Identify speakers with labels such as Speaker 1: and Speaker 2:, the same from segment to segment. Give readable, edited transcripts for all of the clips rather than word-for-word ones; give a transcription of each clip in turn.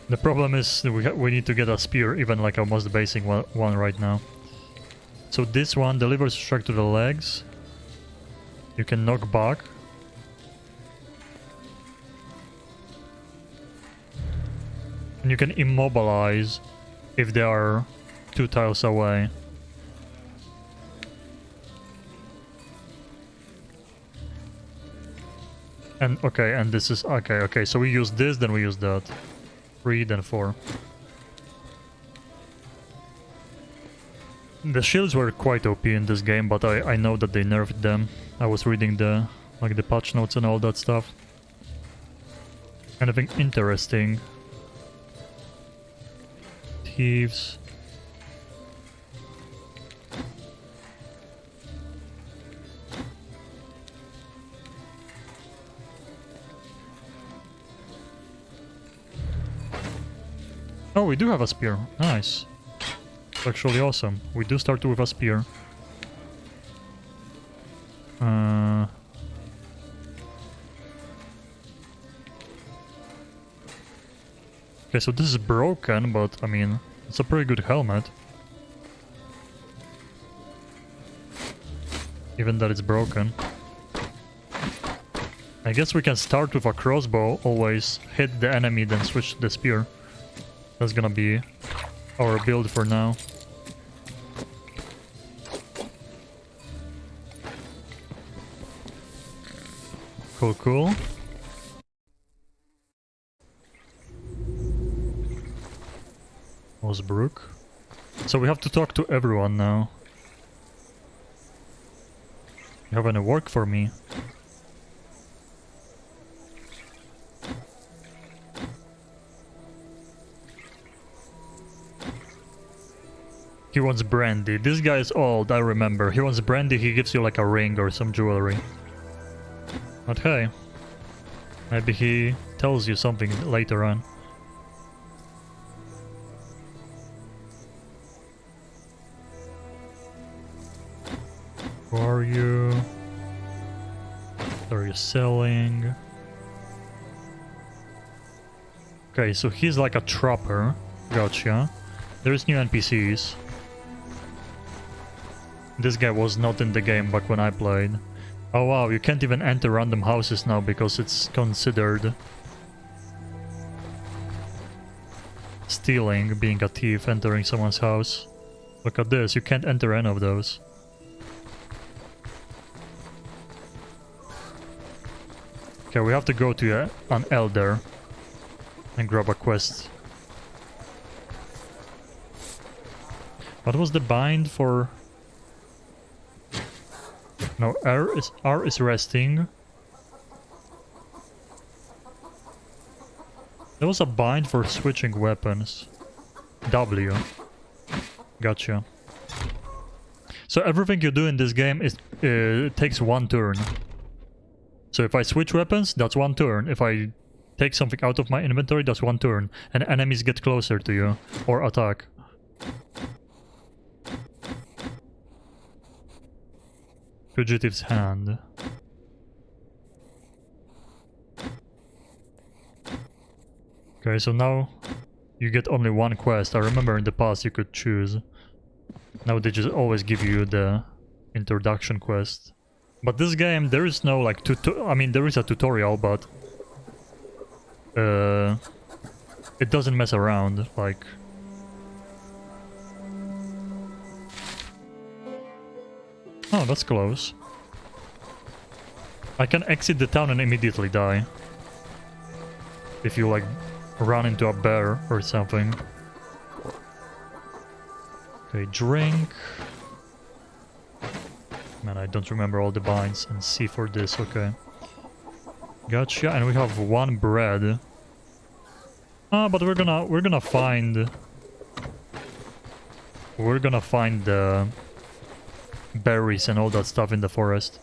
Speaker 1: The problem is we need to get a spear, even like our most basic one right now. So this one delivers strike to the legs. You can knock back. And you can immobilize if they are 2 tiles away. And okay, and this is okay, so we use this, then we use that. 3, then 4. The shields were quite OP in this game, but I know that they nerfed them. I was reading the patch notes and all that stuff. Anything interesting? Thieves. Oh, we do have a spear. Nice. Actually awesome. We do start with a spear. Okay, so this is broken, but I mean, it's a pretty good helmet. Even that it's broken. I guess we can start with a crossbow, always hit the enemy, then switch to the spear. That's gonna be our build for now. Cool, cool. Osbrook. So we have to talk to everyone now. You have any work for me? He wants brandy. This guy is old, I remember. He wants brandy, he gives you like a ring or some jewelry. But hey, maybe he tells you something later on. Who are you? What are you selling? Okay, so he's like a trapper. Gotcha. There's new NPCs. This guy was not in the game back when I played. Oh wow, you can't even enter random houses now because it's considered stealing, being a thief, entering someone's house. Look at this, you can't enter any of those. Okay, we have to go to an elder and grab a quest. What was the bind for? No, R is resting. There was a bind for switching weapons. W. Gotcha. So everything you do in this game is takes 1 turn. So if I switch weapons, that's 1 turn. If I take something out of my inventory, that's 1 turn. And enemies get closer to you or attack. Fugitive's Hand. Okay, so now you get only 1 quest. I remember in the past you could choose. Now they just always give you the introduction quest. But this game, there is no like I mean, there is a tutorial, but it doesn't mess around. Like, oh, that's close. I can exit the town and immediately die. If you like run into a bear or something. Okay, drink. Man, I don't remember all the binds. And C for this, okay. Gotcha, and we have 1 bread. Ah, but we're gonna find the berries and all that stuff in the forest.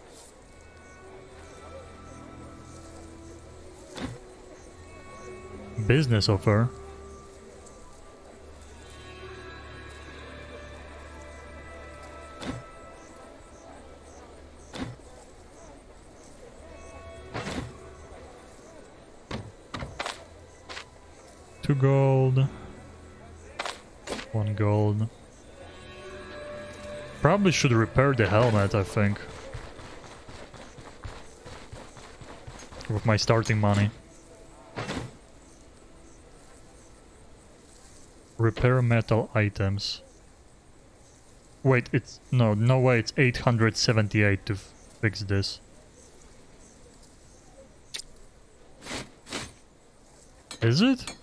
Speaker 1: Business offer. 2 gold. 1 gold. Probably should repair the helmet, I think. With my starting money. Repair metal items. Wait, it's... No way, it's 878 to fix this. Is it?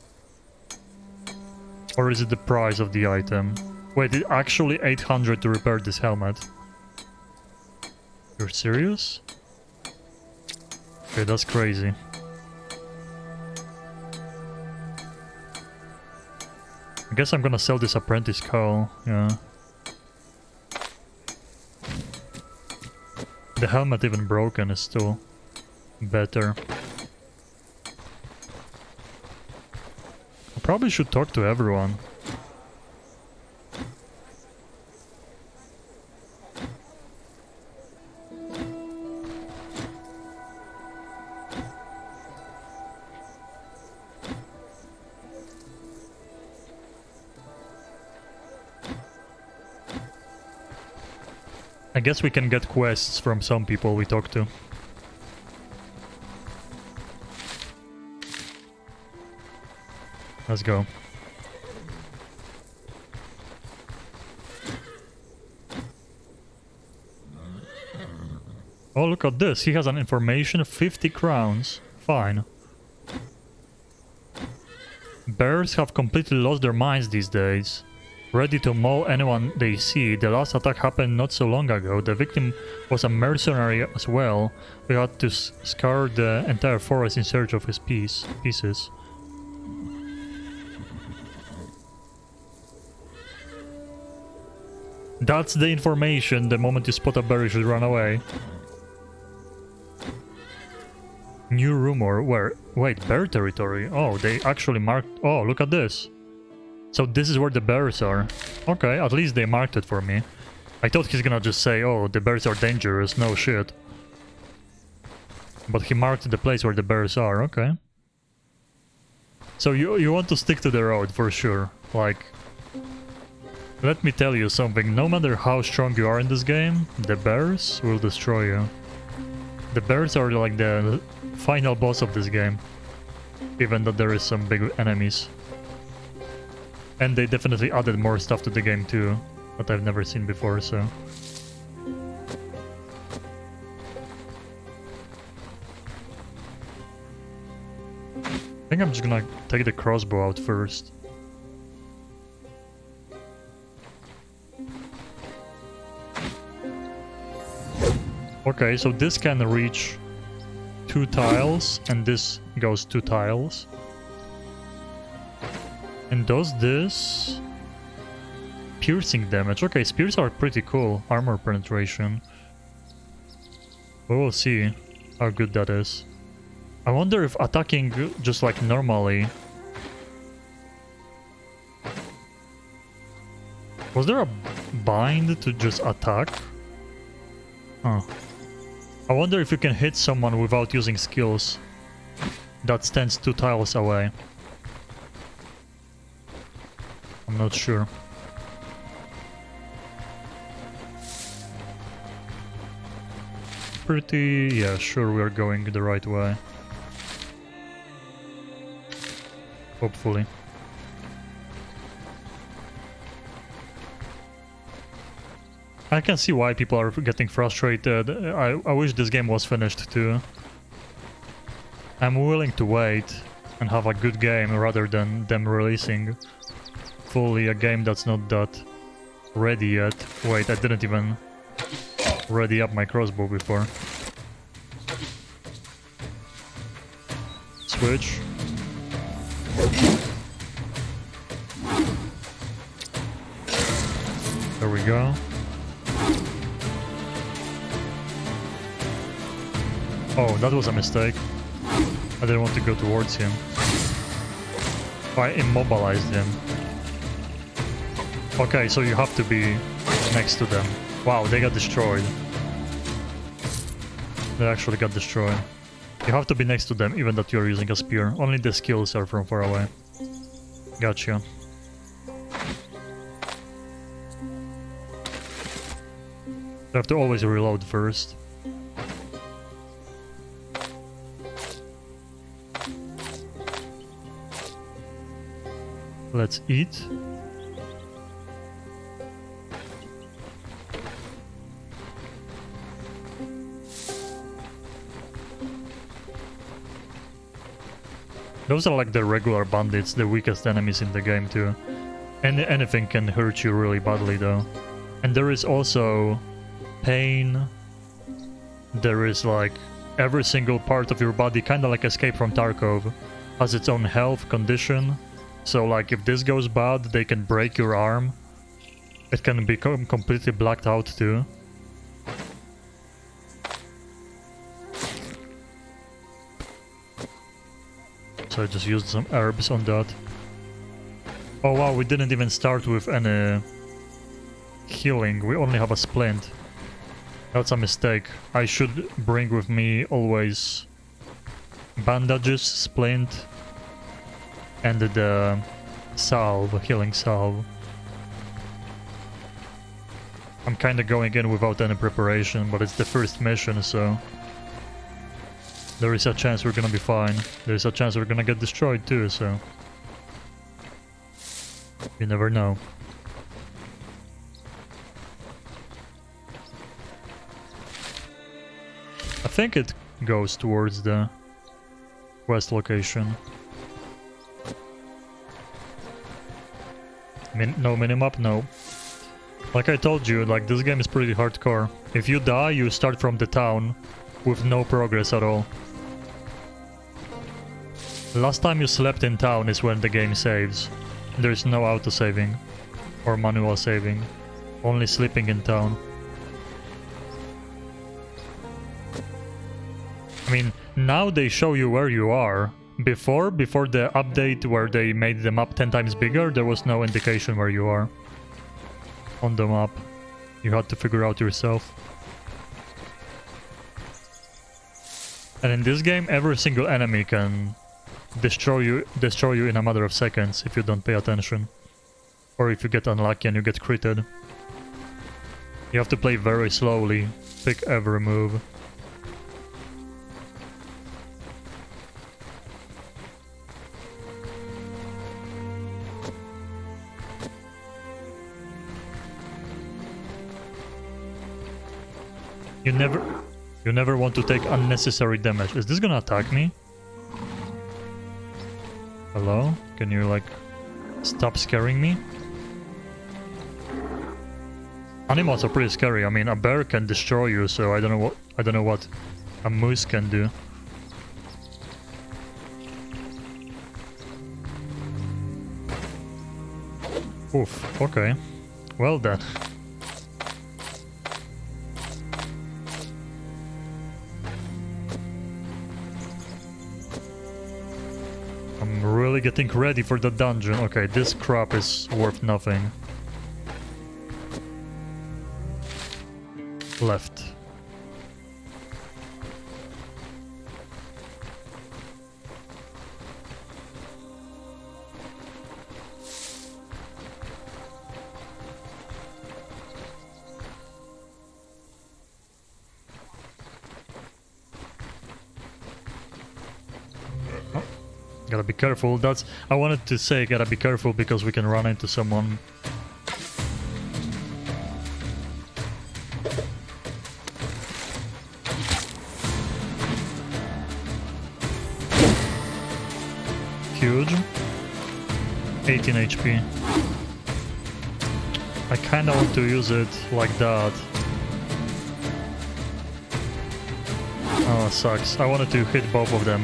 Speaker 1: Or is it the price of the item? Wait, it's actually 800 to repair this helmet. You're serious? Okay, that's crazy. I guess I'm gonna sell this apprentice coal, yeah. The helmet even broken is still better. I probably should talk to everyone. I guess we can get quests from some people we talk to. Let's go. Oh, look at this. He has an information, 50 crowns. Fine. Bears have completely lost their minds these days. Ready to maul anyone they see. The last attack happened not so long ago. The victim was a mercenary as well. We had to scour the entire forest in search of his pieces. That's the information. The moment you spot a bear, you should run away. New rumor. Where? Wait, bear territory. Oh, they actually marked... Oh, look at this. So this is where the bears are. Okay, at least they marked it for me. I thought he's gonna just say, oh, the bears are dangerous. No shit. But he marked the place where the bears are. Okay. So you want to stick to the road for sure. Like... Let me tell you something, no matter how strong you are in this game, the bears will destroy you. The bears are like the final boss of this game, even though there is some big enemies. And they definitely added more stuff to the game too, that I've never seen before, so... I think I'm just gonna take the crossbow out first. Okay, so this can reach 2 tiles, and this goes 2 tiles. And does this... piercing damage. Okay, spears are pretty cool. Armor penetration. We will see how good that is. I wonder if attacking just like normally... Was there a bind to just attack? Huh. I wonder if you can hit someone without using skills that stands 2 tiles away. I'm not sure. Pretty... yeah, sure we are going the right way. Hopefully. I can see why people are getting frustrated. I wish this game was finished too. I'm willing to wait and have a good game rather than them releasing fully a game that's not that ready yet. Wait, I didn't even ready up my crossbow before. Switch. There we go. Oh, that was a mistake. I didn't want to go towards him. I immobilized him. Okay, so you have to be next to them. Wow, they got destroyed. They actually got destroyed. You have to be next to them, even that you're using a spear. Only the skills are from far away. Gotcha. You have to always reload first. Let's eat. Those are like the regular bandits, the weakest enemies in the game too. And anything can hurt you really badly though. And there is also pain. There is like every single part of your body, kind of like Escape from Tarkov, has its own health condition. So like if this goes bad, they can break your arm. It can become completely blacked out too. So I just used some herbs on that. Oh wow, we didn't even start with any healing. We only have a splint. That's a mistake. I should bring with me always bandages, splint, and the salve, healing salve. I'm kinda going in without any preparation, but it's the first mission, so there is a chance we're gonna be fine. There's a chance we're gonna get destroyed too, so you never know. I think it goes towards the west location. No minimap? No. Like I told you, like this game is pretty hardcore. If you die, you start from the town with no progress at all. Last time you slept in town is when the game saves. There's no auto-saving or manual saving. Only sleeping in town. I mean, now they show you where you are. Before the update where they made the map 10 times bigger, there was no indication where you are on the map. You had to figure out yourself. And in this game, every single enemy can destroy you in a matter of seconds if you don't pay attention. Or if you get unlucky and you get critted. You have to play very slowly, pick every move. You never want to take unnecessary damage. Is this gonna attack me? Hello? Can you like stop scaring me? Animals are pretty scary. I mean, a bear can destroy you, so I don't know what a moose can do. Oof, okay. Well then. I'm really getting ready for the dungeon. Okay, this crap is worth nothing. Left. Gotta be careful. I wanted to say gotta be careful because we can run into someone. Huge. 18 HP. I kinda want to use it like that. Oh, sucks. I wanted to hit both of them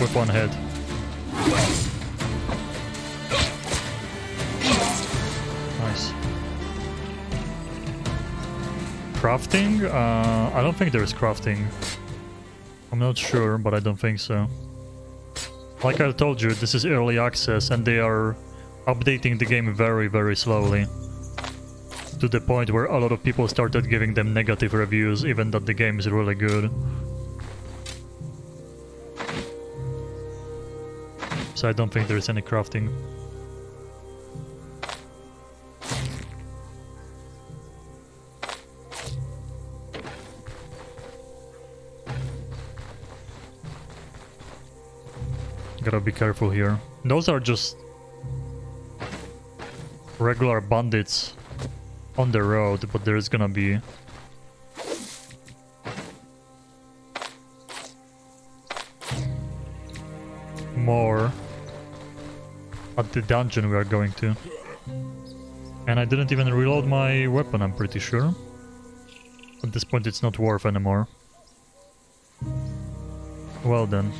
Speaker 1: with one hit. Nice. Crafting? I don't think there's crafting. I'm not sure, but I don't think so. Like I told you, this is early access and they are updating the game very, very slowly. To the point where a lot of people started giving them negative reviews, even that the game is really good. So I don't think there's any crafting. Gotta be careful here. Those are just regular bandits on the road, but there's gonna be more at the dungeon we are going to. And I didn't even reload my weapon, I'm pretty sure. At this point it's not worth anymore. Well then.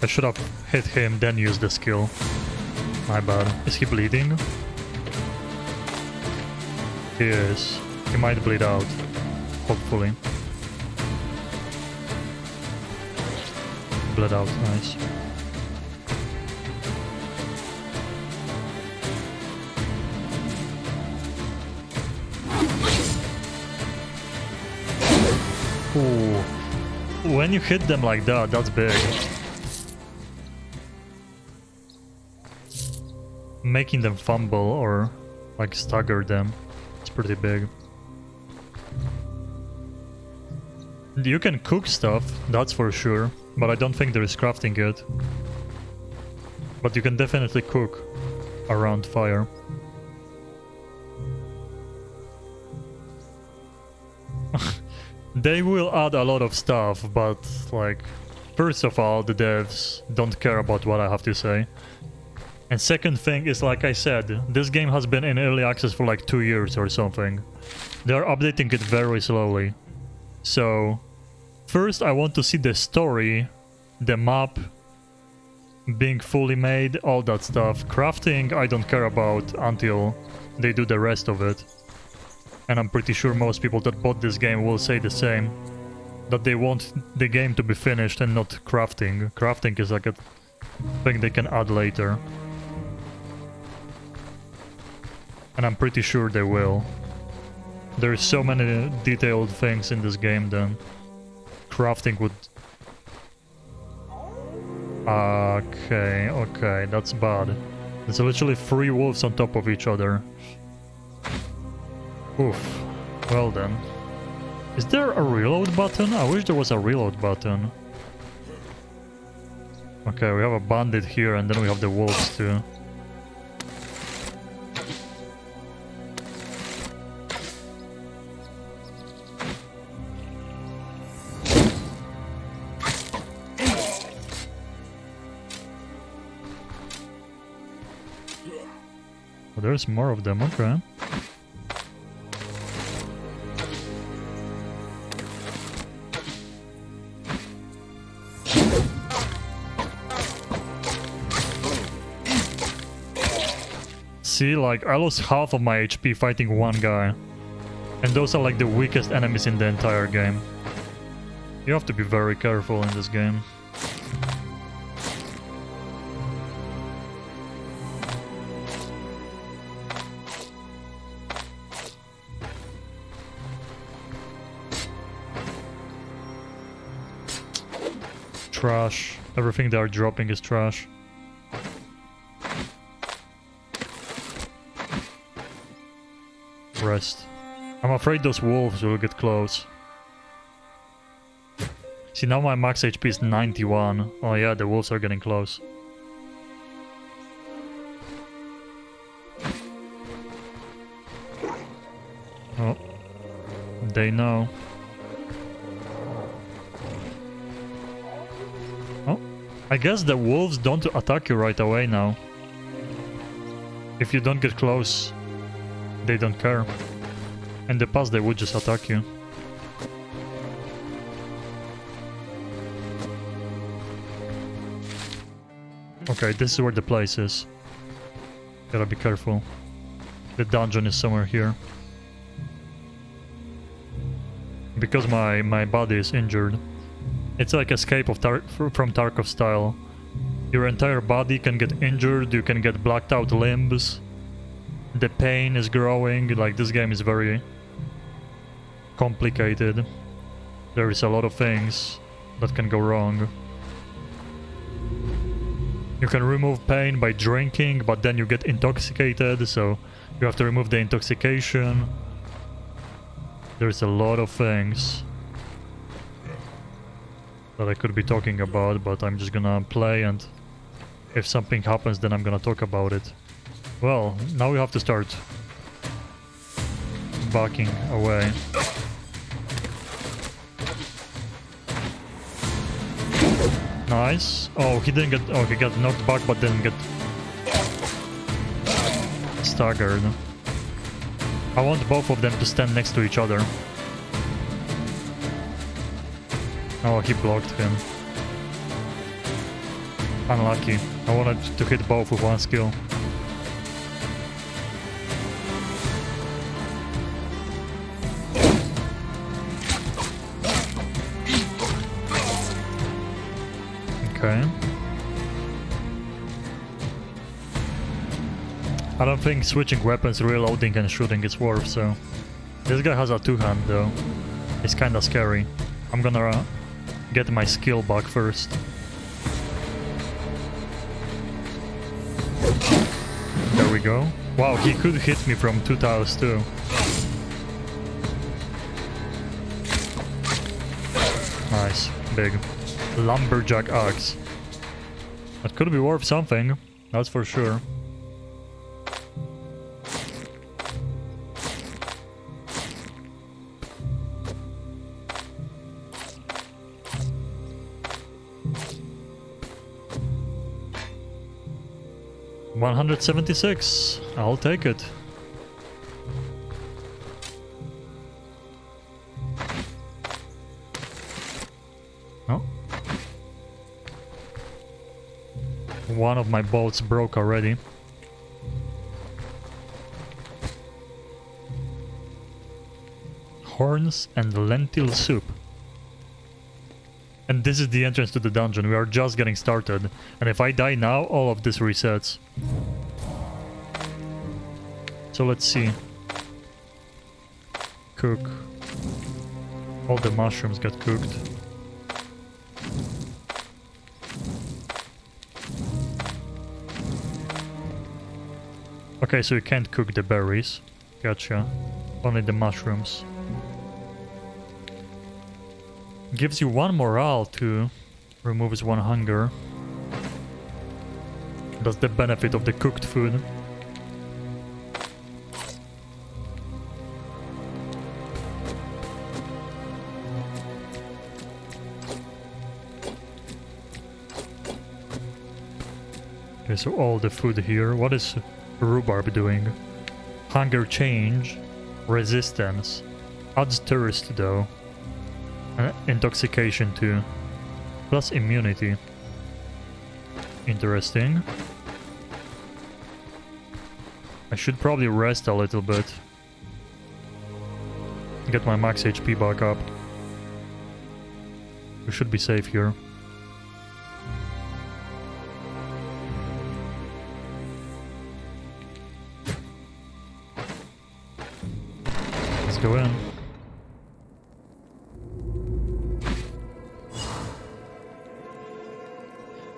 Speaker 1: I should have hit him, then used the skill. My bad. Is he bleeding? He is. He might bleed out. Hopefully. Bled out, nice. Ooh. When you hit them like that, that's big. Making them fumble or like stagger them, it's pretty big. You can cook stuff, that's for sure, but I don't think there is crafting yet. But you can definitely cook around fire. They will add a lot of stuff, but like, first of all, the devs don't care about what I have to say. And second thing is, like I said, this game has been in early access for like 2 years or something. They're updating it very slowly. So, first I want to see the story, the map being fully made, all that stuff. Crafting I don't care about until they do the rest of it. And I'm pretty sure most people that bought this game will say the same. That they want the game to be finished and not crafting. Crafting is like a thing they can add later. And I'm pretty sure they will. There's so many detailed things in this game then crafting would... Okay, that's bad. There's literally 3 wolves on top of each other. Oof. Well then. Is there a reload button? I wish there was a reload button. Okay, we have a bandit here and then we have the wolves too. Oh, there's more of them, okay. See, like, I lost half of my HP fighting one guy. And those are like the weakest enemies in the entire game. You have to be very careful in this game. Trash. Everything they are dropping is trash. Rest. I'm afraid those wolves will get close. See, now my max HP is 91. Oh yeah, the wolves are getting close. Oh. They know. Oh. I guess the wolves don't attack you right away now. If you don't get close, they don't care. In the past, they would just attack you. Okay, this is where the place is. Gotta be careful. The dungeon is somewhere here. Because my body is injured. It's like Escape of from Tarkov style. Your entire body can get injured, you can get blacked out limbs. The pain is growing, like this game is very complicated. There is a lot of things that can go wrong. You can remove pain by drinking, but then you get intoxicated, so you have to remove the intoxication. There's a lot of things that I could be talking about, but I'm just gonna play, and if something happens then I'm gonna talk about it. Well, now we have to start backing away. Nice. Oh, he didn't get... Oh, he got knocked back but didn't get staggered. I want both of them to stand next to each other. Oh, he blocked him. Unlucky. I wanted to hit both with one skill. Okay. I don't think switching weapons, reloading and shooting is worth, so... This guy has a two-hand though. It's kinda scary. I'm gonna get my skill back first. There we go. Wow, he could hit me from 2 tiles too. Nice. Big. Lumberjack axe. That could be worth something, that's for sure. $176. I'll take it. Oh. One of my bolts broke already. Horns and lentil soup. And this is the entrance to the dungeon. We are just getting started. And if I die now, all of this resets. So let's see. Cook. All the mushrooms got cooked. Okay, so you can't cook the berries. Gotcha. Only the mushrooms. Gives you 1 morale to removes 1 hunger. That's the benefit of the cooked food. Okay, so all the food here. What is rhubarb doing? Hunger change, resistance. Adds thirst though. Intoxication too. Plus immunity. Interesting. I should probably rest a little bit. Get my max HP back up. We should be safe here. Let's go in.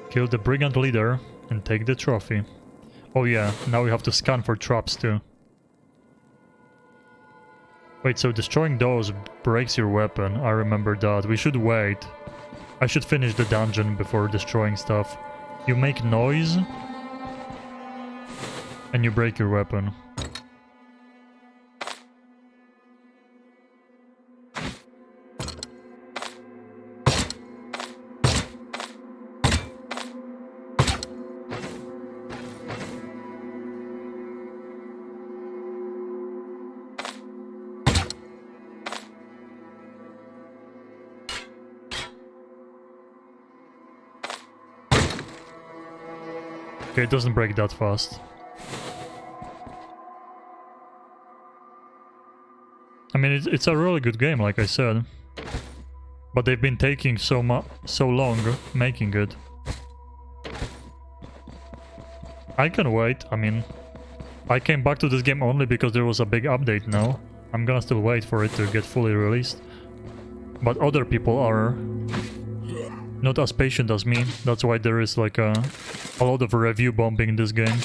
Speaker 1: Kill the brigand leader and take the trophy. Oh yeah, now we have to scan for traps too. Wait, so destroying those breaks your weapon. I remember that. We should wait. I should finish the dungeon before destroying stuff. You make noise and you break your weapon. Okay, it doesn't break that fast. I mean, it's a really good game, like I said. But they've been taking so long making it. I can wait, I mean... I came back to this game only because there was a big update now. I'm gonna still wait for it to get fully released. But other people are not as patient as me. That's why there is like a lot of review bombing in this game.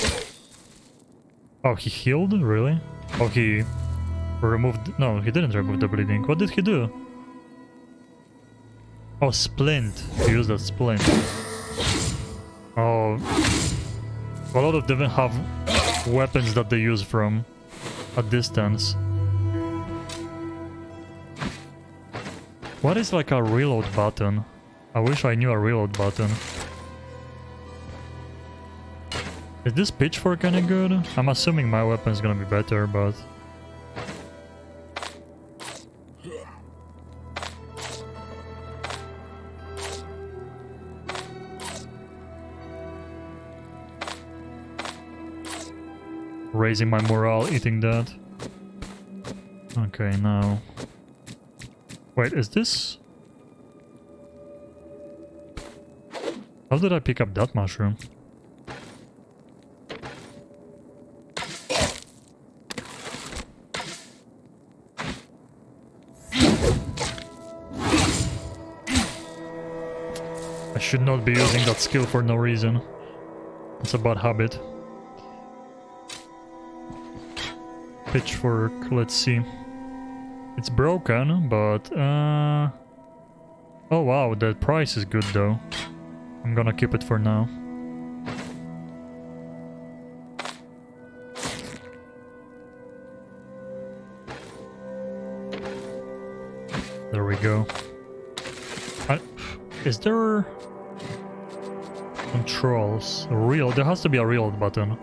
Speaker 1: Oh, he healed? Really? Oh, he Removed... No, he didn't remove the bleeding. What did he do? Oh, splint. He used that splint. Oh. A lot of them have weapons that they use from a distance. What is like a reload button? I wish I knew a reload button. Is this pitchfork any good? I'm assuming my weapon's gonna be better, but... Raising my morale, eating that. Okay, now... Wait, is this... How did I pick up that mushroom? I should not be using that skill for no reason. It's a bad habit. Pitchfork, let's see. It's broken, but... Oh wow, the price is good though. I'm gonna keep it for now. There we go. Is there... Controls? There has to be a reload button.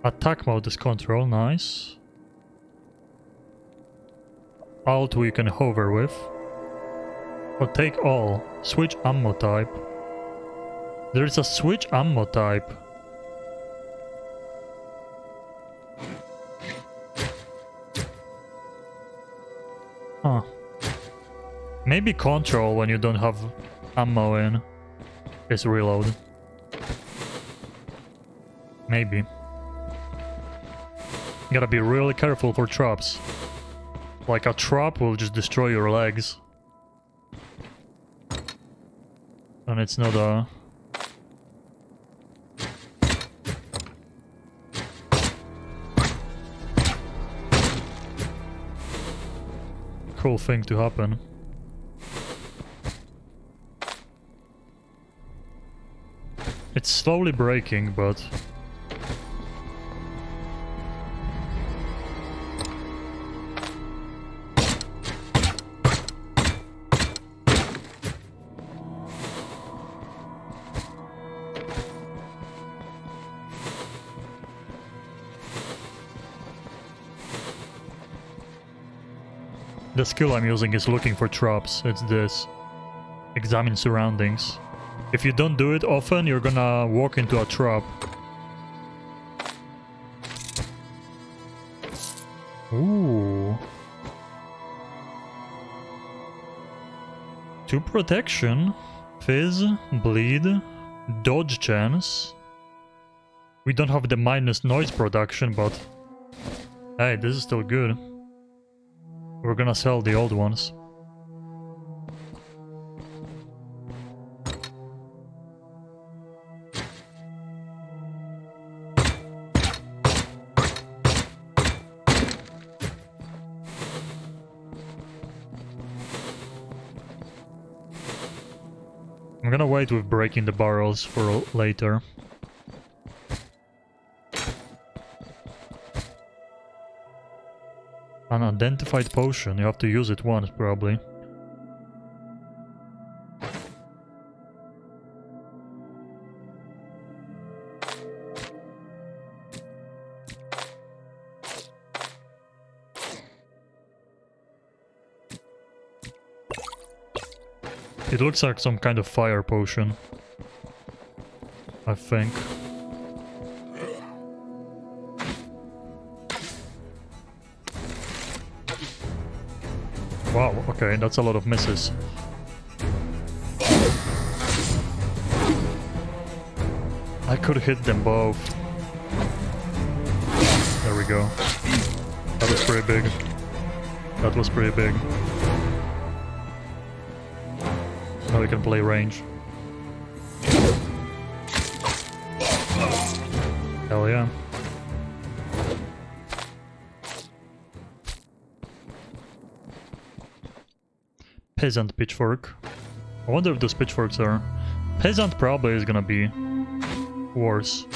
Speaker 1: Attack mode is control, nice. Alt we can hover with. Or take all. Switch ammo type. There is a switch ammo type. Huh. Maybe control when you don't have ammo in is reload. Maybe. Gotta be really careful for traps. Like a trap will just destroy your legs. And it's not a... cool thing to happen. It's slowly breaking, but... The skill I'm using is looking for traps. It's this. Examine surroundings. If you don't do it often, you're gonna walk into a trap. Ooh. 2 protection, fizz, bleed, dodge chance. We don't have the minus noise production, but hey, this is still good. We're gonna sell the old ones. I'm gonna wait with breaking the barrels for later. Unidentified potion, you have to use it once probably. It looks like some kind of fire potion, I think. Wow, okay, that's a lot of misses. I could hit them both. There we go. That was pretty big. That was pretty big. Now we can play range. Hell yeah. peasant pitchfork. I wonder if those pitchforks are... Peasant probably is gonna be worse.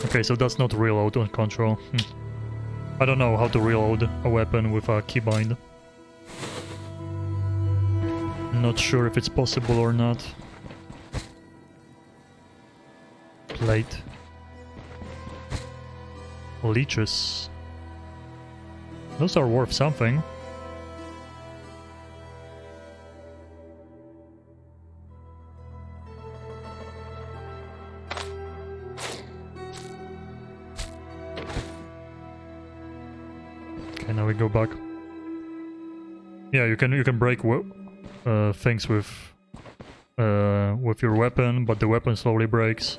Speaker 1: Okay, so that's not reload on control. I don't know how to reload a weapon with a keybind. Not sure if it's possible or not. Plate. Leeches. Those are worth something. Okay, now we go back. Yeah, you can break things with your weapon, but the weapon slowly breaks.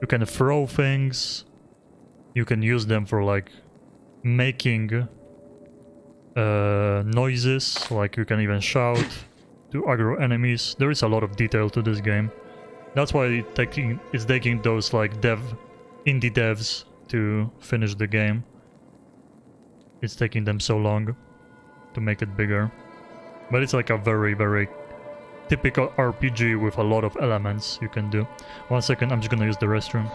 Speaker 1: You can throw things. You can use them for like making noises, like you can even shout to aggro enemies. There is a lot of detail to this game. That's why it's taking those like indie devs to finish the game. It's taking them so long to make it bigger. But it's like a very, very typical RPG with a lot of elements you can do. 1 second, I'm just gonna use the restroom.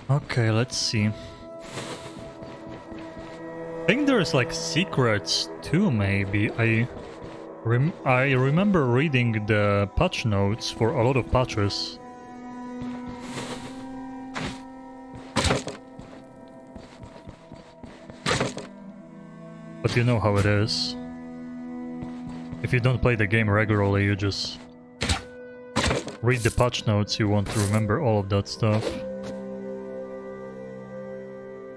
Speaker 1: Okay, let's see. I think there's like secrets too, maybe. I remember reading the patch notes for a lot of patches. But you know how it is. If you don't play the game regularly, you just read the patch notes, you won't remember all of that stuff.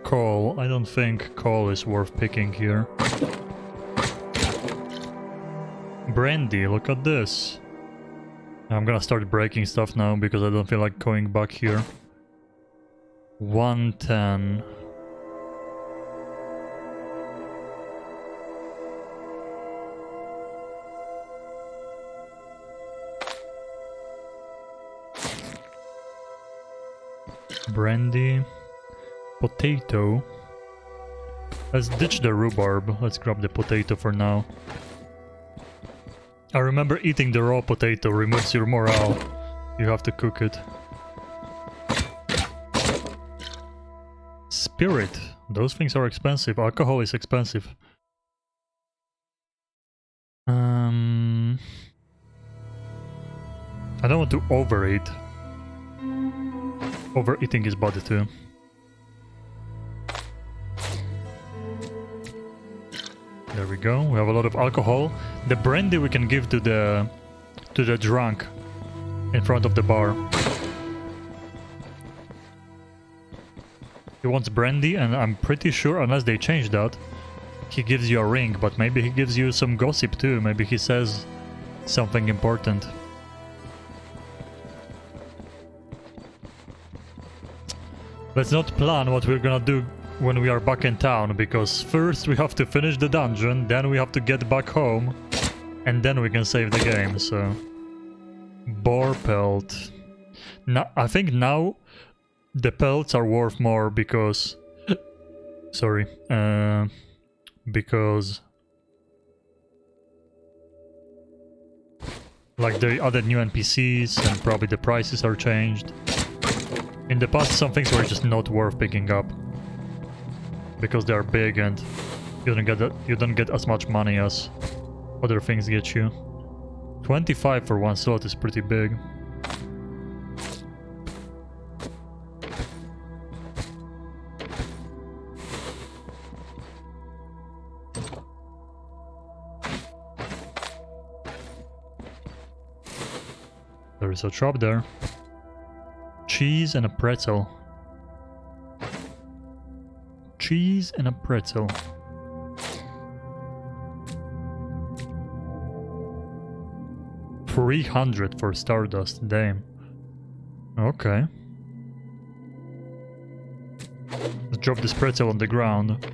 Speaker 1: Coal. I don't think coal is worth picking here. Brandy, look at this. I'm gonna start breaking stuff now because I don't feel like going back here. 110. Brandy. Potato. Let's ditch the rhubarb. Let's grab the potato for now. I remember eating the raw potato removes your morale. You have to cook it. Spirit. Those things are expensive. Alcohol is expensive. I don't want to overeat. Overeating his body too. There we go. We have a lot of alcohol. The brandy we can give to the drunk in front of the bar. He wants brandy, and I'm pretty sure, unless they change that, he gives you a ring, but maybe he gives you some gossip too. Maybe he says something important. Let's not plan what we're gonna do when we are back in town, because first we have to finish the dungeon, then we have to get back home, and then we can save the game, so... Boar pelt. Now, I think now the pelts are worth more because... Sorry. Because... Like they added new NPCs and probably the prices are changed. In the past some things were just not worth picking up. Because they are big and you don't get as much money as other things get you. 25 for one slot is pretty big. There is a shop there. Cheese and a pretzel. Cheese and a pretzel. $300 for Stardust, damn. Okay. Let's drop this pretzel on the ground,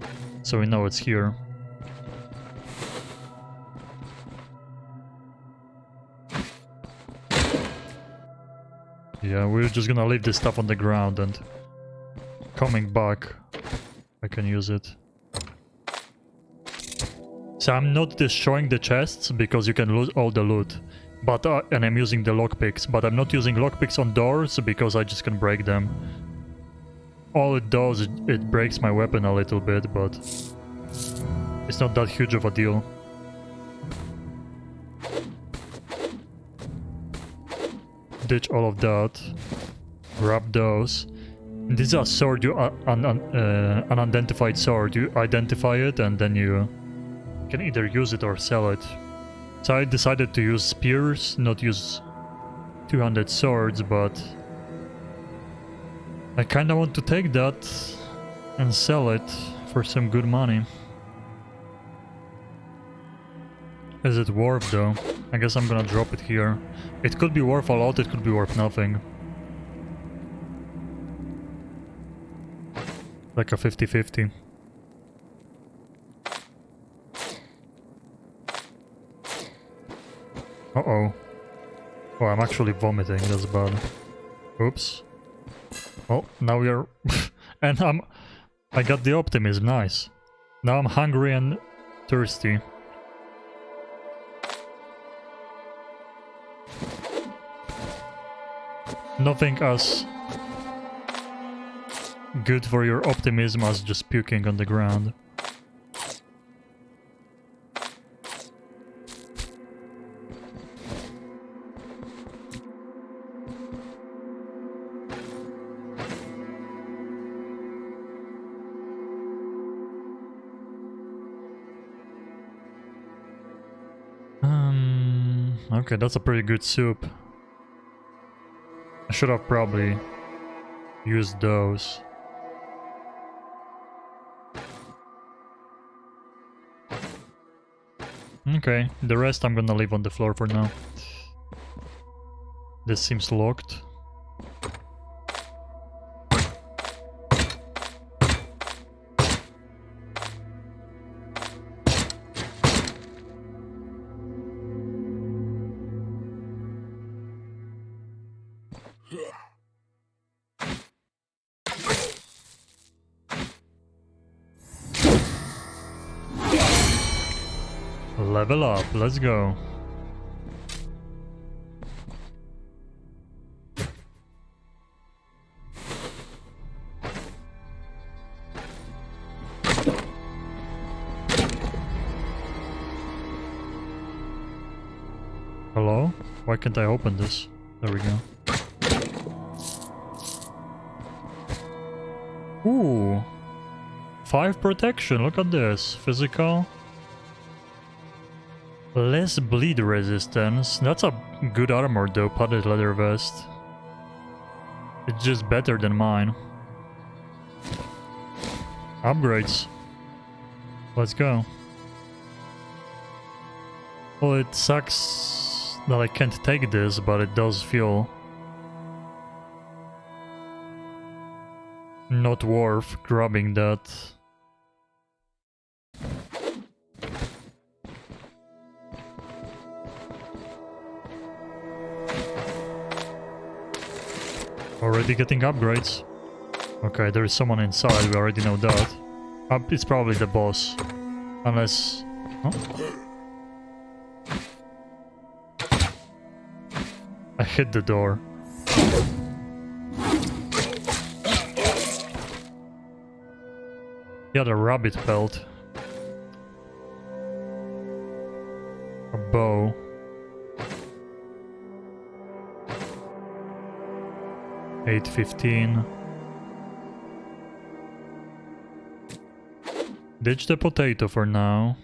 Speaker 1: so we know it's here. Yeah, we're just gonna leave this stuff on the ground and coming back, I can use it. So I'm not destroying the chests because you can lose all the loot. But and I'm using the lockpicks, but I'm not using lockpicks on doors because I just can break them. All it does, it breaks my weapon a little bit, but it's not that huge of a deal. Ditch all of that. Grab those. This is a sword, an unidentified sword. You identify it and then you can either use it or sell it. So I decided to use spears, not use 200 swords, but I kinda want to take that and sell it for some good money. Is it worth though? I guess I'm gonna drop it here. It could be worth a lot, it could be worth nothing. Like a 50-50. Uh-oh. Oh, I'm actually vomiting, that's bad. Oops. Oh, now we are... and I got the optimism, nice. Now I'm hungry and thirsty. Nothing as good for your optimism as just puking on the ground. Okay, that's a pretty good soup. I should have probably used those. Okay, the rest I'm gonna leave on the floor for now. This seems locked. Level up, let's go. Hello? Why can't I open this? There we go. Ooh. 5 protection, look at this. Physical. Less bleed resistance. That's a good armor though, padded leather vest. It's just better than mine. Upgrades. Let's go. Well, it sucks that I can't take this, but it does feel not worth grabbing that. Already getting upgrades. Okay, there is someone inside, we already know that. It's probably the boss. Unless... Huh? I hit the door. He had a rabbit pelt. A bow. $8.15. Ditch the potato for now.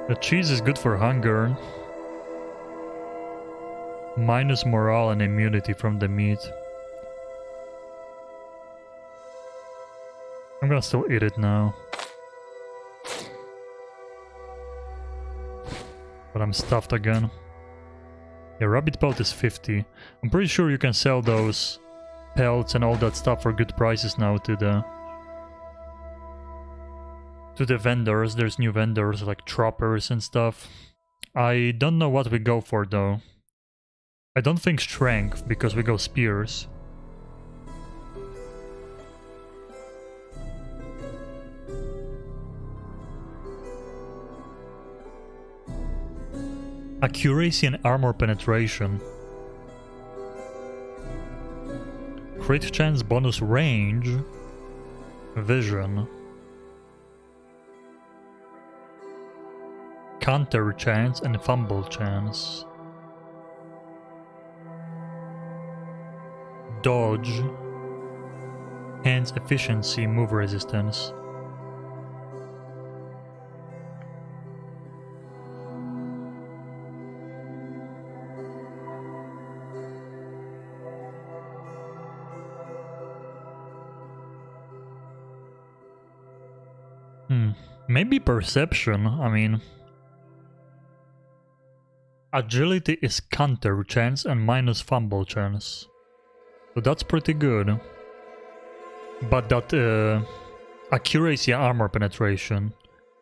Speaker 1: The cheese is good for hunger. Minus morale and immunity from the meat. I'm gonna still eat it now. But I'm stuffed again. Yeah, rabbit pelt is 50. I'm pretty sure you can sell those pelts and all that stuff for good prices now to the vendors. There's new vendors like trappers and stuff. I don't know what we go for though. I don't think strength because we go spears. Accuracy and armor penetration. Crit chance bonus range. Vision. Counter chance and fumble chance. Dodge. Hands efficiency, move resistance. Maybe perception, I mean... Agility is counter chance and minus fumble chance. So that's pretty good. But that accuracy and armor penetration,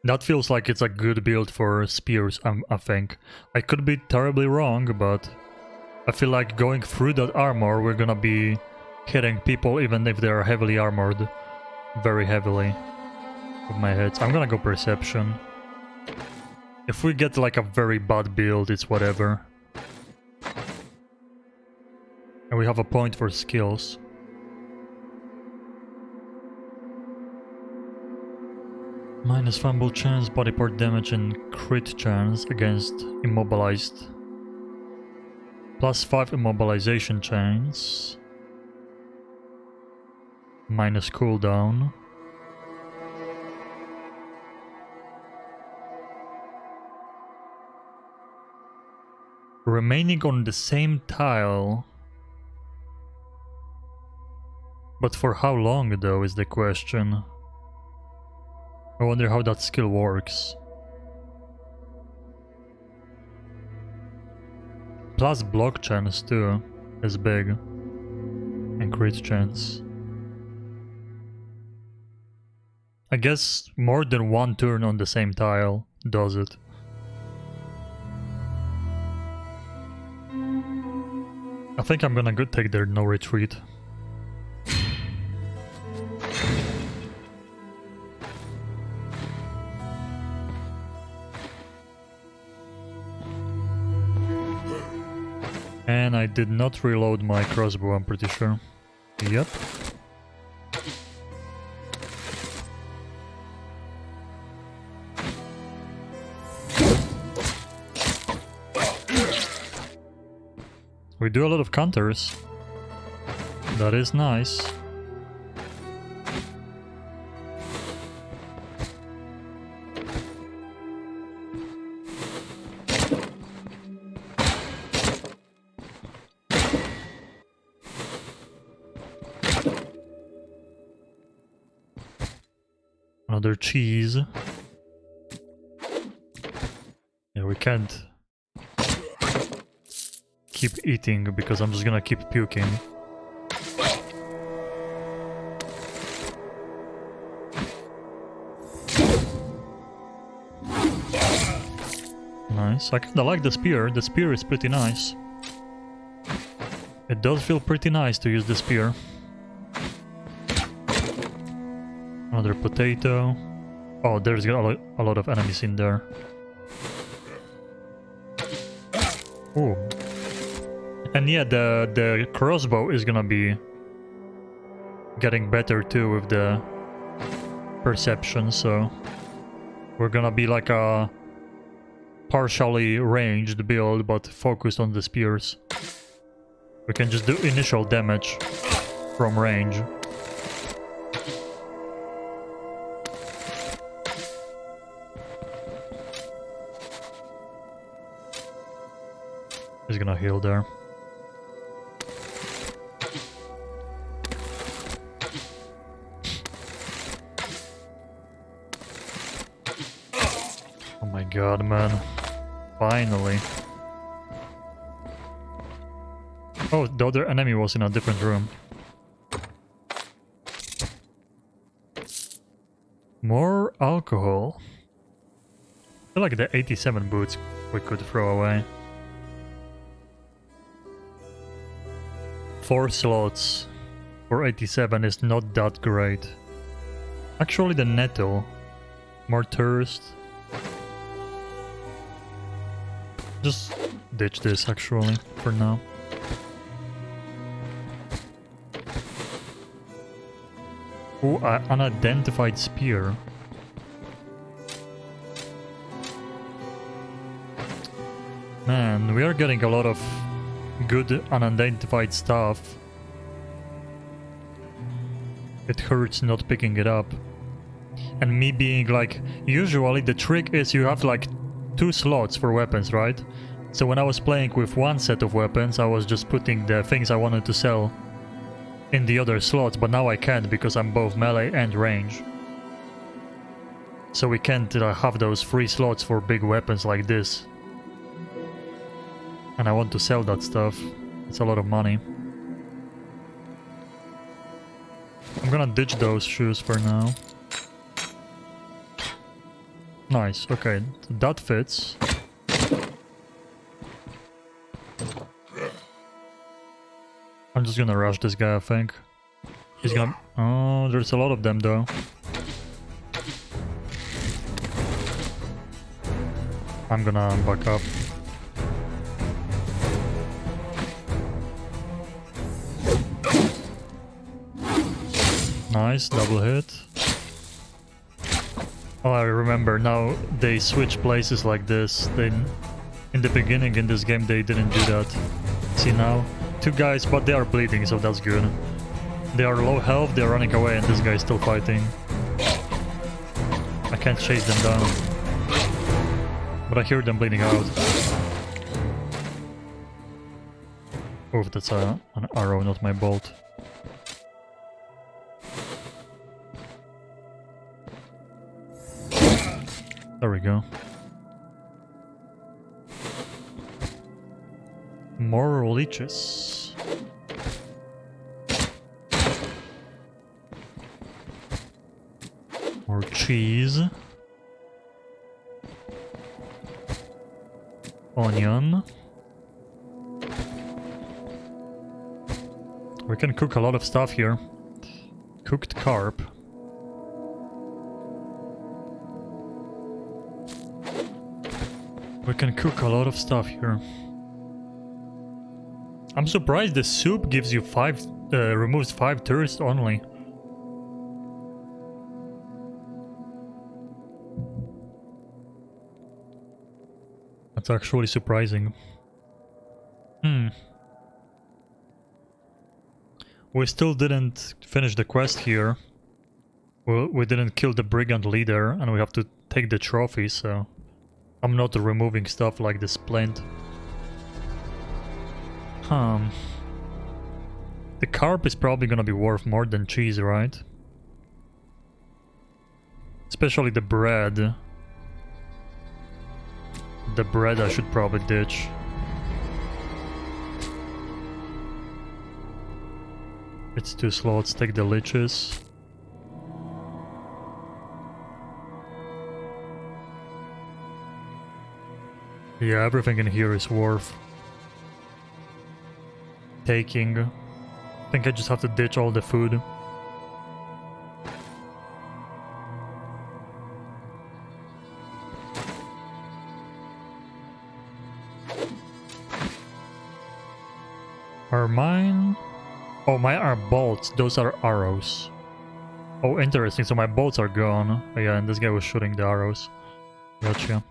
Speaker 1: that feels like it's a good build for spears, I think. I could be terribly wrong, but I feel like going through that armor we're gonna be hitting people even if they are heavily armored. Very heavily. With my head. I'm gonna go perception. If we get like a very bad build, it's whatever. And we have a point for skills. Minus fumble chance, body part damage and crit chance against immobilized. Plus 5 immobilization chance. Minus cooldown. Remaining on the same tile. But for how long though is the question. I wonder how that skill works. Plus block chance too is big. And crit chance. I guess more than one turn on the same tile does it. I think I'm gonna go take their no retreat. And I did not reload my crossbow, I'm pretty sure. Yep. We do a lot of counters. That is nice. Another cheese. Yeah, we can't keep eating because I'm just gonna keep puking. Nice. I kinda like the spear. The spear is pretty nice. It does feel pretty nice to use the spear. Another potato. Oh, there's a lot of enemies in there. Ooh. And yeah, the crossbow is gonna be getting better too with the perception, so we're gonna be like a partially ranged build, but focused on the spears. We can just do initial damage from range. He's gonna heal there. Oh my god, man. Finally. Oh, the other enemy was in a different room. More alcohol. I feel like the 87 boots we could throw away. 4 slots for 87 is not that great. Actually, the nettle. More thirst. Just ditch this actually for now. Oh, unidentified spear. Man, we are getting a lot of good unidentified stuff. It hurts not picking it up. And me being like, usually the trick is you have like 2 slots for weapons, right? So when I was playing with one set of weapons, I was just putting the things I wanted to sell in the other slots, but now I can't because I'm both melee and range. So we can't have those free slots for big weapons like this. And I want to sell that stuff. It's a lot of money. I'm gonna ditch those shoes for now. Nice, okay, that fits. I'm just gonna rush this guy, I think. He's gonna... Oh, there's a lot of them though. I'm gonna back up. Nice, double hit. Oh, I remember, now they switch places like this. In the beginning in this game they didn't do that. See now? 2 guys, but they are bleeding, so that's good. They are low health, they are running away, and this guy is still fighting. I can't chase them down. But I hear them bleeding out. Oh, that's an arrow, not my bolt. There we go. More leeches. More cheese. Onion. We can cook a lot of stuff here. Cooked carp. We can cook a lot of stuff here. I'm surprised the soup gives you removes 5 thirst only. That's actually surprising. We still didn't finish the quest here. We didn't kill the brigand leader, and we have to take the trophy, so... I'm not removing stuff like the splint. The carp is probably gonna be worth more than cheese, right? Especially the bread. The bread I should probably ditch. It's 2 slots, take the liches. Yeah, everything in here is worth taking. I think I just have to ditch all the food. Are mine? Oh, mine are bolts. Those are arrows. Oh, interesting. So my bolts are gone. Oh, yeah, and this guy was shooting the arrows. Gotcha.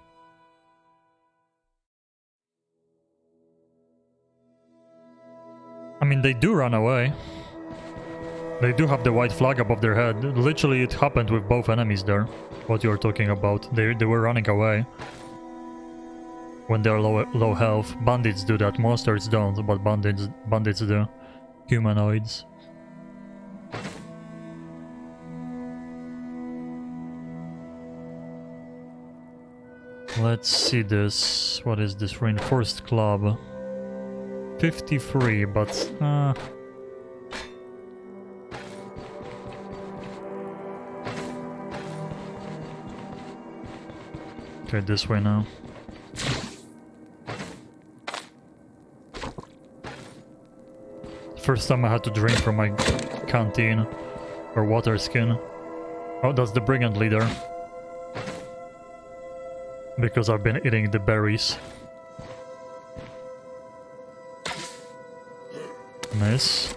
Speaker 1: I mean, they do run away. They do have the white flag above their head. Literally, it happened with both enemies there. What you're talking about. They were running away. When they're low health. Bandits do that. Monsters don't, but bandits do. Humanoids. Let's see this. What is this? Reinforced club. 53, but... Okay, this way now. First time I had to drink from my canteen. Or water skin. Oh, that's the brigand leader. Because I've been eating the berries. Miss.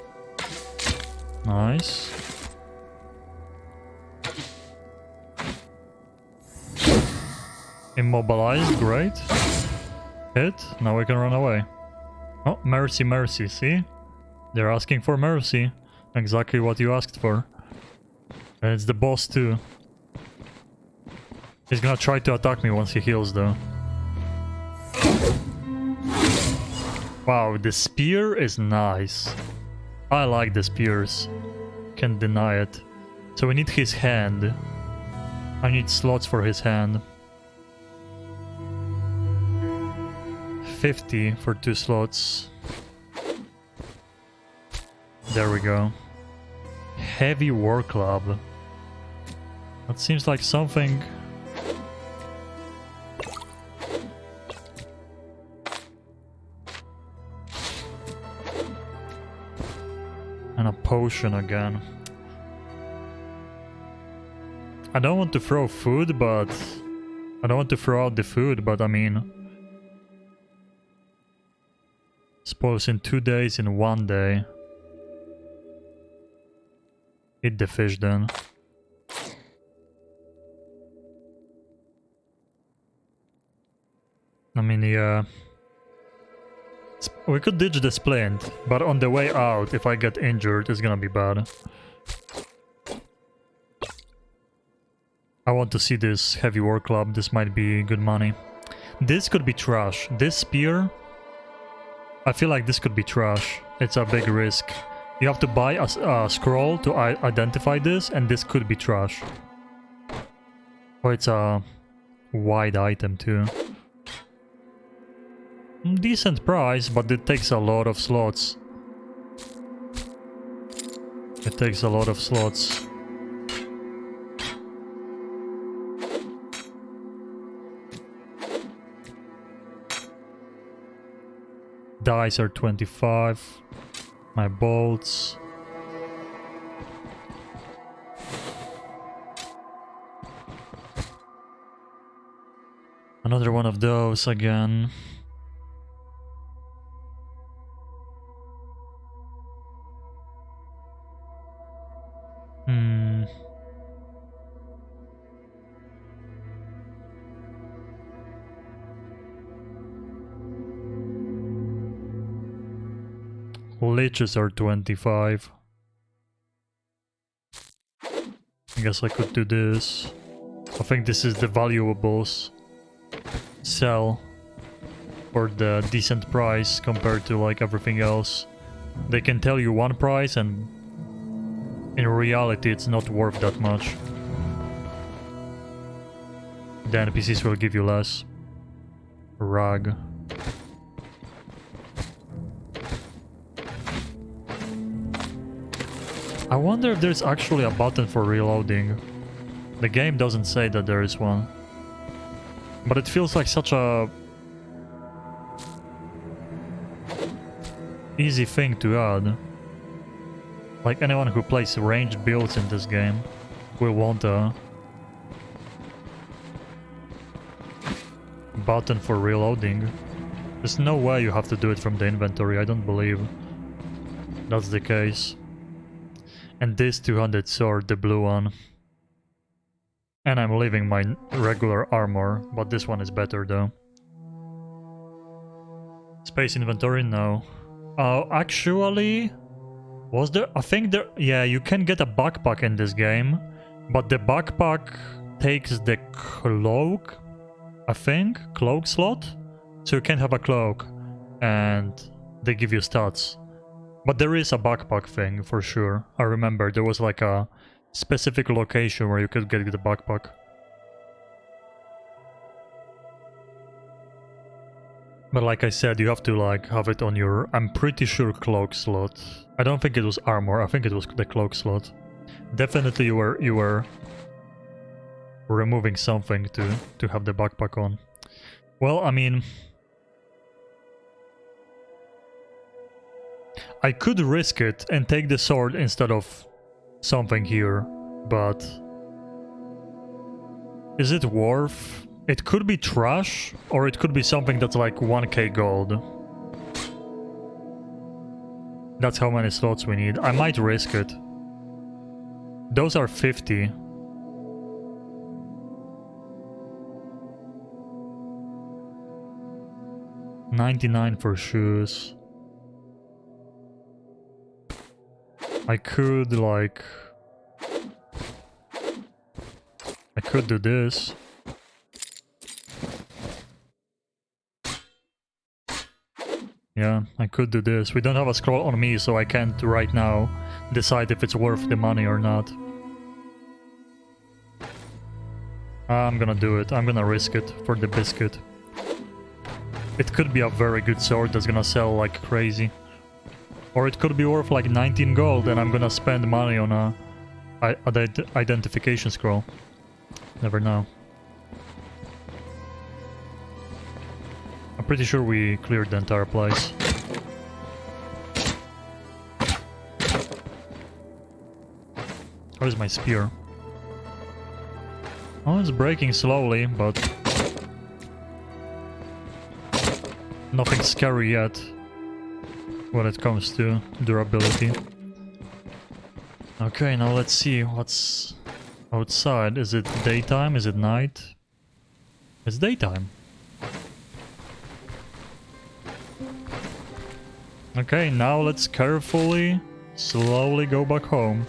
Speaker 1: Nice. Immobilized, great. Hit, now we can run away. Oh, mercy, mercy, see? They're asking for mercy. Exactly what you asked for. And it's the boss too. He's gonna try to attack me once he heals though. Wow, the spear is nice. I like the spears. Can't deny it. So we need his hand. I need slots for his hand. 50 for 2 slots. There we go. Heavy war club. That seems like something... And a potion again. I don't want to throw food, but... I don't want to throw out the food, but I mean... Suppose in 2 days, in 1 day. Eat the fish then. I mean, yeah... We could ditch the splint, but on the way out, if I get injured, it's gonna be bad. I want to see this heavy war club. This might be good money. This could be trash. This spear, I feel like this could be trash. It's a big risk. You have to buy a scroll to identify this, and this could be trash. Oh, it's a wide item too. Decent price, but it takes a lot of slots. It takes a lot of slots. Dice are 25. My bolts. Another one of those again. Liches are 25. I guess I could do this. I think this is the valuables. Sell for the decent price compared to like everything else. They can tell you one price and in reality it's not worth that much. The NPCs will give you less. Rag. I wonder if there's actually a button for reloading. The game doesn't say that there is one. But it feels like such a easy thing to add. Like anyone who plays ranged builds in this game will want a button for reloading. There's no way you have to do it from the inventory. I don't believe that's the case. And this 200 sword, the blue one. And I'm leaving my regular armor, but this one is better though. Space inventory? No. Oh, actually... Was there... I think there... Yeah, you can get a backpack in this game, but the backpack takes the cloak, I think? Cloak slot? So you can't have a cloak, and they give you stats. But there is a backpack thing, for sure. I remember there was like a specific location where you could get the backpack. But like I said, you have to like have it on your, I'm pretty sure, cloak slot. I don't think it was armor, I think it was the cloak slot. Definitely you were removing something to have the backpack on. Well, I mean, I could risk it and take the sword instead of something here, but is it worth? It could be trash, or it could be something that's like 1k gold. That's how many slots we need. I might risk it. Those are 50. $99 for shoes. I could like... I could do this. Yeah, I could do this. We don't have a scroll on me, so I can't right now decide if it's worth the money or not. I'm gonna do it. I'm gonna risk it for the biscuit. It could be a very good sword that's gonna sell like crazy. Or it could be worth like 19 gold and I'm gonna spend money on a identification scroll. Never know. I'm pretty sure we cleared the entire place. Where's my spear? Oh, it's breaking slowly, but nothing scary yet when it comes to durability. Okay, now let's see what's outside. Is it daytime? Is it night? It's daytime. Okay, now let's carefully, slowly go back home.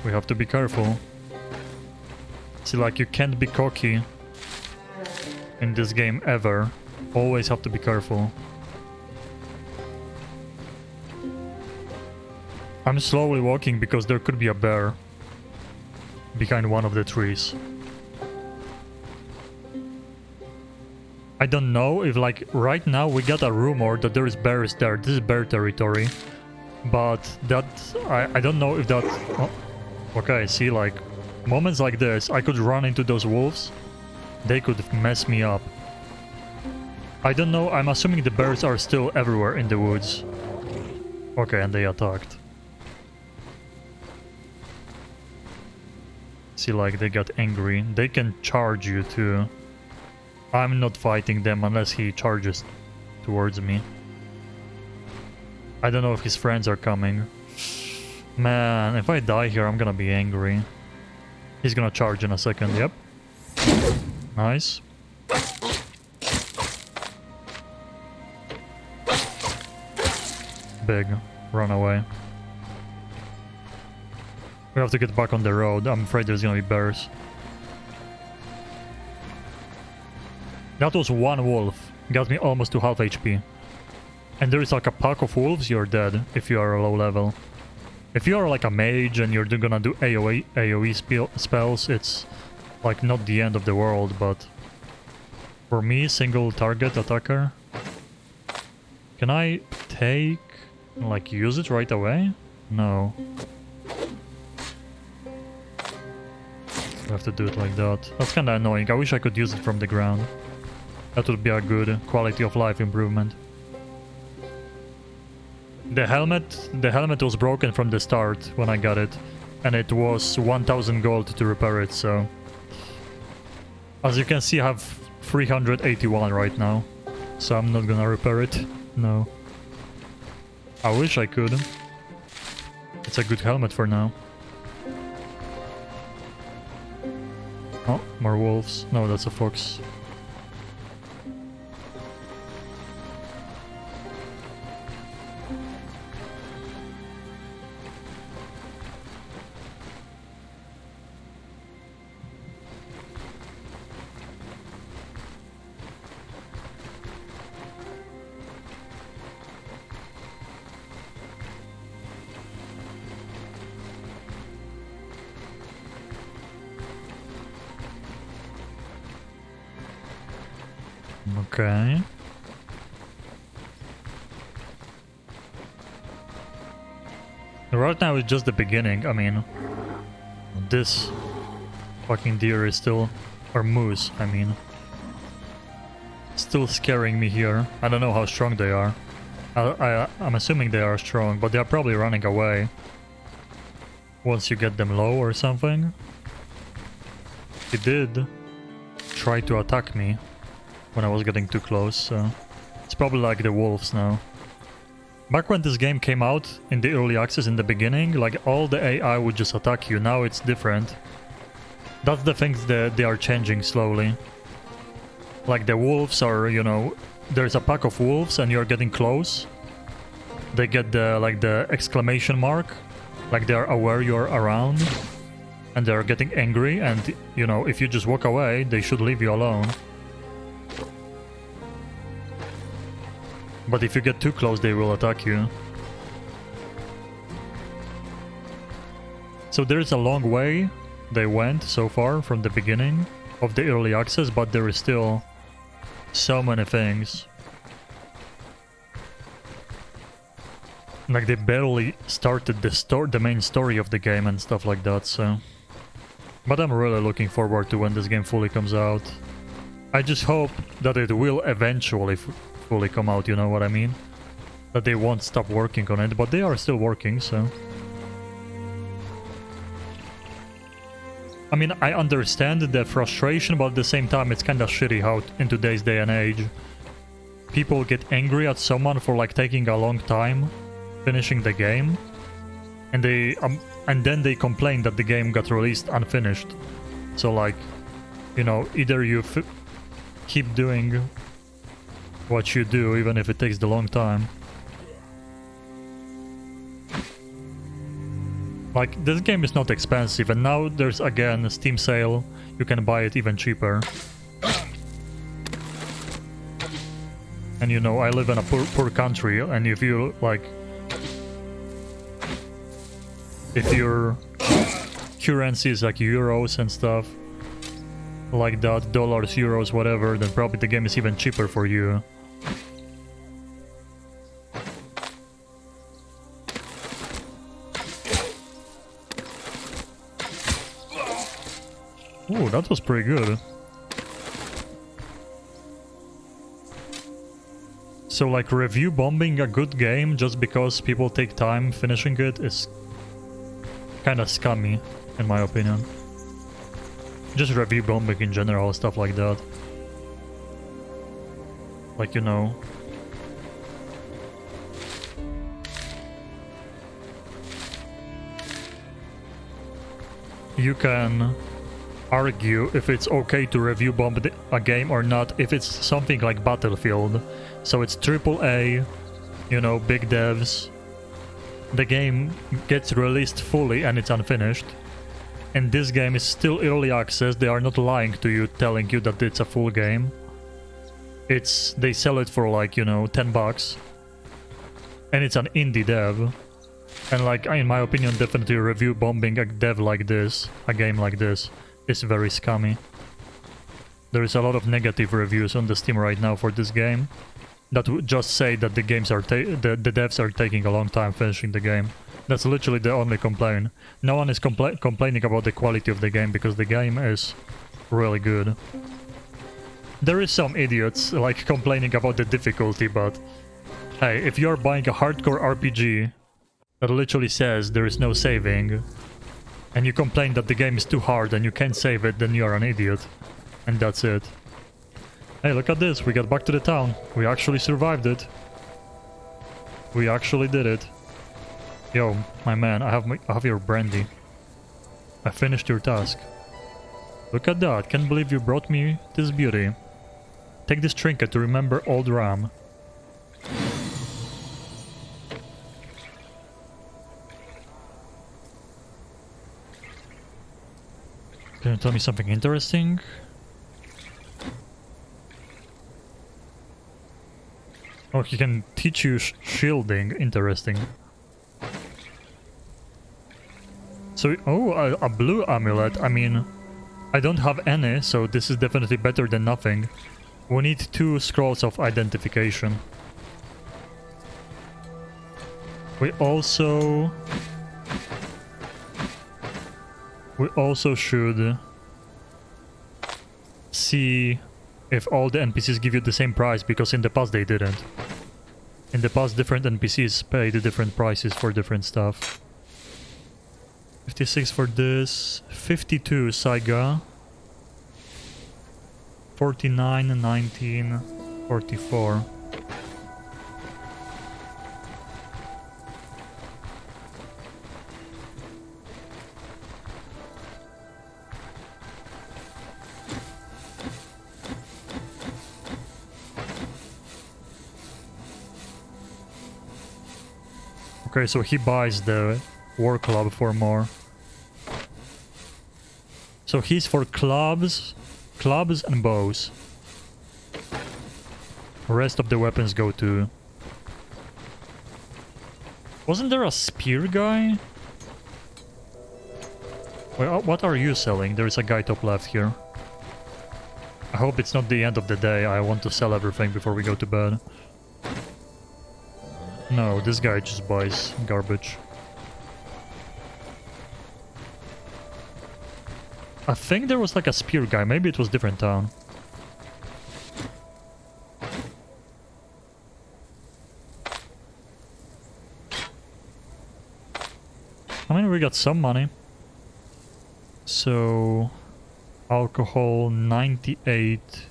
Speaker 1: We have to be careful. See, like, you can't be cocky in this game ever. Always have to be careful. I'm slowly walking because there could be a bear behind one of the trees. I don't know if, like, right now we got a rumor that there is bears there. This is bear territory. But that... I don't know if that... Oh, okay, see, like, moments like this, I could run into those wolves. They could mess me up. I don't know, I'm assuming the bears are still everywhere in the woods. Okay, and they attacked. See, like, they got angry. They can charge you too. I'm not fighting them unless he charges towards me. I don't know if his friends are coming. Man, if I die here, I'm gonna be angry. He's gonna charge in a second, yep. Nice. Big. Run away. We have to get back on the road. I'm afraid there's gonna be bears. That was one wolf. Got me almost to half HP. And there is like a pack of wolves, you're dead if you are a low level. If you are like a mage and you're gonna do AoE spells, it's like not the end of the world, but for me, single target attacker. Can I take, like, use it right away? No. I have to do it like that. That's kinda annoying. I wish I could use it from the ground. That would be a good quality of life improvement. The helmet was broken from the start when I got it, and it was 1000 gold to repair it, so... As you can see, I have 381 right now, so I'm not gonna repair it, no. I wish I could. It's a good helmet for now. Oh, more wolves. No, that's a fox. Okay. Right now it's just the beginning. I mean, this fucking deer is still, or moose, I mean, still scaring me here. I don't know how strong they are. I'm assuming they are strong, but they are probably running away once you get them low or something. He did try to attack me when I was getting too close, so it's probably like the wolves now. Back when this game came out in the early access in the beginning, like all the AI would just attack you. Now it's different. That's the things that they are changing slowly. Like the wolves are, you know, there's a pack of wolves and you're getting close. They get the like the exclamation mark, like they're aware you're around, and they're getting angry, and you know, if you just walk away, they should leave you alone. But if you get too close, they will attack you. So there is a long way they went so far from the beginning of the early access, but there is still so many things. Like they barely started the main story of the game and stuff like that, so... But I'm really looking forward to when this game fully comes out. I just hope that it will eventually fully come out, you know what I mean? That they won't stop working on it, but they are still working, so... I mean, I understand the frustration, but at the same time it's kinda shitty how in today's day and age people get angry at someone for like taking a long time finishing the game, and then they complain that the game got released unfinished. So like, you know, either you keep doing what you do, even if it takes the long time. Like, this game is not expensive, and now there's again a Steam sale. You can buy it even cheaper. And you know, I live in a poor country, and if you like... If your currency is like euros and stuff like that, dollars, euros, whatever, then probably the game is even cheaper for you. Ooh, that was pretty good. So like review bombing a good game just because people take time finishing it is kind of scummy, in my opinion. Just review bombing in general, stuff like that. Like, you know... You can argue if it's okay to review bomb a game or not if it's something like Battlefield. So it's AAA, you know, big devs. the game gets released fully and it's unfinished. And this game is still early access. They are not lying to you, telling you that it's a full game. They sell it for like, you know, $10. And it's an indie dev. And like, in my opinion, definitely review bombing a dev like this, a game like this, is very scummy. There is a lot of negative reviews on the Steam right now for this game that would just say that the devs are taking a long time finishing the game. That's literally the only complaint. No one is complaining about the quality of the game because the game is really good. There is some idiots like complaining about the difficulty, but hey, if you're buying a hardcore RPG that literally says there is no saving, and you complain that the game is too hard and you can't save it, then you're an idiot. And that's it. Hey, look at this, we got back to the town. We actually survived it. We actually did it. Yo, my man, I have your brandy. I finished your task. Look at that, can't believe you brought me this beauty. Take this trinket to remember old Ram. Can you tell me something interesting? Oh, he can teach you shielding. Interesting. So, oh, a blue amulet. I mean, I don't have any, so this is definitely better than nothing. We need 2 scrolls of identification. We also should see if all the NPCs give you the same price, because in the past they didn't. In the past, different NPCs paid different prices for different stuff. 56 for this, 52 Saiga, 49, 19, 44. Okay, so he buys the war club for more. So he's for clubs and bows. The rest of the weapons go to... Wasn't there a spear guy? Wait, what are you selling? There is a guy top left here. I hope it's not the end of the day. I want to sell everything before we go to bed. No, this guy just buys garbage. I think there was like a spear guy. Maybe it was different town. I mean, we got some money. So... alcohol 98...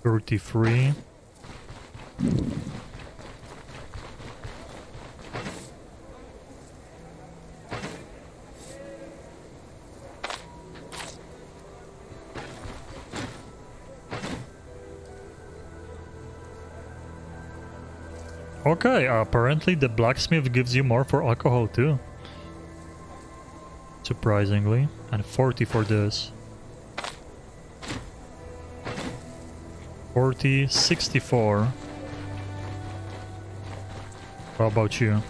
Speaker 1: 33... Okay, apparently the blacksmith gives you more for alcohol too. Surprisingly. And 40 for this. 40, 64. How about you?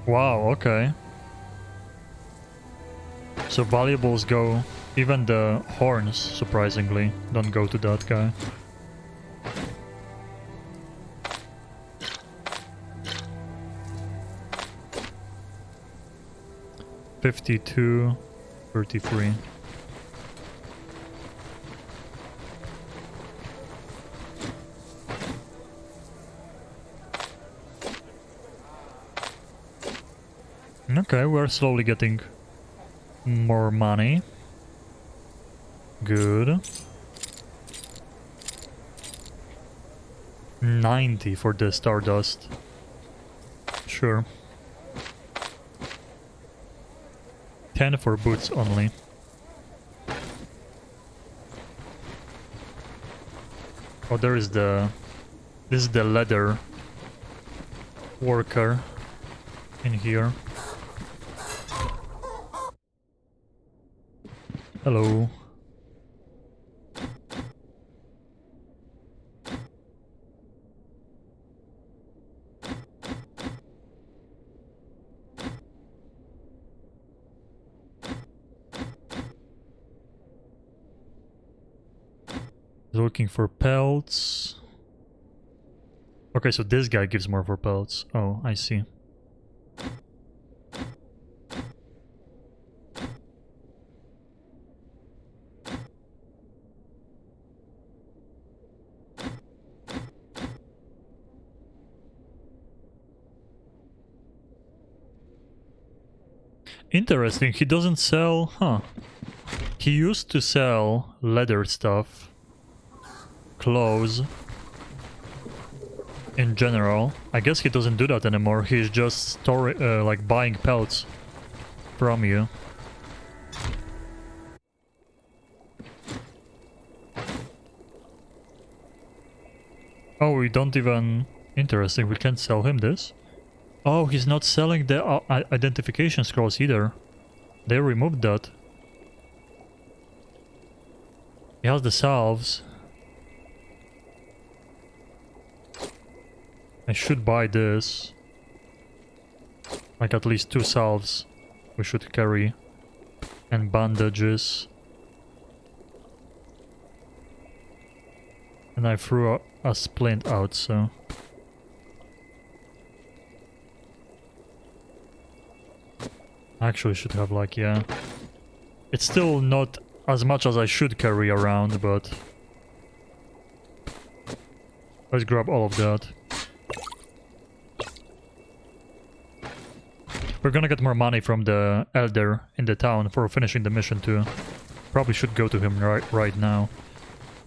Speaker 1: Wow, okay. So valuables go... Even the horns, surprisingly, don't go to that guy. $52, 33. Okay, we're slowly getting more money. Good. 90 for the Stardust. Sure. 10 for boots only. Oh, there is the This is the leather worker in here. Hello. Looking for pelts. Okay, so this guy gives more for pelts. Oh, I see. Interesting, he doesn't sell... Huh. He used to sell leather stuff. Clothes. In general. I guess he doesn't do that anymore. He's just like buying pelts from you. Oh, we don't even... Interesting, we can't sell him this. Oh, he's not selling the identification scrolls either. They removed that. He has the salves. I should buy this. Like at least 2 salves we should carry. And bandages. And I threw a splint out, so... Actually should have like, yeah. It's still not as much as I should carry around, but... Let's grab all of that. We're gonna get more money from the elder in the town for finishing the mission too. Probably should go to him right now.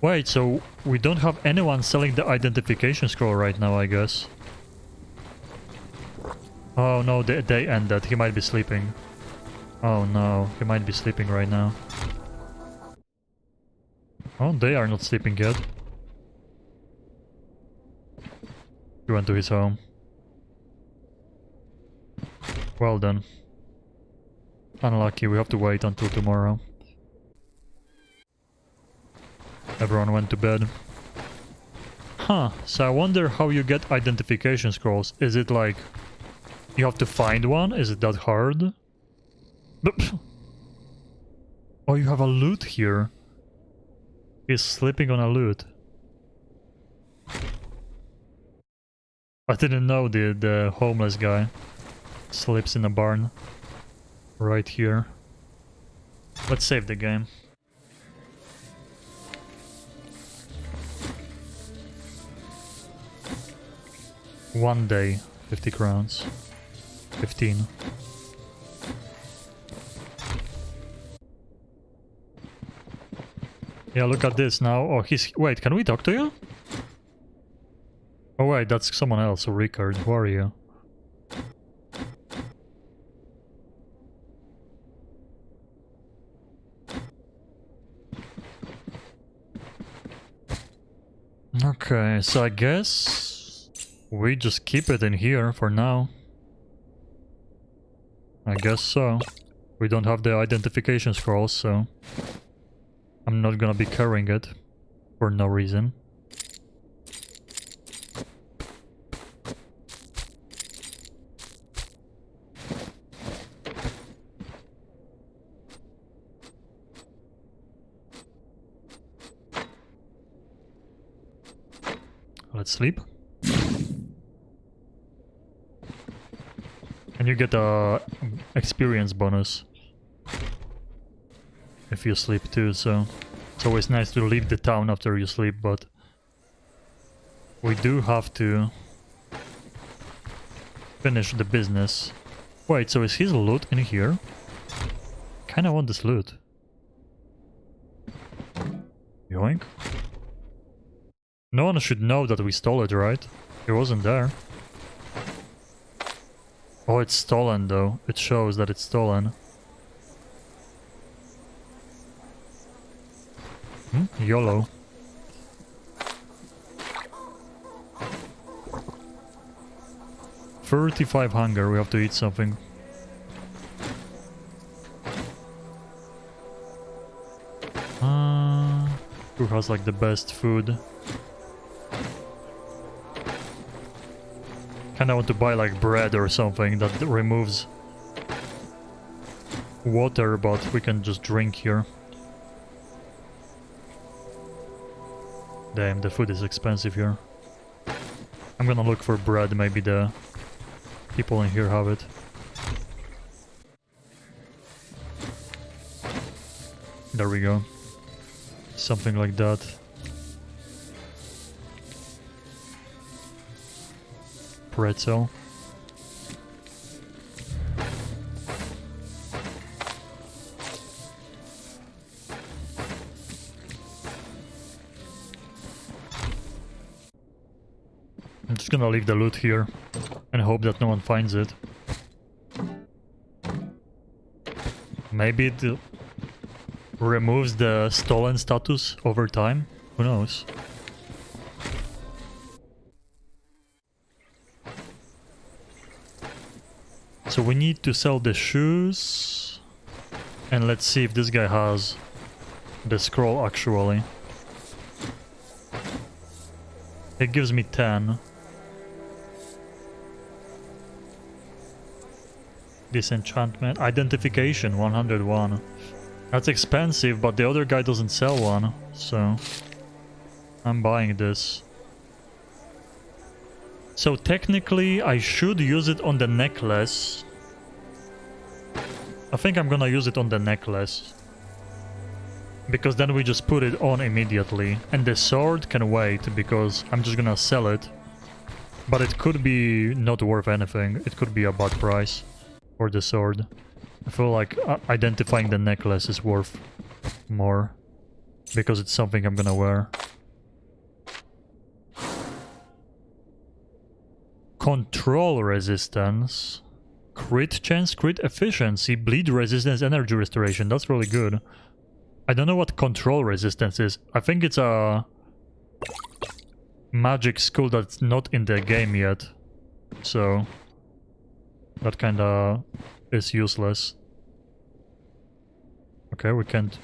Speaker 1: Wait, so we don't have anyone selling the identification scroll right now, I guess. Oh no, the day ended. He might be sleeping. Oh no, he might be sleeping right now. Oh, they are not sleeping yet. He went to his home. Well then. Unlucky, we have to wait until tomorrow. Everyone went to bed. Huh, so I wonder how you get identification scrolls. Is it like... You have to find one? Is it that hard? Oh, you have a loot here. He's sleeping on a loot. I didn't know the homeless guy sleeps in a barn. Right here. Let's save the game. One day, 50 crowns. 15. Yeah, look at this now. Oh, he's... Wait, can we talk to you? Oh wait, that's someone else. Rickard, who are you? Okay, so I guess... We just keep it in here for now. I guess so. We don't have the identification scrolls, so... I'm not gonna be carrying it. For no reason. Let's sleep. And you get a experience bonus if you sleep too, so it's always nice to leave the town after you sleep, but we do have to finish the business. Wait, so is his loot in here? Kinda want this loot. Yoink. No one should know that we stole it, right? It wasn't there. Oh, it's stolen though. It shows that it's stolen. YOLO. 35 hunger, we have to eat something. Who has like the best food? Kinda want to buy like bread or something that removes water, but we can just drink here. Damn, the food is expensive here. I'm gonna look for bread, maybe the people in here have it. There we go. Something like that. Pretzel. I'm just gonna leave the loot here and hope that no one finds it. Maybe it removes the stolen status over time? Who knows? So we need to sell the shoes. And let's see if this guy has the scroll actually. It gives me 10. Disenchantment. Identification, 101. That's expensive, but the other guy doesn't sell one, so I'm buying this. So technically I should use it on the necklace. I think I'm gonna use it on the necklace. Because then we just put it on immediately. And the sword can wait, because I'm just gonna sell it. But it could be not worth anything. It could be a bad price for the sword. I feel like identifying the necklace is worth more. Because it's something I'm gonna wear. Control resistance. Crit chance, crit efficiency, bleed resistance, energy restoration. That's really good. I don't know what control resistance is. I think it's a magic skill that's not in the game yet. So that kinda is useless. Okay, we can't...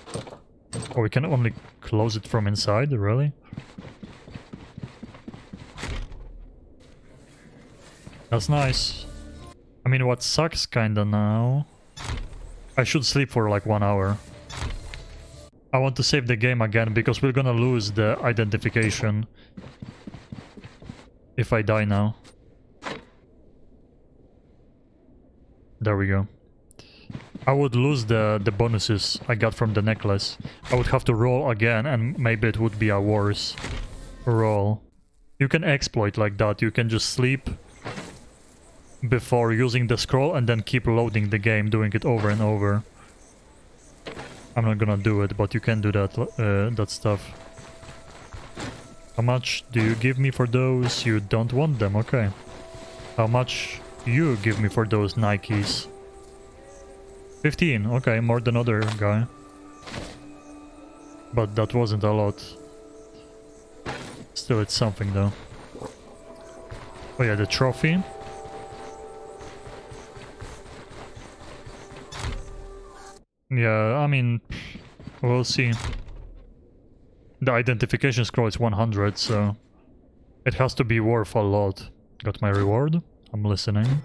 Speaker 1: Oh, we can only close it from inside, really? That's nice. I mean, what sucks kinda now... I should sleep for like 1 hour. I want to save the game again, because we're gonna lose the identification if I die now. There we go. I would lose the bonuses I got from the necklace. I would have to roll again, and maybe it would be a worse roll. You can exploit like that. You can just sleep before using the scroll and then keep loading the game, doing it over and over. I'm not gonna do it, but you can do that that stuff. How much do you give me for those? You don't want them, okay. How much you give me for those Nikes? 15, okay, more than other guy. But that wasn't a lot. Still, it's something though. Oh yeah, the trophy. Yeah, I mean, we'll see. The identification scroll is 100, so it has to be worth a lot. Got my reward. I'm listening.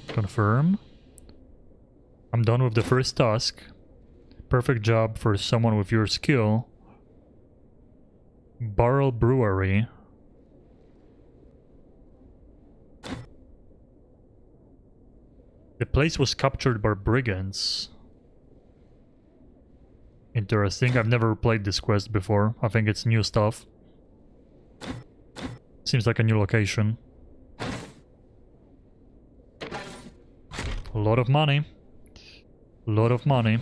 Speaker 1: Confirm. I'm done with the first task. Perfect job for someone with your skill. Barrel Brewery. The place was captured by brigands. Interesting. I've never played this quest before. I think it's new stuff. Seems like a new location. A lot of money. A lot of money.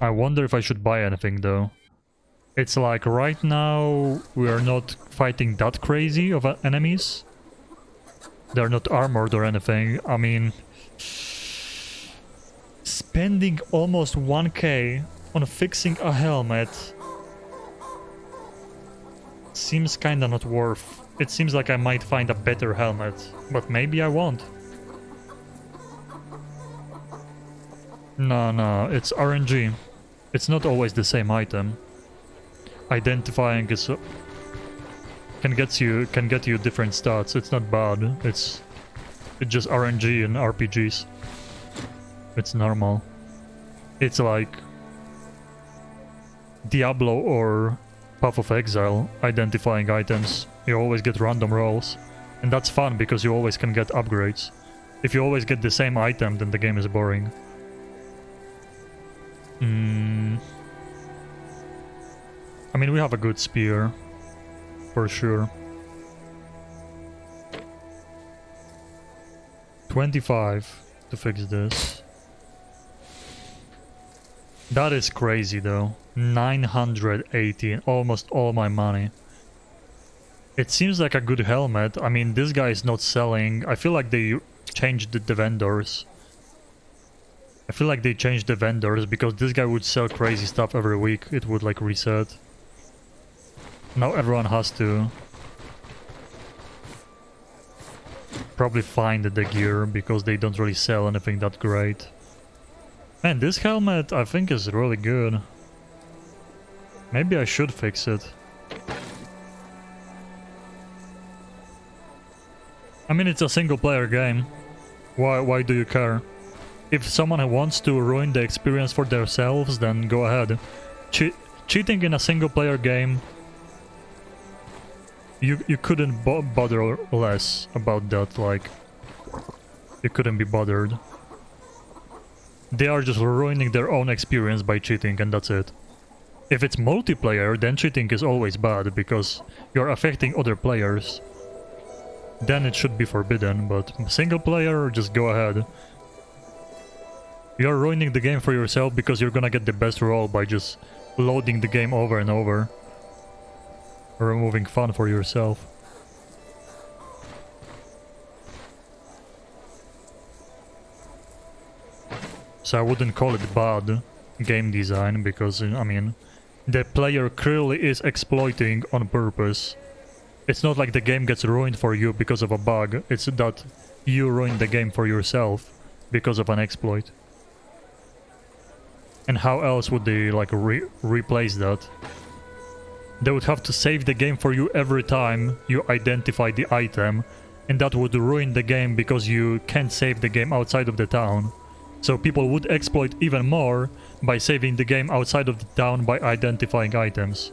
Speaker 1: I wonder if I should buy anything though. It's like right now we are not fighting that crazy of enemies. They're not armored or anything. I mean... Spending almost 1k on fixing a helmet seems kinda not worth it seems like I might find a better helmet, but maybe I won't. No, it's RNG. It's not always the same item. Identifying is can get you different stats. It's not bad. It's just RNG in RPGs. It's normal. It's like Diablo or Path of Exile identifying items. You always get random rolls, and that's fun because you always can get upgrades. If you always get the same item, then the game is boring. I mean, we have a good spear, for sure. 25 to fix this. That is crazy though. 980, almost all my money. It seems like a good helmet. I mean, this guy is not selling. I feel like they changed the vendors. I feel like they changed the vendors because this guy would sell crazy stuff every week. It would like reset. Now everyone has to probably find the gear because they don't really sell anything that great. Man, this helmet I think is really good. Maybe I should fix it. I mean, it's a single player game. Why do you care? If someone wants to ruin the experience for themselves, then go ahead. Cheating in a single player game, you couldn't bother less about that, like, you couldn't be bothered. They are just ruining their own experience by cheating, and that's it. If it's multiplayer, then cheating is always bad, because you're affecting other players. Then it should be forbidden, but single player, just go ahead. You're ruining the game for yourself because you're gonna get the best roll by just loading the game over and over. Removing fun for yourself. So I wouldn't call it bad game design because, I mean, the player clearly is exploiting on purpose. It's not like the game gets ruined for you because of a bug, it's that you ruined the game for yourself because of an exploit. And how else would they like replace that? They would have to save the game for you every time you identify the item, and that would ruin the game because you can't save the game outside of the town. So people would exploit even more by saving the game outside of the town by identifying items.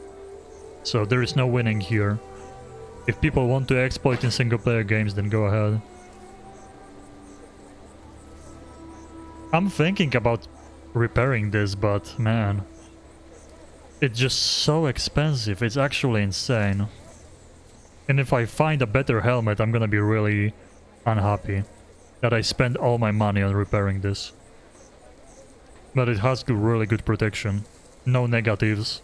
Speaker 1: So there is no winning here. If people want to exploit in single player games, then go ahead. I'm thinking about repairing this, but man, it's just so expensive. It's actually insane. And if I find a better helmet, I'm gonna be really unhappy that I spend all my money on repairing this. But it has really good protection. No negatives.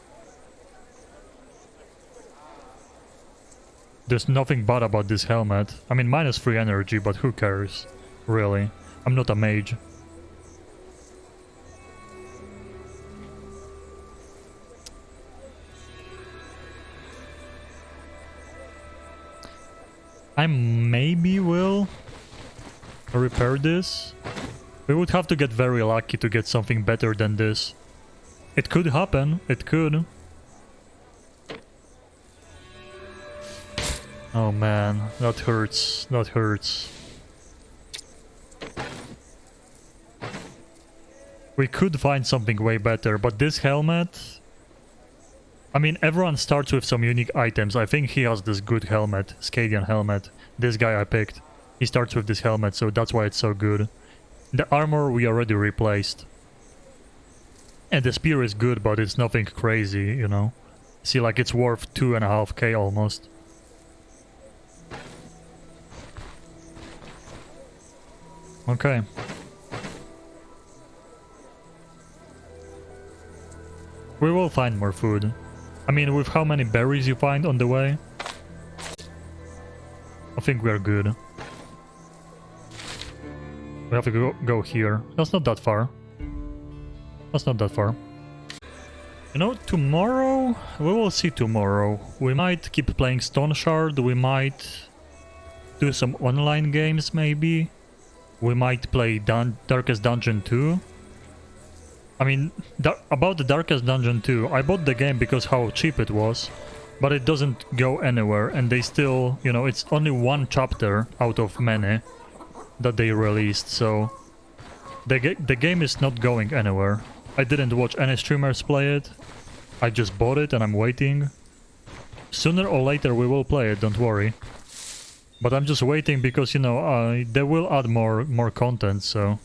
Speaker 1: There's nothing bad about this helmet. I mean, minus 3 energy, but who cares? Really. I'm not a mage. I maybe will repair this. We would have to get very lucky to get something better than this. It could happen, it could. Oh man, that hurts, that hurts. We could find something way better, but this helmet... I mean, everyone starts with some unique items. I think he has this good helmet, Scadian helmet. This guy I picked. He starts with this helmet, so that's why it's so good. The armor we already replaced. And the spear is good, but it's nothing crazy, you know. See, like, it's worth 2.5k almost. Okay. We will find more food. I mean, with how many berries you find on the way, I think we are good. We have to go here. That's not that far. That's not that far. You know, tomorrow, we will see tomorrow. We might keep playing Stoneshard, we might do some online games maybe. We might play Darkest Dungeon 2. I mean, about the Darkest Dungeon 2, I bought the game because how cheap it was, but it doesn't go anywhere, and they still, you know, it's only one chapter out of many that they released, so the game is not going anywhere. I didn't watch any streamers play it, I just bought it and I'm waiting. Sooner or later we will play it, don't worry. But I'm just waiting because, you know, they will add more content, so...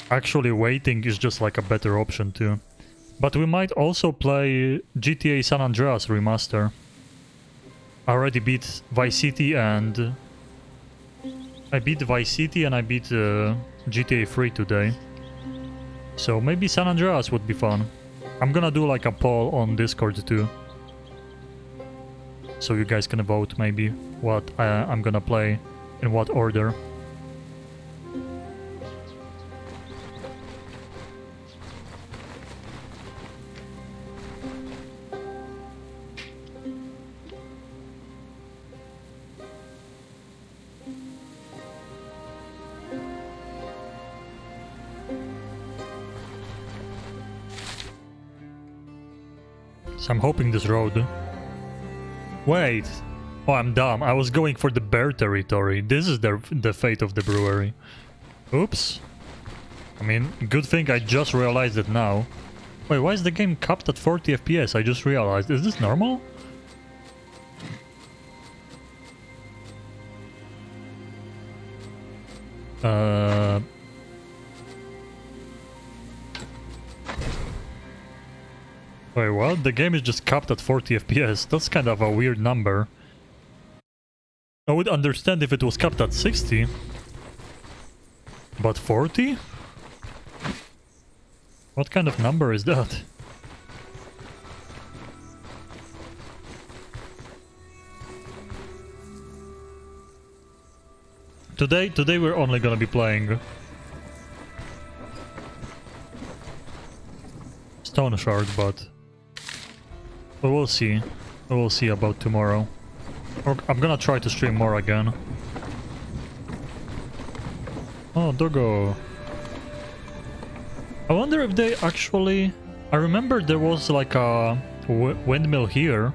Speaker 1: Actually waiting is just like a better option too. But we might also play GTA San Andreas Remaster. I already beat Vice City and... I beat Vice City and I beat GTA 3 today. So maybe San Andreas would be fun. I'm gonna do like a poll on Discord too. So you guys can vote maybe what I'm gonna play, in what order. So I'm hoping this road... Wait! Oh, I'm dumb. I was going for the bear territory. This is the fate of the brewery. Oops. I mean, good thing I just realized it now. Wait, why is the game capped at 40 FPS? I just realized. Is this normal? Wait, what? The game is just capped at 40 FPS. That's kind of a weird number. I would understand if it was capped at 60. But 40? What kind of number is that? Today we're only gonna be playing Stoneshard, but we will see. We will see about tomorrow. I'm gonna try to stream more again. Oh, doggo. I wonder if they actually... I remember there was like a windmill here.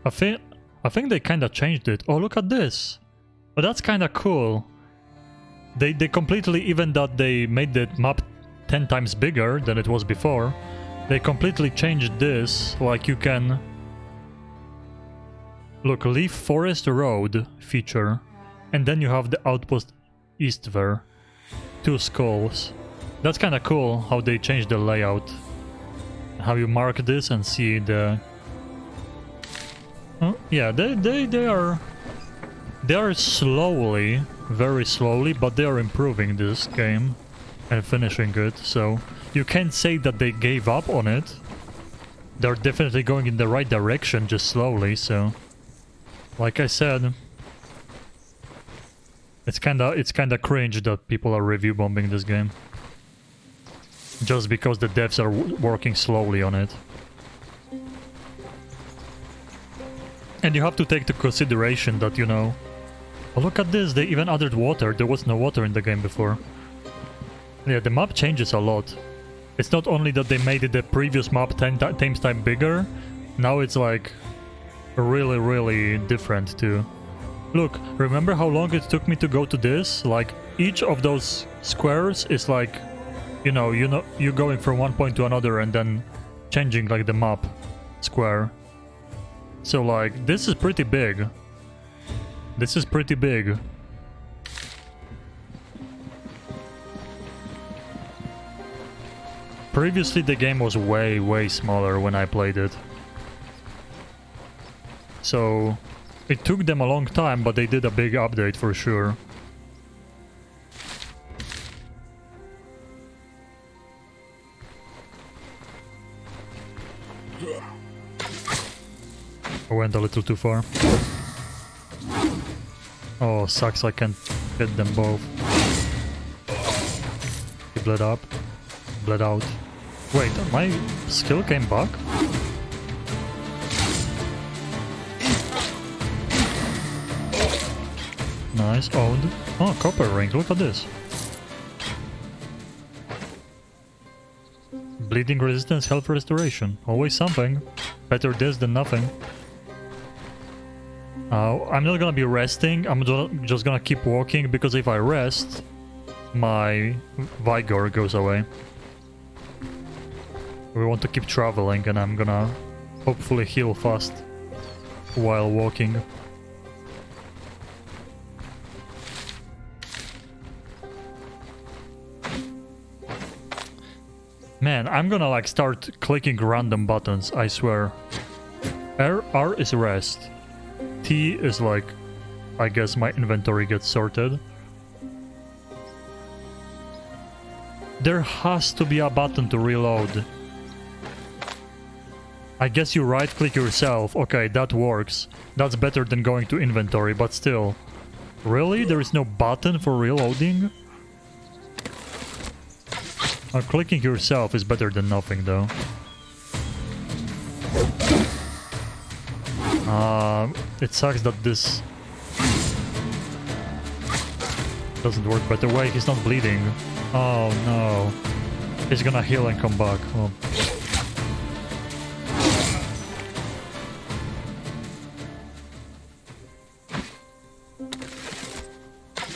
Speaker 1: I think they kinda changed it. Oh, look at this. But that's kinda cool. They completely, even that they made the map 10 times bigger than it was before, they completely changed this. Like you can... Look, leave Forest Road feature. And then you have the outpost east there. 2 skulls. That's kinda cool how they changed the layout. How you mark this and see the... Oh, yeah, they are... They are slowly, very slowly, but they are improving this game and finishing it, so you can't say that they gave up on it. They're definitely going in the right direction, just slowly, so... Like I said... It's kinda cringe that people are review bombing this game. Just because the devs are working slowly on it. And you have to take into consideration that, you know... Oh, look at this, they even added water. There was no water in the game before. Yeah, the map changes a lot. It's not only that they made the previous map 10 times bigger, now it's like really, really different too. Look, remember how long it took me to go to this? Like, each of those squares is like, you're going from one point to another and then changing like the map square. So like, this is pretty big. This is pretty big. Previously the game was way, way smaller when I played it. So it took them a long time, but they did a big update for sure. I went a little too far. Oh, sucks, I can't hit them both. He bled up. Bled out. Wait, my skill came back? Nice, owned. Oh, copper ring, look at this. Bleeding resistance, health restoration. Always something. Better this than nothing. I'm not gonna be resting, I'm just gonna keep walking, because if I rest, my vigor goes away. We want to keep traveling, and I'm gonna hopefully heal fast while walking. Man, I'm gonna like start clicking random buttons, I swear. R is rest. T is like, I guess my inventory gets sorted. There has to be a button to reload. I guess you right click yourself. Okay, that works. That's better than going to inventory, but still. Really? There is no button for reloading? Clicking yourself is better than nothing, though. It sucks that this doesn't work better. Wait, he's not bleeding. Oh no. He's gonna heal and come back. Oh.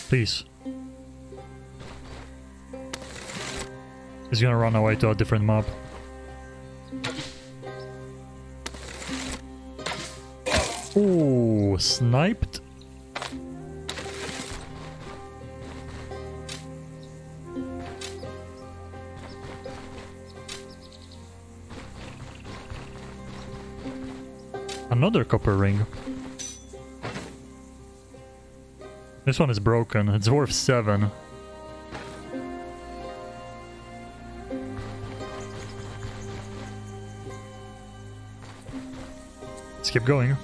Speaker 1: Please. He's gonna run away to a different map. Ooh, sniped? Another copper ring. This one is broken. It's worth 7. Let's keep going.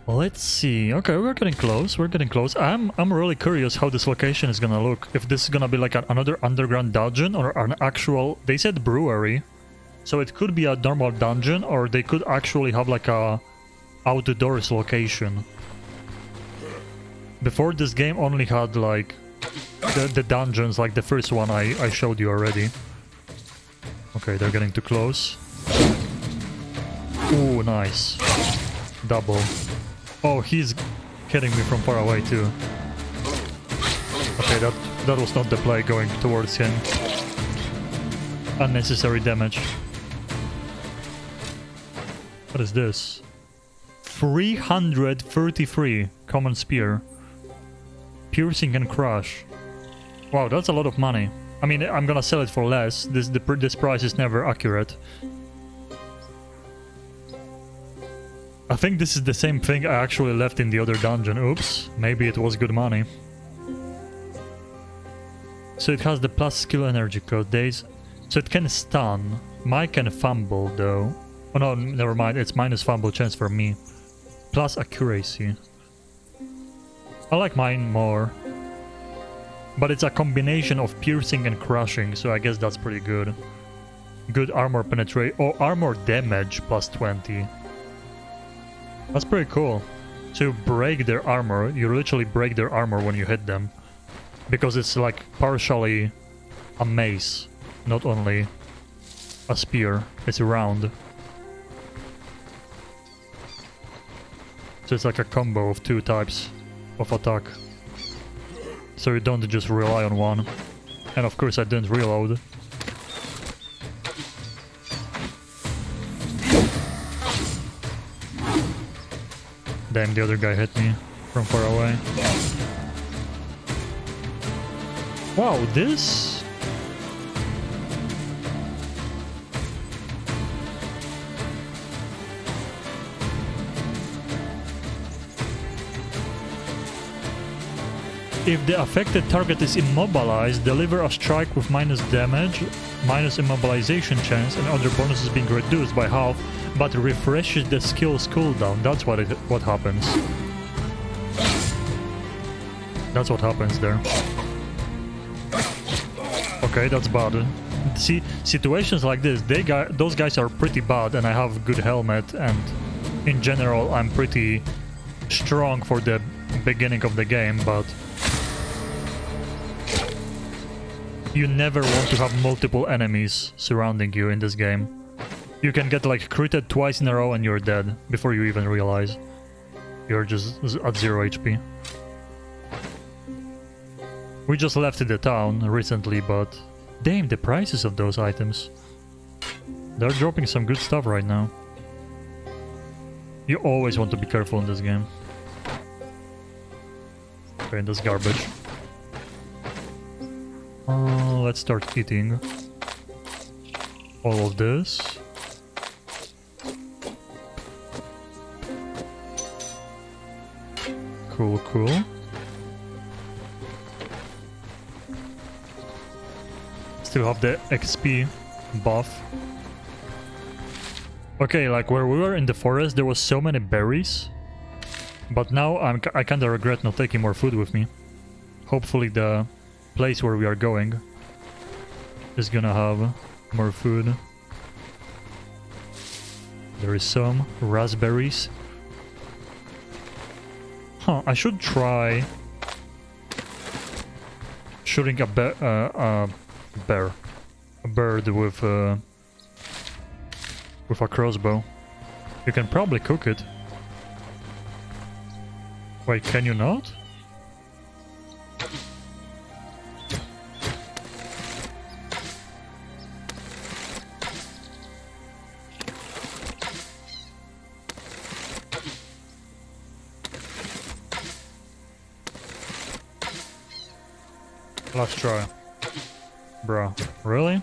Speaker 1: Let's see. Okay, we're getting close. We're getting close. I'm really curious how this location is gonna look. If this is gonna be like another underground dungeon or an actual... They said brewery. So it could be a normal dungeon, or they could actually have like a outdoors location. Before, this game only had like the dungeons, like the first one I showed you already. Okay, they're getting too close. Ooh, nice. Double. Oh, he's hitting me from far away too. Okay, that was not the play, going towards him. Unnecessary damage. What is this? 333 common spear. Piercing and crush. Wow, that's a lot of money. I mean, I'm gonna sell it for less. This price is never accurate. I think this is the same thing I actually left in the other dungeon. Oops, maybe it was good money. So it has the plus skill energy code days. So it can stun. Mine can fumble though. Oh no, never mind. It's minus fumble chance for me. Plus accuracy. I like mine more. But it's a combination of piercing and crushing, so I guess that's pretty good. Good armor penetrate or armor damage plus 20. That's pretty cool. So you break their armor, you literally break their armor when you hit them. Because it's like partially a mace, not only a spear, it's round. So it's like a combo of 2 types of attack. So you don't just rely on one. And of course I didn't reload. Damn, the other guy hit me from far away. Wow, this... If the affected target is immobilized, deliver a strike with minus damage, minus immobilization chance, and other bonuses being reduced by half, but refreshes the skill's cooldown. That's what happens. That's what happens there. Okay, that's bad. See, situations like this, those guys are pretty bad, and I have good helmet, and in general, I'm pretty strong for the beginning of the game, but you never want to have multiple enemies surrounding you in this game. You can get like critted twice in a row and you're dead before you even realize. You're just at 0 HP. We just left the town recently, but damn, the prices of those items. They're dropping some good stuff right now. You always want to be careful in this game. Okay, that's garbage. Let's start eating all of this. Cool, cool. Still have the XP buff. Okay, like where we were in the forest, there was so many berries. But now I kinda regret not taking more food with me. Hopefully the place where we are going is gonna have more food. There is some raspberries. Huh, I should try shooting a bird with a crossbow. You can probably cook it. Wait, can you not? Let's try. Bro, really?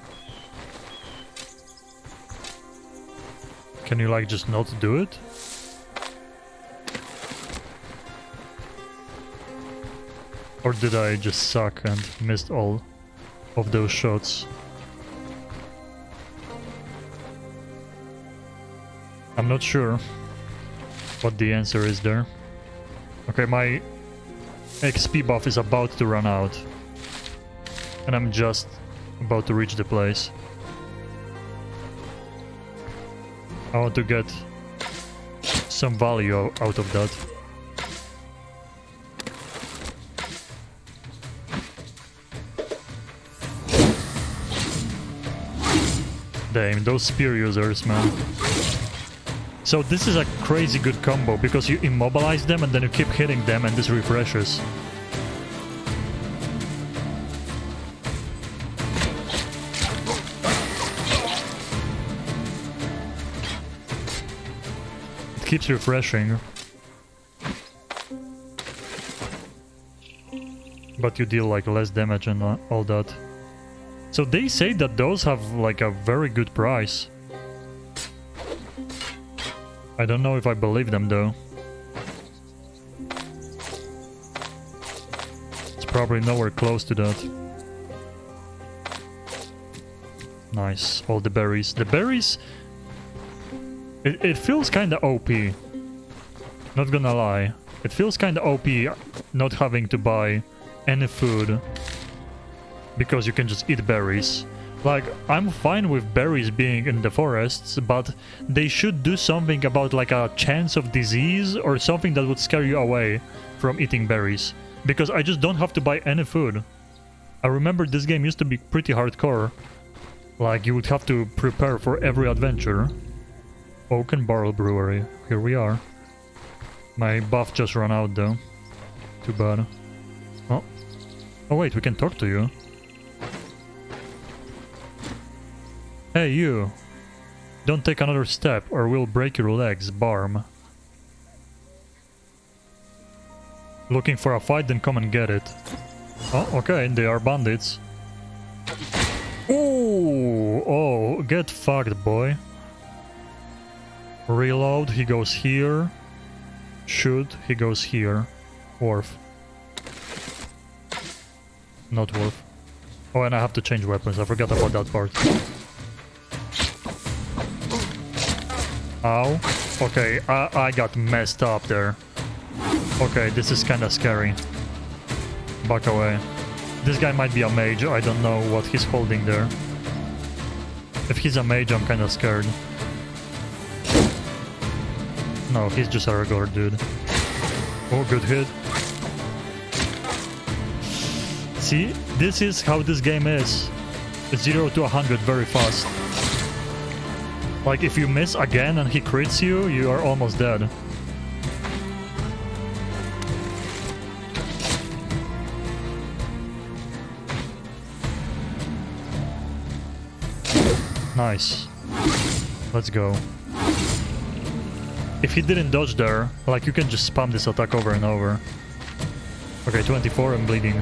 Speaker 1: Can you like just not do it? Or did I just suck and missed all of those shots? I'm not sure what the answer is there. Okay, my XP buff is about to run out. And I'm just about to reach the place. I want to get some value out of that. Damn, those spear users, man. So this is a crazy good combo, because you immobilize them and then you keep hitting them and this refreshes. It keeps refreshing. But you deal like less damage and all that. So they say that those have like a very good price. I don't know if I believe them though. It's probably nowhere close to that. Nice, all the berries. The berries... It feels kinda OP. Not gonna lie. It feels kinda OP not having to buy any food. Because you can just eat berries. Like, I'm fine with berries being in the forests, but they should do something about like a chance of disease or something that would scare you away from eating berries. Because I just don't have to buy any food. I remember this game used to be pretty hardcore. Like, you would have to prepare for every adventure. Oak and Barrel Brewery. Here we are. My buff just ran out though. Too bad. Oh. Oh wait, we can talk to you. Hey you! Don't take another step or we'll break your legs, Barm. Looking for a fight? Then come and get it. Oh, okay, they are bandits. Ooh! Oh, get fucked, boy. Reload, he goes here. Shoot, he goes here. Worf. Not worth. Oh, and I have to change weapons, I forgot about that part. Ow. Okay, I got messed up there. Okay, this is kinda scary. Back away. This guy might be a mage, I don't know what he's holding there. If he's a mage, I'm kinda scared. No, he's just a regular dude. Oh, good hit. See, this is how this game is. It's 0 to 100 very fast. Like, if you miss again and he crits you, you are almost dead. Nice. Let's go. If he didn't dodge there, like, you can just spam this attack over and over. Okay, 24, I'm bleeding.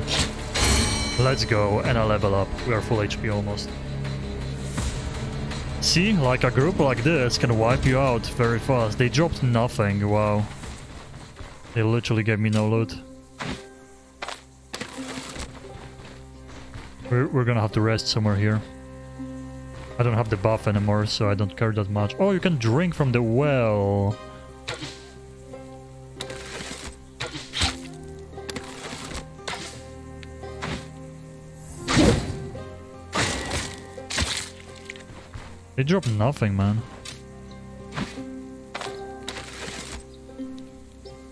Speaker 1: Let's go, and I level up. We are full HP almost. See, like a group like this can wipe you out very fast. They dropped nothing, wow. They literally gave me no loot. We're gonna have to rest somewhere here. I don't have the buff anymore, so I don't care that much. Oh, you can drink from the well. They dropped nothing, man.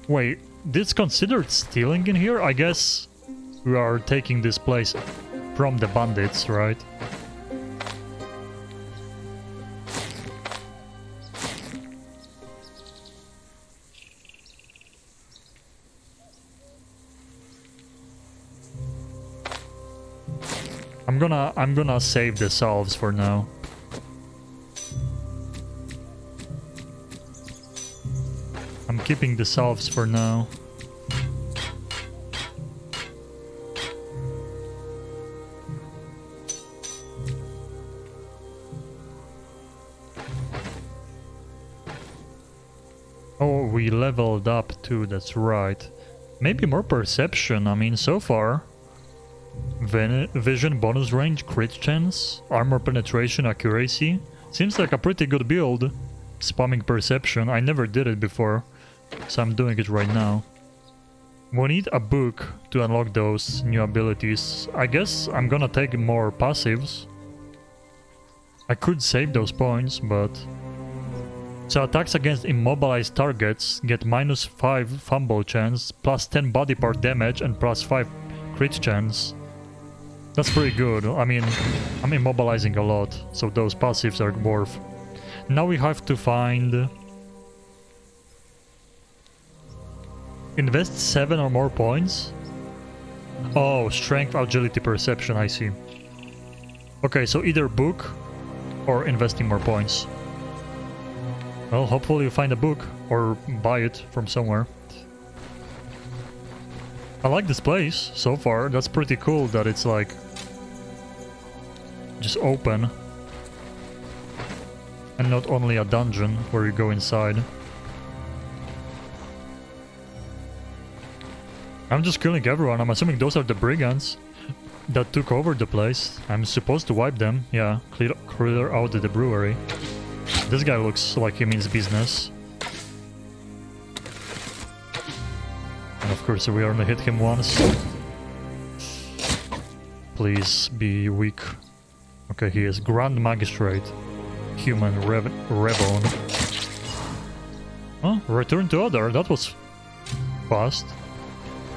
Speaker 1: Wait, this considered stealing in here? I guess we are taking this place from the bandits, right? I'm gonna save the salves for now. I'm keeping the salves for now. Oh, we leveled up too, that's right. Maybe more perception, I mean, so far. Vision, bonus range, crit chance, armor penetration, accuracy. Seems like a pretty good build. Spamming perception, I never did it before, so I'm doing it right now. We need a book to unlock those new abilities. I guess I'm gonna take more passives. I could save those points, but... So attacks against immobilized targets get -5 fumble chance, +10 body part damage, and +5 crit chance. That's pretty good. I mean, I'm immobilizing a lot, so those passives are worth. Now we have to find... Invest 7 or more points? Oh, strength, agility, perception, I see. Okay, so either book or investing more points. Well, hopefully you find a book or buy it from somewhere. I like this place so far. That's pretty cool that it's like just open and not only a dungeon where you go inside. I'm just killing everyone. I'm assuming those are the brigands that took over the place. I'm supposed to wipe them. Yeah, clear out the brewery. This guy looks like he means business. And of course we only hit him once. Please be weak. Okay, he is Grand Magistrate. Human Rebel. Oh, return to Other. That was fast.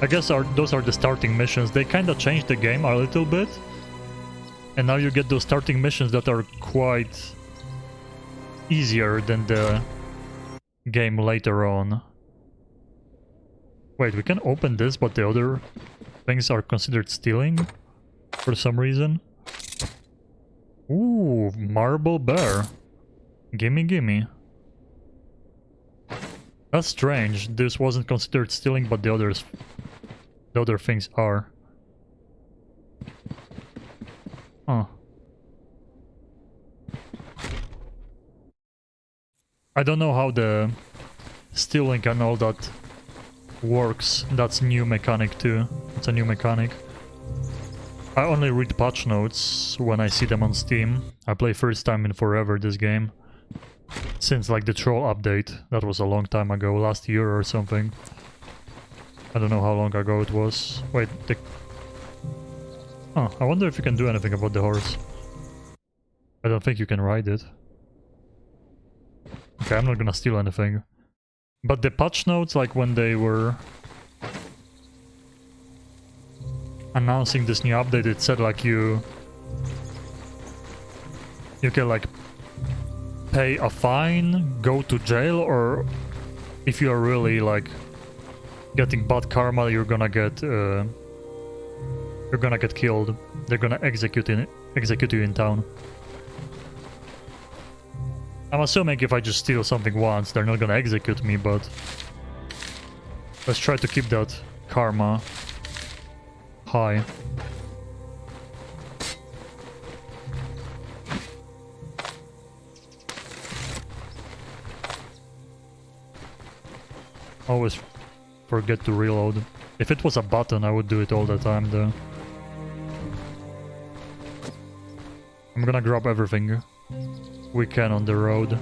Speaker 1: I guess those are the starting missions. They kinda changed the game a little bit. And now you get those starting missions that are quite easier than the game later on. Wait, we can open this, but the other things are considered stealing for some reason. Ooh, marble bear. Gimme, gimme. That's strange. This wasn't considered stealing, but the other things are. Huh. I don't know how the stealing and all that works. That's new mechanic too. It's a new mechanic. I only read patch notes when I see them on Steam. I play first time in forever this game. Since like the troll update. That was a long time ago, last year or something. I don't know how long ago it was. Wait, Oh, I wonder if you can do anything about the horse. I don't think you can ride it. Okay, I'm not gonna steal anything. But the patch notes, like when they were announcing this new update, it said like you can like pay a fine, go to jail, or if you are really like getting bad karma, you're gonna get killed. They're gonna execute you in town. I'm assuming if I just steal something once, they're not gonna execute me, but let's try to keep that karma high. Always forget to reload. If it was a button, I would do it all the time though. I'm gonna grab everything we can on the road.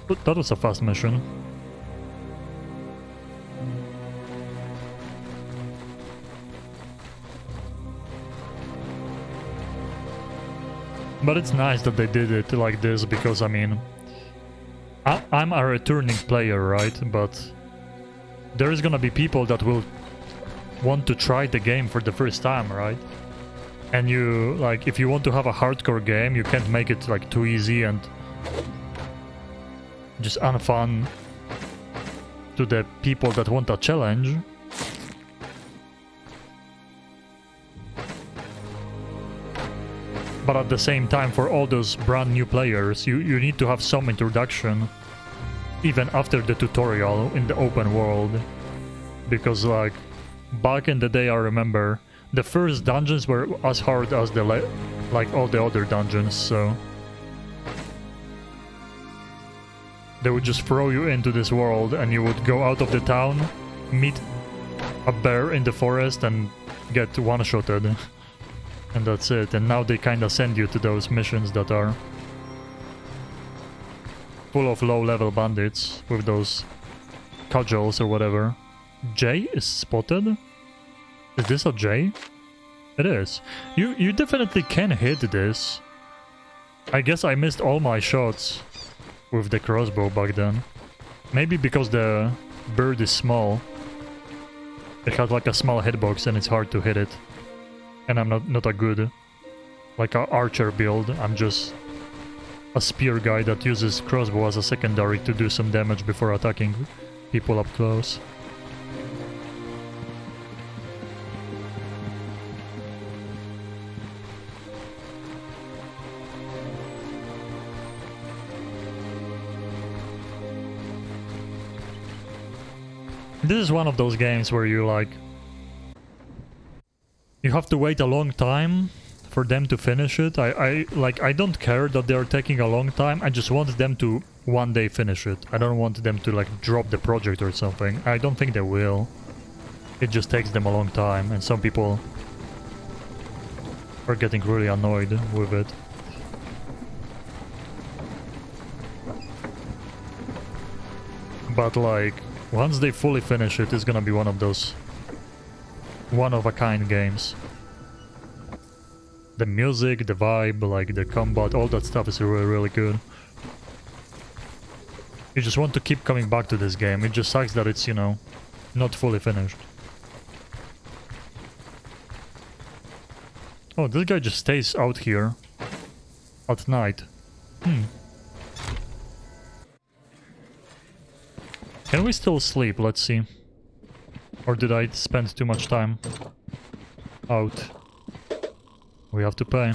Speaker 1: But that was a fast mission. But it's nice that they did it like this, because I mean, I'm a returning player, right? But there is gonna be people that will want to try the game for the first time, right? And you, like, if you want to have a hardcore game, you can't make it like too easy and just unfun to the people that want a challenge. But at the same time, for all those brand new players, you need to have some introduction even after the tutorial in the open world. Because like, back in the day, I remember the first dungeons were as hard as like all the other dungeons, so they would just throw you into this world and you would go out of the town, meet a bear in the forest and get one-shotted. And that's it. And now they kinda send you to those missions that are full of low-level bandits with those cudgels or whatever. J is spotted? Is this a J? It is. You definitely can hit this. I guess I missed all my shots with the crossbow back then. Maybe because the bird is small. It has like a small hitbox and it's hard to hit it. And I'm not a good, like, a archer build. I'm just a spear guy that uses crossbow as a secondary to do some damage before attacking people up close. This is one of those games where you like, you have to wait a long time for them to finish it. I don't care that they're taking a long time. I just want them to one day finish it. I don't want them to like drop the project or something. I don't think they will. It just takes them a long time, and some people are getting really annoyed with it. But like, once they fully finish it, it's gonna be one of those one-of-a-kind games. The music, the vibe, like the combat, all that stuff is really, really good. You just want to keep coming back to this game. It just sucks that it's, you know, not fully finished. Oh, this guy just stays out here at night. Can we still sleep? Let's see. Or did I spend too much time out? We have to pay.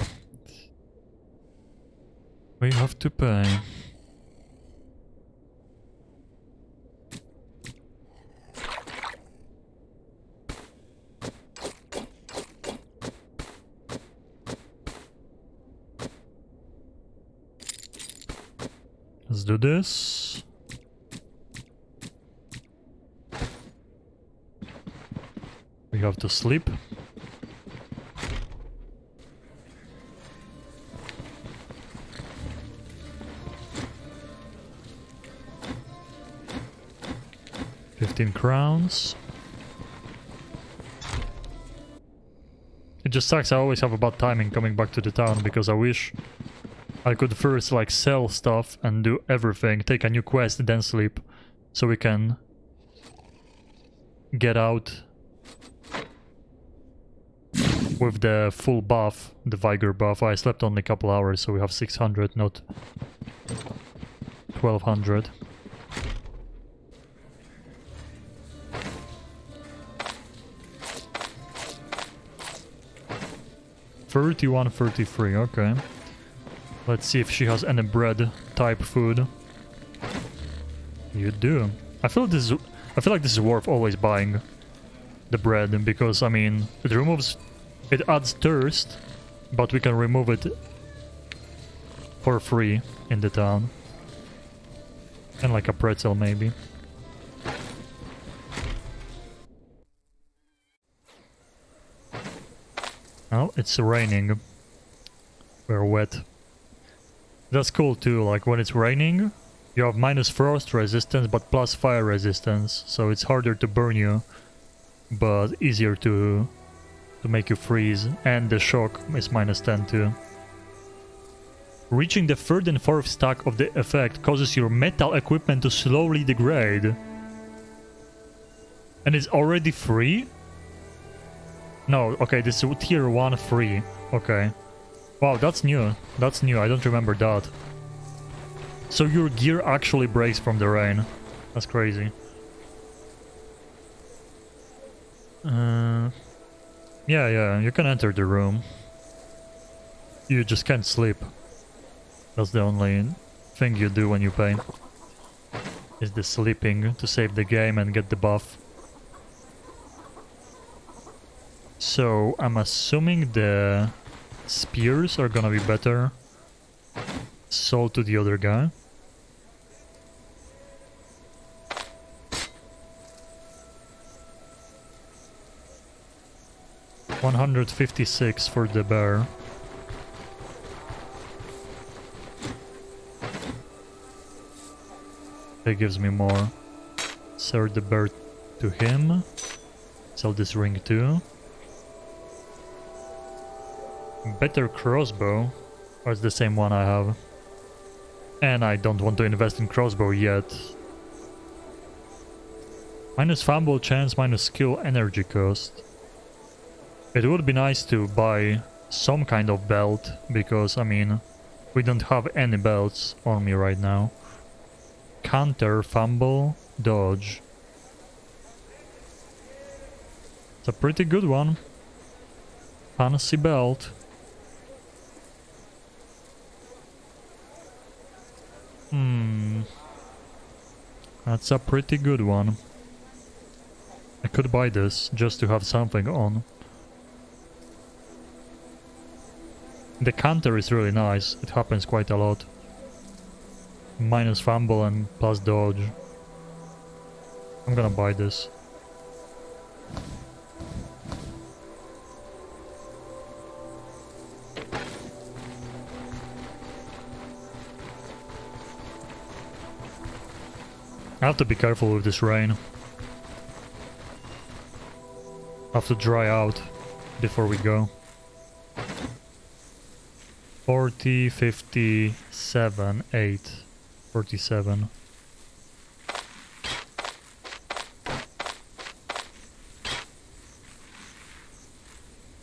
Speaker 1: We have to pay. Let's do this. We We have to sleep. £15. It just sucks. I always have a bad timing coming back to the town because I wish I could first like sell stuff and do everything, take a new quest, then sleep, so we can get out with the full buff, the Vigor buff. I slept only a couple hours, so we have 600, not 1200. $31, $33, okay. Let's see if she has any bread type food. You do. I feel like this is worth always buying the bread because I mean it adds thirst, but we can remove it for free in the town. And like a pretzel maybe. Oh, it's raining. We're wet. That's cool too, like when it's raining, you have minus frost resistance but plus fire resistance, so it's harder to burn you, but easier to make you freeze, and the shock is minus 10 too. Reaching the third and fourth stack of the effect causes your metal equipment to slowly degrade. And it's already free? No, okay, this is tier 1 free. Okay. Wow, that's new. That's new, I don't remember that. So your gear actually breaks from the rain. That's crazy. Yeah, you can enter the room. You just can't sleep. That's the only thing you do when you pay. Is the sleeping to save the game and get the buff. So I'm assuming the spears are gonna be better sold to the other guy. $156 for the bear. That gives me more. Sell the bear to him. Sell this ring too. Better crossbow, or it's the same one I have. And I don't want to invest in crossbow yet. Minus fumble chance, minus skill, energy cost. It would be nice to buy some kind of belt, because I mean, we don't have any belts on me right now. Counter, fumble, dodge. It's a pretty good one. Fancy belt. That's a pretty good one. I could buy this just to have something on. The counter is really nice. It happens quite a lot. Minus fumble and plus dodge. I'm gonna buy this. I have to be careful with this rain. I have to dry out before we go. 40, 57, 8, 47.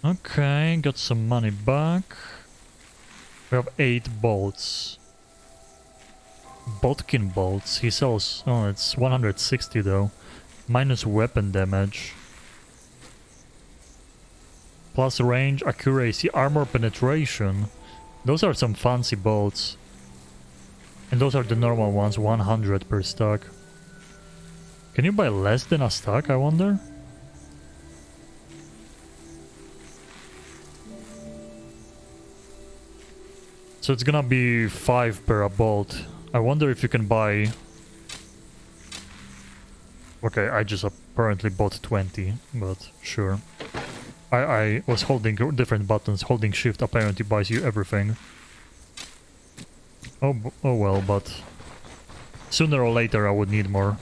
Speaker 1: Okay, got some money back. We have 8 bolts. Botkin bolts, he sells... Oh, it's 160 though. Minus weapon damage. Plus range, accuracy, armor penetration. Those are some fancy bolts. And those are the normal ones, 100 per stack. Can you buy less than a stack, I wonder? So it's gonna be 5 per a bolt. I wonder if you can buy Okay, I just apparently bought 20, but sure. I was holding different buttons. Holding shift apparently buys you everything. Oh well, but sooner or later I would need more.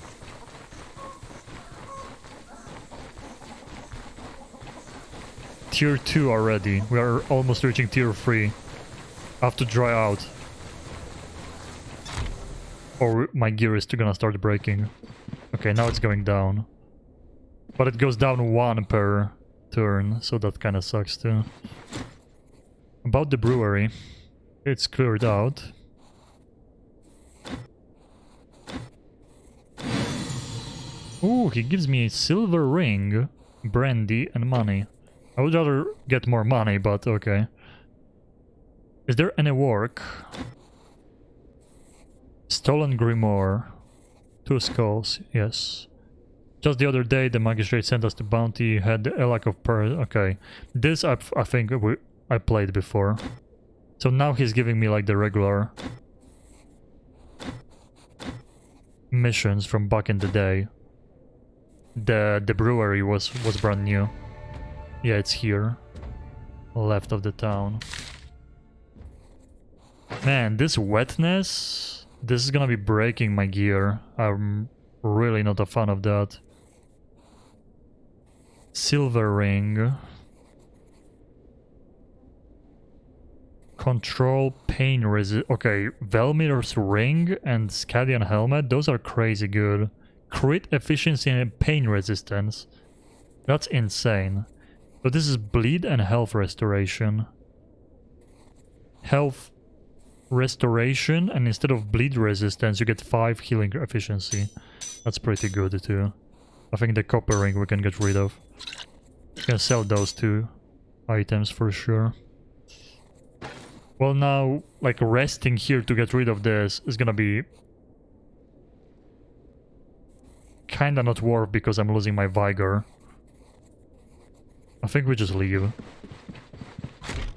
Speaker 1: Tier 2 already. We are almost reaching tier 3. I have to dry out. Or my gear is gonna start breaking. Okay, now it's going down. But it goes down 1 per turn, so that kinda sucks too. About the brewery. It's cleared out. Ooh, he gives me a silver ring, brandy, and money. I would rather get more money, but okay. Is there any work? Stolen Grimoire. 2 skulls, yes. Just the other day, the magistrate sent us the bounty, had a lack of okay. This I think I played before. So now he's giving me like the regular missions from back in the day. The brewery was brand new. Yeah, it's here. Left of the town. Man, this wetness... This is gonna be breaking my gear. I'm really not a fan of that. Silver ring. Control pain resist. Okay, Velmir's ring and Scadian helmet. Those are crazy good. Crit efficiency and pain resistance. That's insane. So this is bleed and health restoration. Health restoration, and instead of bleed resistance you get 5 healing efficiency. That's pretty good too. I think the copper ring we can get rid of. We can sell those 2 items for sure. Well, now like resting here to get rid of this is gonna be kinda not worth because I'm losing my vigor. I think we just leave.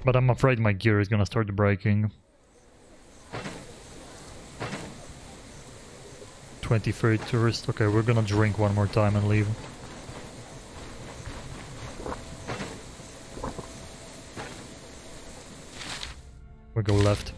Speaker 1: But I'm afraid my gear is gonna start breaking. 23 tourists. Okay, we're gonna drink one more time and leave. We go left.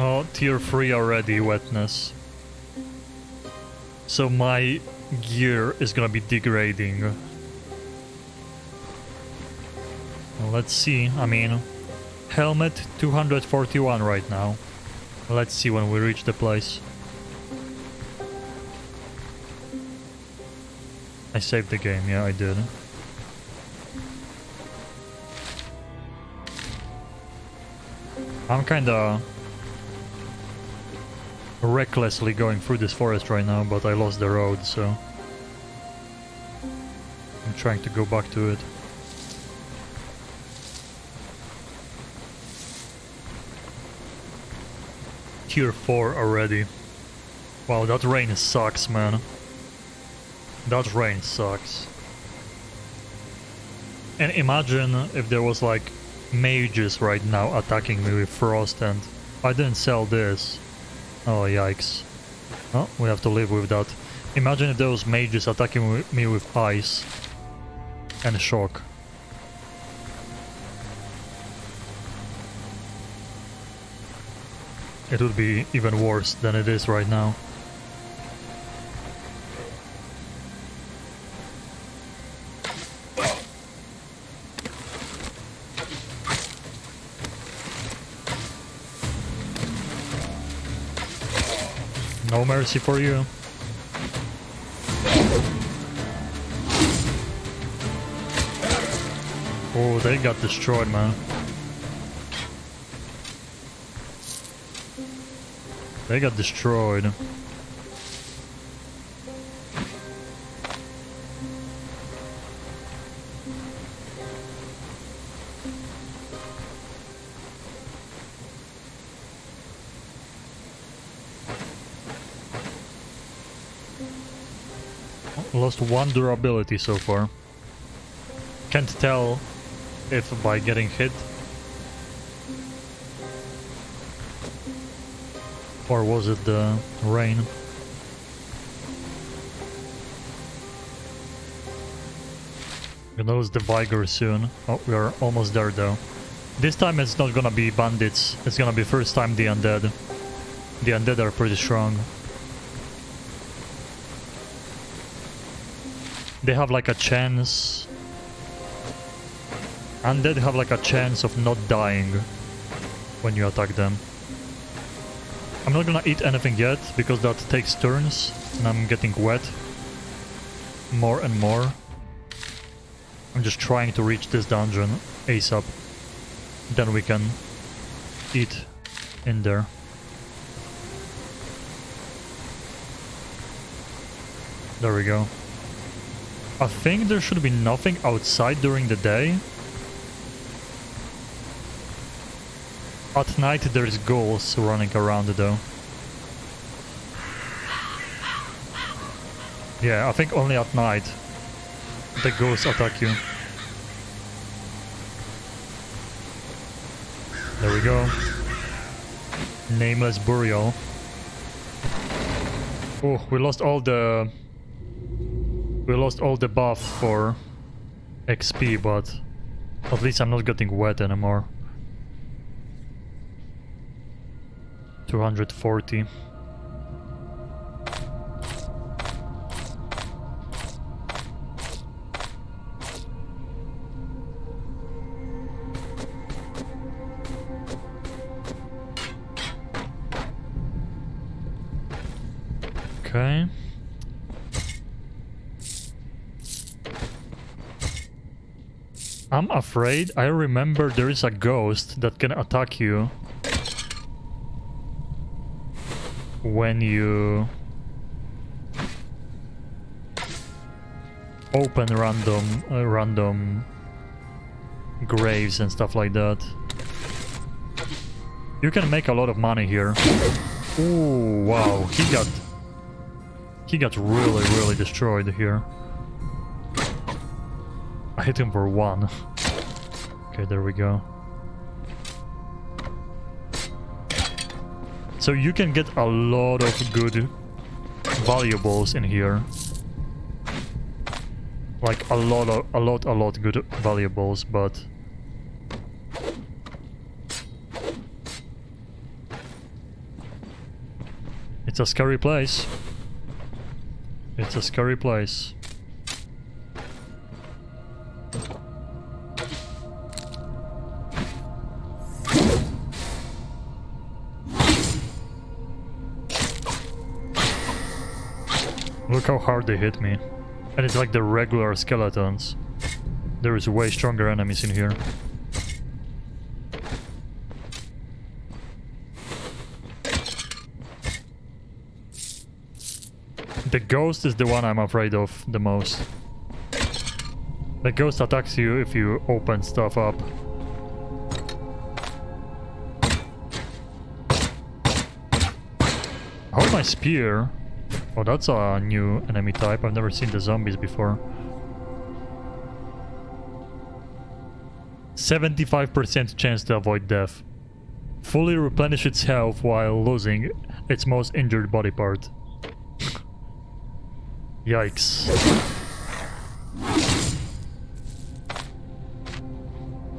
Speaker 1: Oh, tier 3 already, wetness. So my gear is gonna be degrading. Well, let's see, I mean... Helmet 241 right now. Let's see when we reach the place. I saved the game, yeah I did. I'm kinda... recklessly going through this forest right now, but I lost the road, so... I'm trying to go back to it. Tier 4 already. Wow, that rain sucks, man. That rain sucks. And imagine if there was like mages right now attacking me with frost and I didn't sell this. Oh, yikes. Oh, we have to live with that. Imagine if those mages attacking me with ice and shock. It would be even worse than it is right now. No mercy for you. Oh, they got destroyed, man. They got destroyed. Lost 1 durability so far. Can't tell if by getting hit or was it the rain. Gonna lose the Vigor soon. Oh, we are almost there though. This time it's not gonna be bandits, it's gonna be first time the undead. The undead are pretty strong. They have like a chance. Undead have like a chance of not dying when you attack them. I'm not gonna eat anything yet because that takes turns and I'm getting wet more and more. I'm just trying to reach this dungeon ASAP. Then we can eat in there. There we go. I think there should be nothing outside during the day. At night there's ghouls running around though. Yeah, I think only at night the ghouls attack you. There we go. Nameless burial. Oh, we lost all the buff for XP, but at least I'm not getting wet anymore. 240. Okay. I'm afraid I remember there is a ghost that can attack you when you open random graves and stuff like that. You can make a lot of money here. Ooh, wow, he got really destroyed here. I hit him for 1. Okay, there we go. So you can get a lot of good valuables in here. Like a lot good valuables, but it's a scary place. It's a scary place. Look how hard they hit me. And it's like the regular skeletons. There is way stronger enemies in here. The ghost is the one I'm afraid of the most. The ghost attacks you if you open stuff up. Hold my spear. Oh, that's a new enemy type. I've never seen the zombies before. 75% chance to avoid death. Fully replenish its health while losing its most injured body part. Yikes.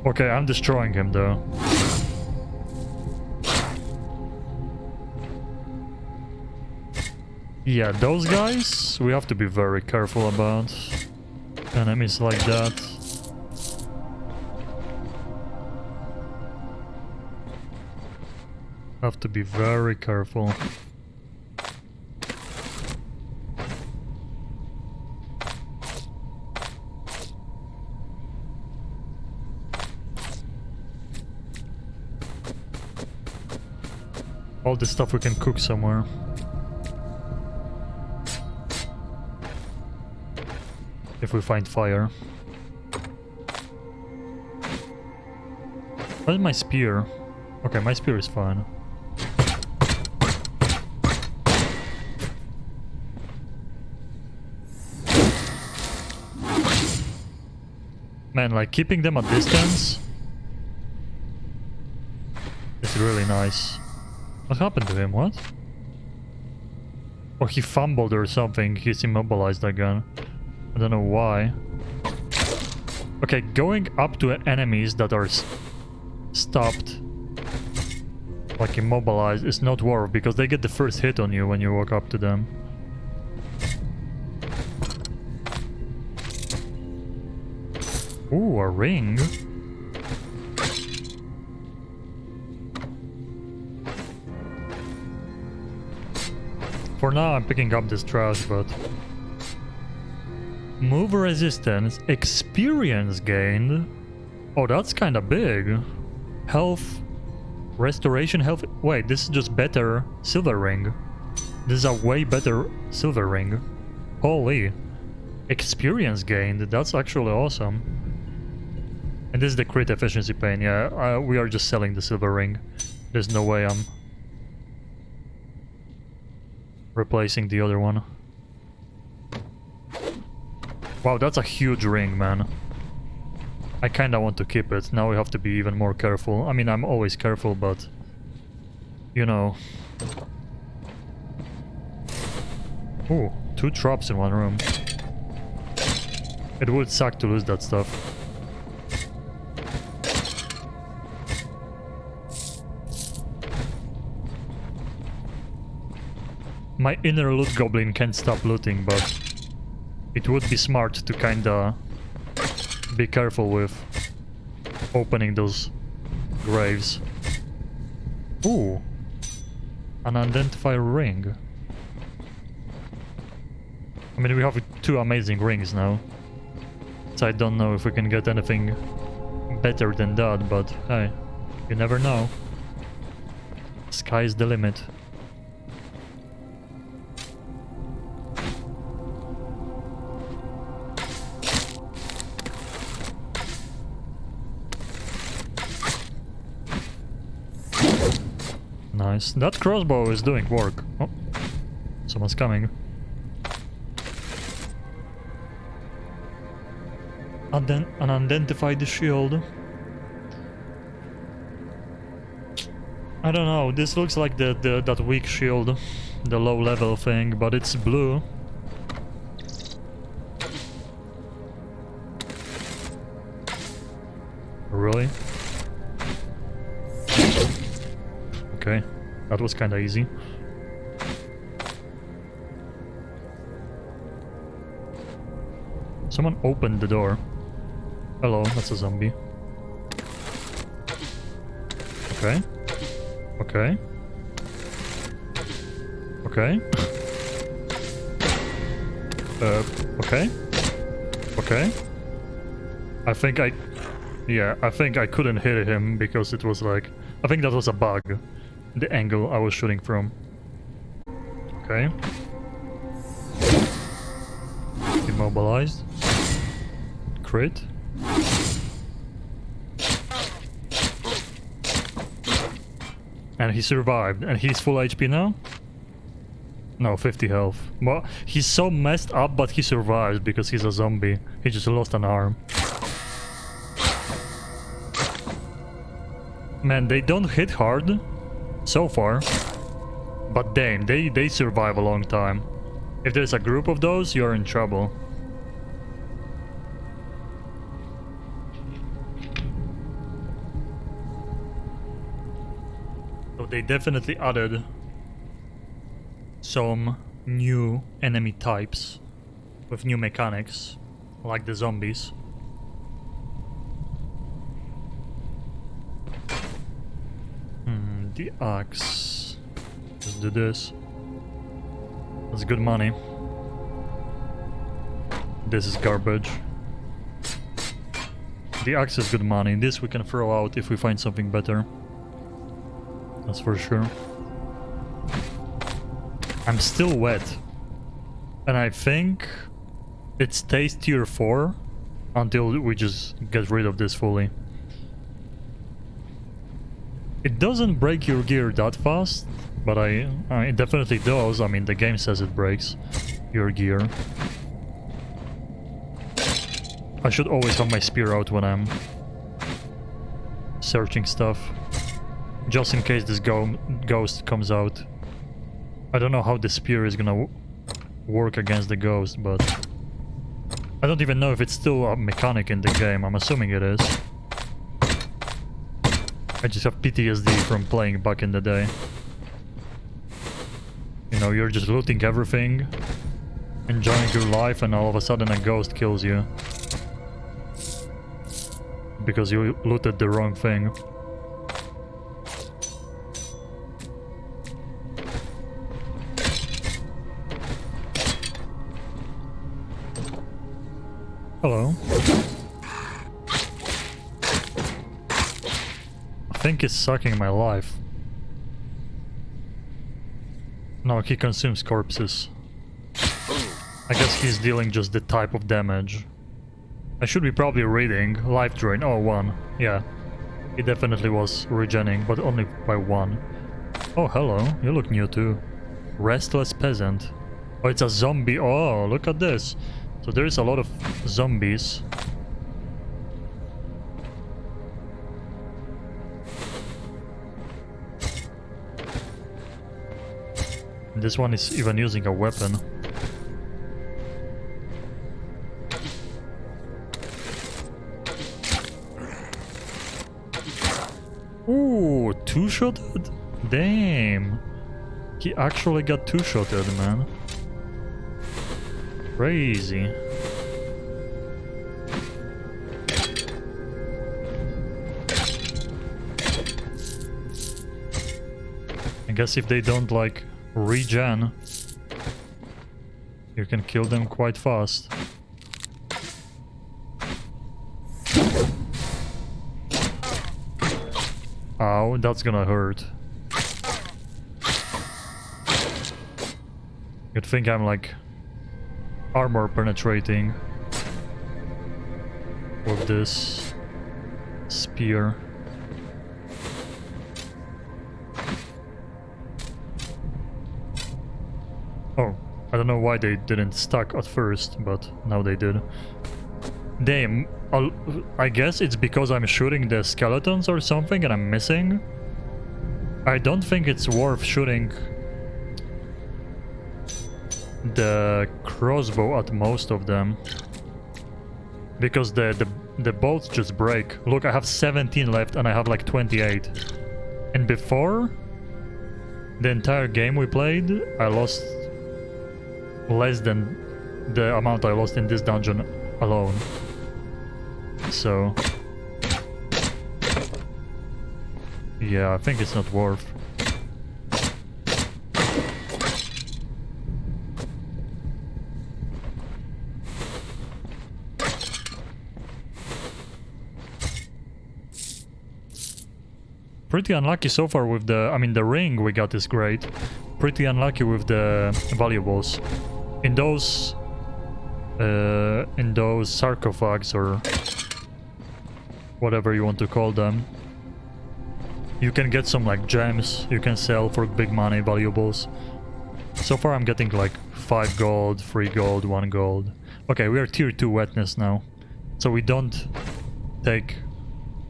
Speaker 1: Okay, I'm destroying him though. Yeah, those guys we have to be very careful about. Enemies like that. Have to be very careful. All this stuff we can cook somewhere. If we find fire. Where's my spear? Okay, my spear is fine. Man, like keeping them at distance is really nice. What happened to him? What? Or he fumbled or something. He's immobilized again. I don't know why. Okay, going up to enemies that are stopped, like immobilized, is not worth because they get the first hit on you when you walk up to them. Ooh, a ring. For now, I'm picking up this trash, but... Move resistance, experience gained. Oh, that's kind of big. Health, restoration health. Wait, this is just better silver ring. This is a way better silver ring. Holy. Experience gained, that's actually awesome. And this is the crit efficiency pane, yeah. We are just selling the silver ring. There's no way I'm replacing the other one. Wow, that's a huge ring, man. I kinda want to keep it. Now we have to be even more careful. I mean, I'm always careful, but... You know... Ooh, 2 traps in one room. It would suck to lose that stuff. My inner loot goblin can't stop looting, but... It would be smart to kinda be careful with opening those graves. Ooh, an unidentified ring. I mean, we have 2 amazing rings now, so I don't know if we can get anything better than that, but hey, you never know. Sky's the limit. Nice. That crossbow is doing work. Oh, someone's coming. Unidentified shield. I don't know. This looks like that weak shield, the low level thing, but it's blue. Really? Okay. That was kinda easy. Someone opened the door. Hello, that's a zombie. Okay. Okay. Okay. Okay. Okay. I think I couldn't hit him because it was like... I think that was a bug. The angle I was shooting from. Okay. Immobilized. Crit. And he survived. And he's full HP now? No, 50 health. Well, he's so messed up, but he survives because he's a zombie. He just lost an arm. Man, they don't hit hard. So far, but damn, they survive a long time. If there's a group of those, you're in trouble. So they definitely added some new enemy types with new mechanics, like the zombies. The axe. Let's do this. That's good money. This is garbage. The axe is good money. This we can throw out if we find something better. That's for sure. I'm still wet. And I think it stays tier 4 until we just get rid of this fully. It doesn't break your gear that fast, but it definitely does. I mean, the game says it breaks your gear. I should always have my spear out when I'm searching stuff. Just in case this ghost comes out. I don't know how the spear is gonna work against the ghost, but... I don't even know if it's still a mechanic in the game. I'm assuming it is. I just have PTSD from playing back in the day. You know, you're just looting everything, enjoying your life, and all of a sudden a ghost kills you. Because you looted the wrong thing. Hello. I think it's sucking my life. No, he consumes corpses. I guess he's dealing just the type of damage. I should be probably reading. Life drain. Oh, 1. Yeah. He definitely was regenning, but only by 1. Oh, hello. You look new too. Restless peasant. Oh, it's a zombie. Oh, look at this. So there's a lot of zombies. And this one is even using a weapon. Ooh, two-shotted? Damn. He actually got two-shotted, man. Crazy. I guess if they don't like regen, you can kill them quite fast. Ow, that's gonna hurt. You'd think I'm like armor penetrating with this spear. Oh, I don't know why they didn't stack at first, but now they did. Damn, I guess it's because I'm shooting the skeletons or something and I'm missing. I don't think it's worth shooting the crossbow at most of them, because the bolts just break. Look, I have 17 left and I have like 28. And before the entire game we played, I lost less than the amount I lost in this dungeon alone. So yeah, I think it's not worth. Pretty unlucky so far with the... I mean, the ring we got is great. Pretty unlucky with the valuables. In those sarcophags, or whatever you want to call them, you can get some like gems you can sell for big money, valuables. So far I'm getting like 5 gold, 3 gold, 1 gold. Okay, we are tier 2 wetness now, so we don't take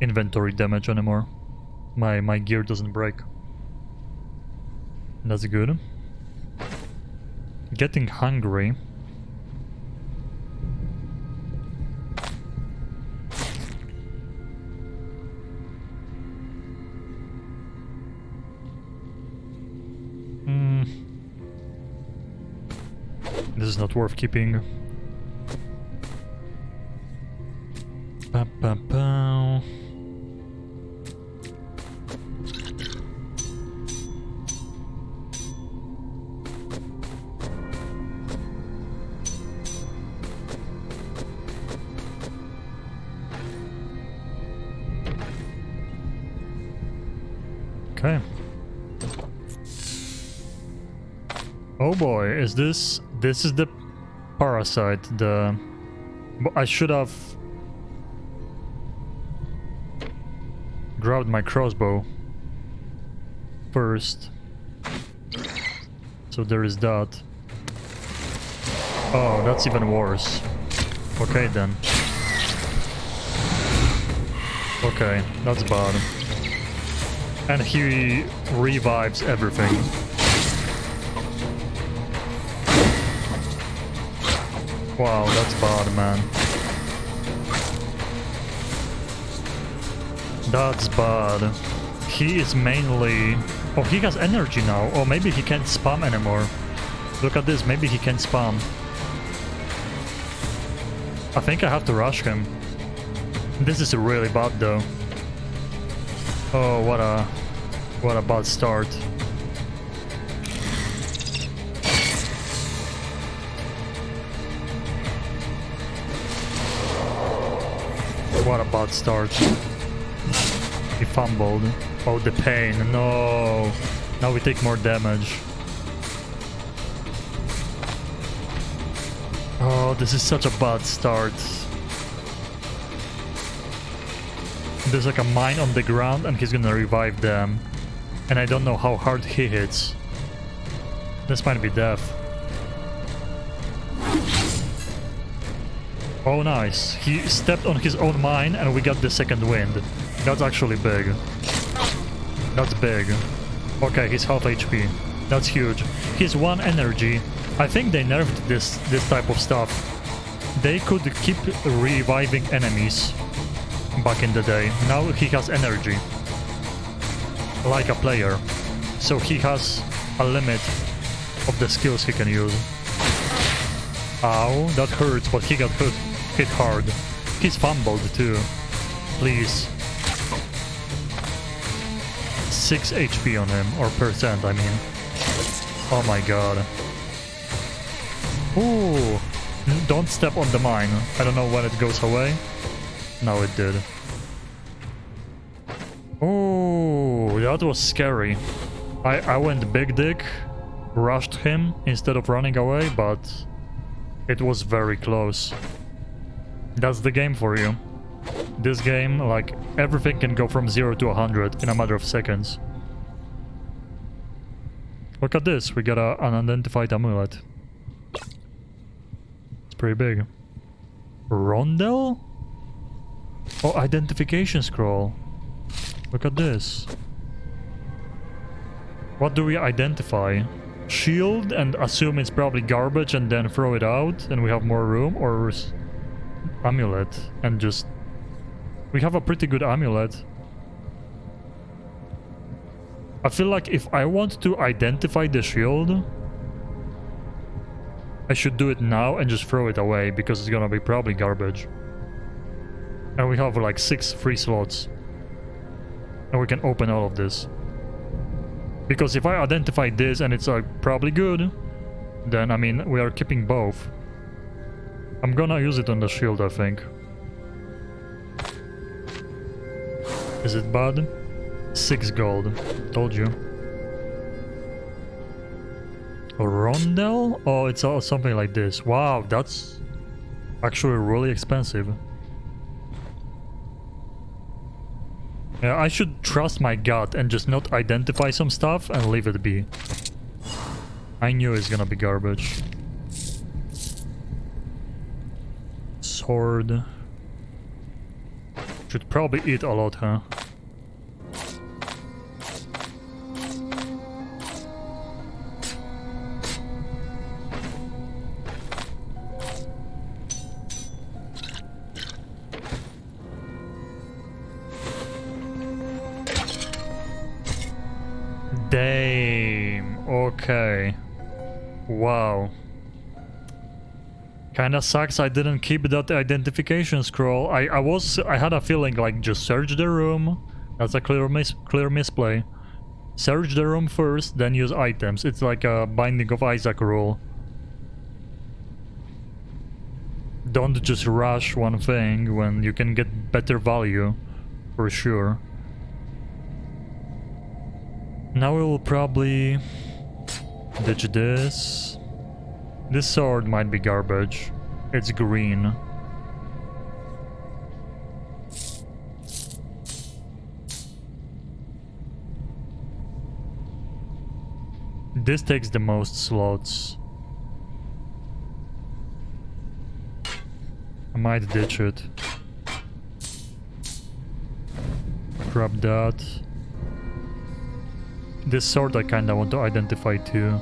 Speaker 1: inventory damage anymore. My gear doesn't break. That's good. Getting hungry. This is not worth keeping. Ba, ba, ba. Okay. Oh boy, is this is the parasite, I should have grabbed my crossbow first. So there is that. Oh, that's even worse. Okay then. Okay, that's bad. And he revives everything. Wow, that's bad, man. That's bad. He is mainly... Oh, he has energy now. Oh, maybe he can't spam anymore. Look at this, maybe he can spam. I think I have to rush him. This is really bad though. Oh, what a bad start. What a bad start. He fumbled. Oh, the pain. No. Now we take more damage. Oh, this is such a bad start. There's like a mine on the ground and he's gonna revive them. And I don't know how hard he hits. This might be death. Oh, nice. He stepped on his own mine and we got the second wind. That's actually big. That's big. Okay, he's half HP. That's huge. He's 1 energy. I think they nerfed this type of stuff. They could keep reviving enemies back in the day. Now he has energy. Like a player. So he has a limit of the skills he can use. Ow, that hurts, but he got hit hard. He's fumbled too. Please. 6 HP on him, or percent, I mean. Oh my god. Ooh. Don't step on the mine. I don't know when it goes away. No, it did. Oh, that was scary. I went big dick, rushed him instead of running away, but it was very close. That's the game for you. This game, like, everything can go from 0 to 100 in a matter of seconds. Look at this, we got an unidentified amulet. It's pretty big. Rondel? Oh, identification scroll. Look at this. What do we identify? Shield and assume it's probably garbage and then throw it out and we have more room, or amulet and just... We have a pretty good amulet. I feel like if I want to identify the shield, I should do it now and just throw it away because it's gonna be probably garbage. And we have like 6 free slots. And we can open all of this. Because if I identify this and it's probably good, then I mean we are keeping both. I'm gonna use it on the shield, I think. Is it bad? 6 gold. Told you. A rondel? Oh, it's all something like this. Wow, that's actually really expensive. Yeah, I should trust my gut and just not identify some stuff and leave it be. I knew it's gonna be garbage. Sword. Should probably eat a lot, huh? Damn. Okay. Wow. Kinda sucks I didn't keep that identification scroll. I had a feeling like just search the room. That's a clear misplay. Search the room first, then use items. It's like a Binding of Isaac rule. Don't just rush one thing when you can get better value, for sure. Now we will probably ditch this. This sword might be garbage. It's green. This takes the most slots. I might ditch it. Grab that. This sword I kinda want to identify too.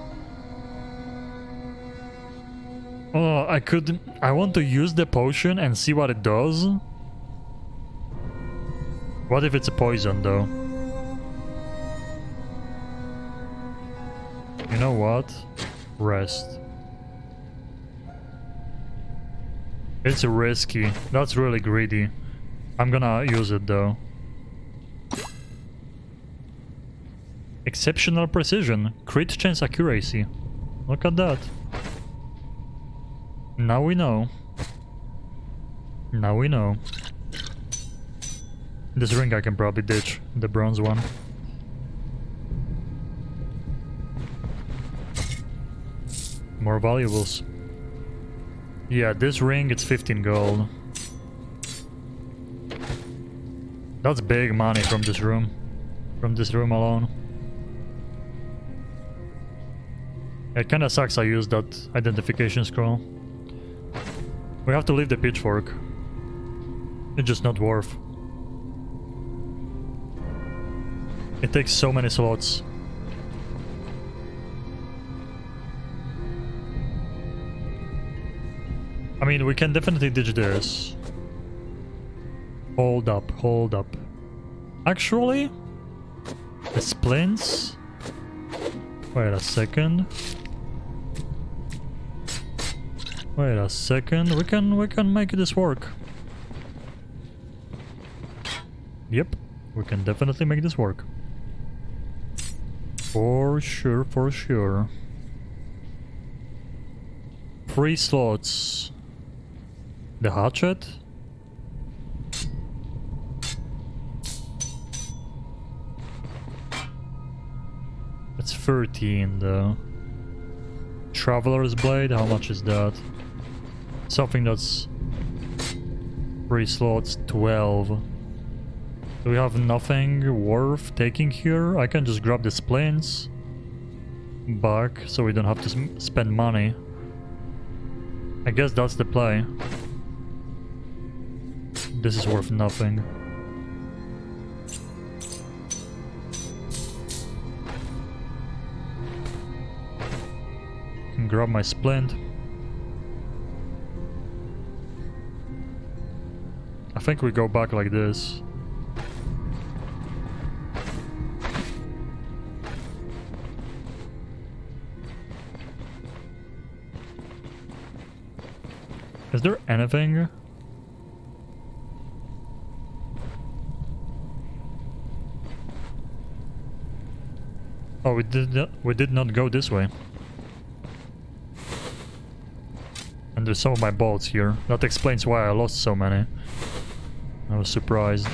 Speaker 1: Oh, I want to use the potion and see what it does. What if it's a poison though? You know what? Rest. It's risky. That's really greedy. I'm gonna use it though. Exceptional precision. Crit chance accuracy. Look at that. Now we know. Now we know. This ring I can probably ditch. The bronze one. More valuables. Yeah, this ring, it's 15 gold. That's big money from this room. From this room alone. It kinda sucks I used that identification scroll. We have to leave the pitchfork. It's just not worth. It takes so many slots. I mean, we can definitely ditch this. Hold up, hold up. Actually, the splints. Wait a second. Wait a second. We can make this work. Yep, we can definitely make this work. For sure, for sure. 3 slots. The hatchet? It's 13 though. Traveler's blade, how much is that? Something that's 3 slots, 12. Do we have nothing worth taking here? I can just grab the splints back so we don't have to spend money. I guess that's the play. This is worth nothing. Can grab my splint. I think we go back like this. Is there anything? Oh, we did not go this way. And there's some of my bolts here. That explains why I lost so many. I was surprised.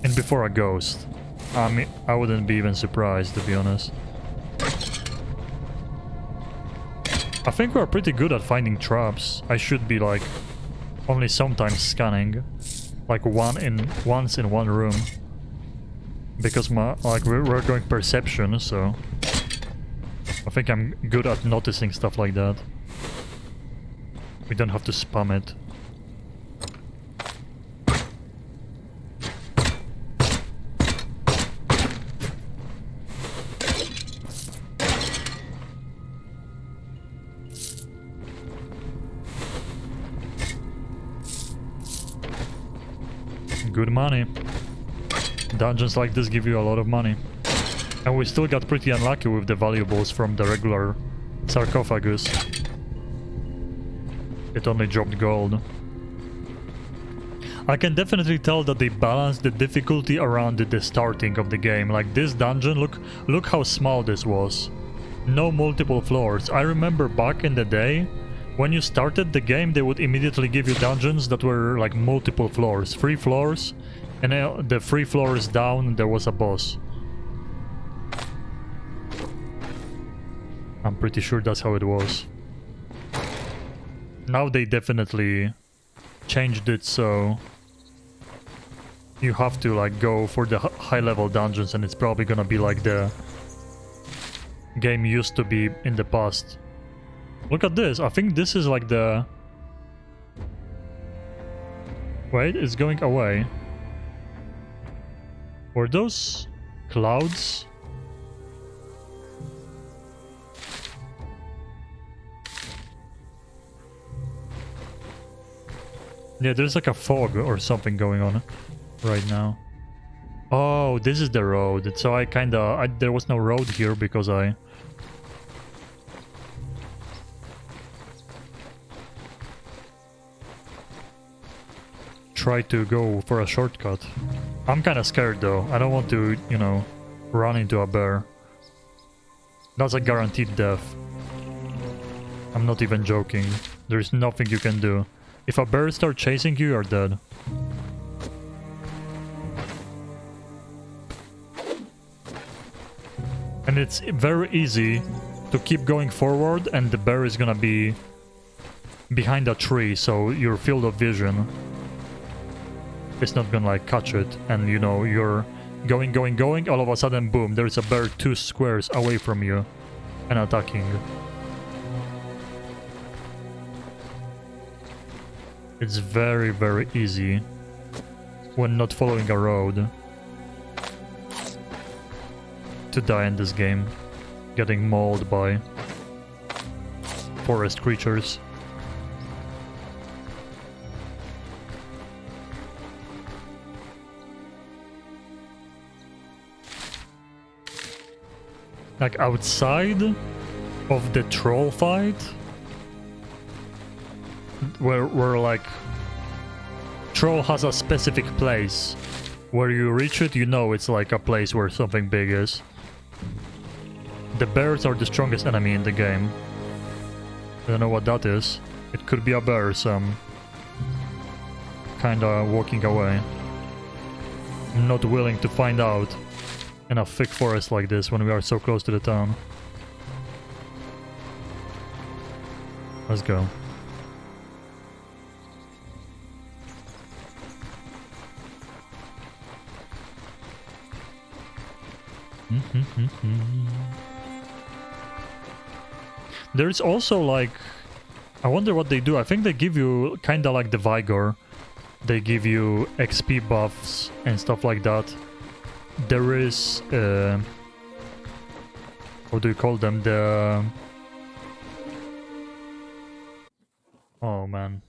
Speaker 1: And before a ghost. I mean, I wouldn't be even surprised, to be honest. I think we're pretty good at finding traps. I should be like only sometimes scanning, like once in one room, because we're going perception, so I think I'm good at noticing stuff like that. We don't have to spam it. Good money. Dungeons like this give you a lot of money. And we still got pretty unlucky with the valuables from the regular sarcophagus. It only dropped gold. I can definitely tell that they balanced the difficulty around the starting of the game. Like this dungeon, look how small this was. No multiple floors. I remember back in the day, when you started the game, they would immediately give you dungeons that were like multiple floors. 3 floors, and the 3 floors down there was a boss. I'm pretty sure that's how it was. Now they definitely changed it so you have to like go for the high level dungeons, and it's probably gonna be like the game used to be in the past. Look at this. I think this is like the... Wait, it's going away. Were those clouds? Yeah, there's like a fog or something going on right now. Oh, this is the road. So there was no road here because I... tried to go for a shortcut. I'm kind of scared though. I don't want to, you know, run into a bear. That's a guaranteed death. I'm not even joking. There's nothing you can do. If a bear starts chasing you, you're dead. And it's very easy to keep going forward and the bear is gonna be behind a tree, so your field of vision is not gonna like catch it. And you know, you're going, all of a sudden, boom, there's a bear 2 squares away from you and attacking. It's very, very easy when not following a road to die in this game, getting mauled by forest creatures. Like outside of the troll fight, where like troll has a specific place where you reach it, you know it's like a place where something big is. The bears are the strongest enemy in the game. I don't know what that is. It could be a bear, so I'm kinda walking away. I'm not willing to find out in a thick forest like this when we are so close to the town. Let's go. There's also like, I wonder what they do. I think they give you kinda like the Vigor. They give you XP buffs and stuff like that. There is what do you call them? Oh man,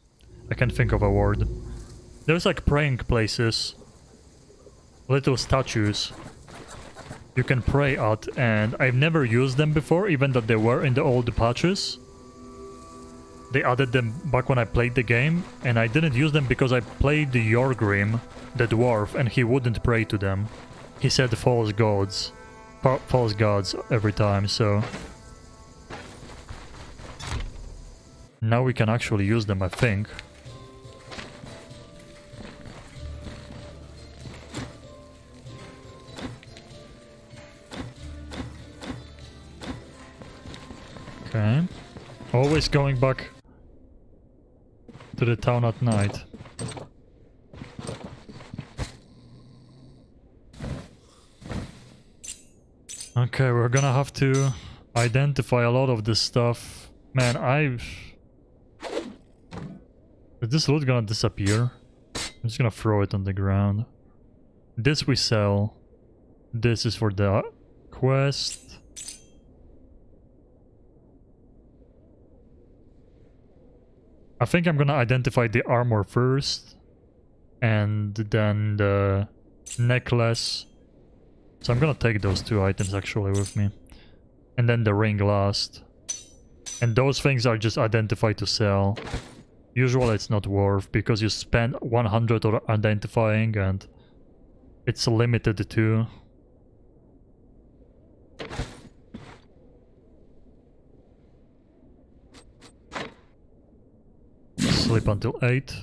Speaker 1: I can't think of a word. There's like praying places, little statues you can pray at, and I've never used them before, even though they were in the old patches. They added them back when I played the game, and I didn't use them because I played the Yorgrim, the dwarf, and he wouldn't pray to them. He said false gods every time, so... Now we can actually use them, I think. Okay. Always going back to the town at night. Okay, we're gonna have to identify a lot of this stuff. Man, is this loot gonna disappear? I'm just gonna throw it on the ground. This we sell. This is for the quest. I think I'm gonna identify the armor first, and then the necklace. So I'm gonna take those 2 items actually with me. And then the ring last. And those things are just identified to sell. Usually it's not worth, because you spend 100 on identifying and it's limited to... Sleep until 8.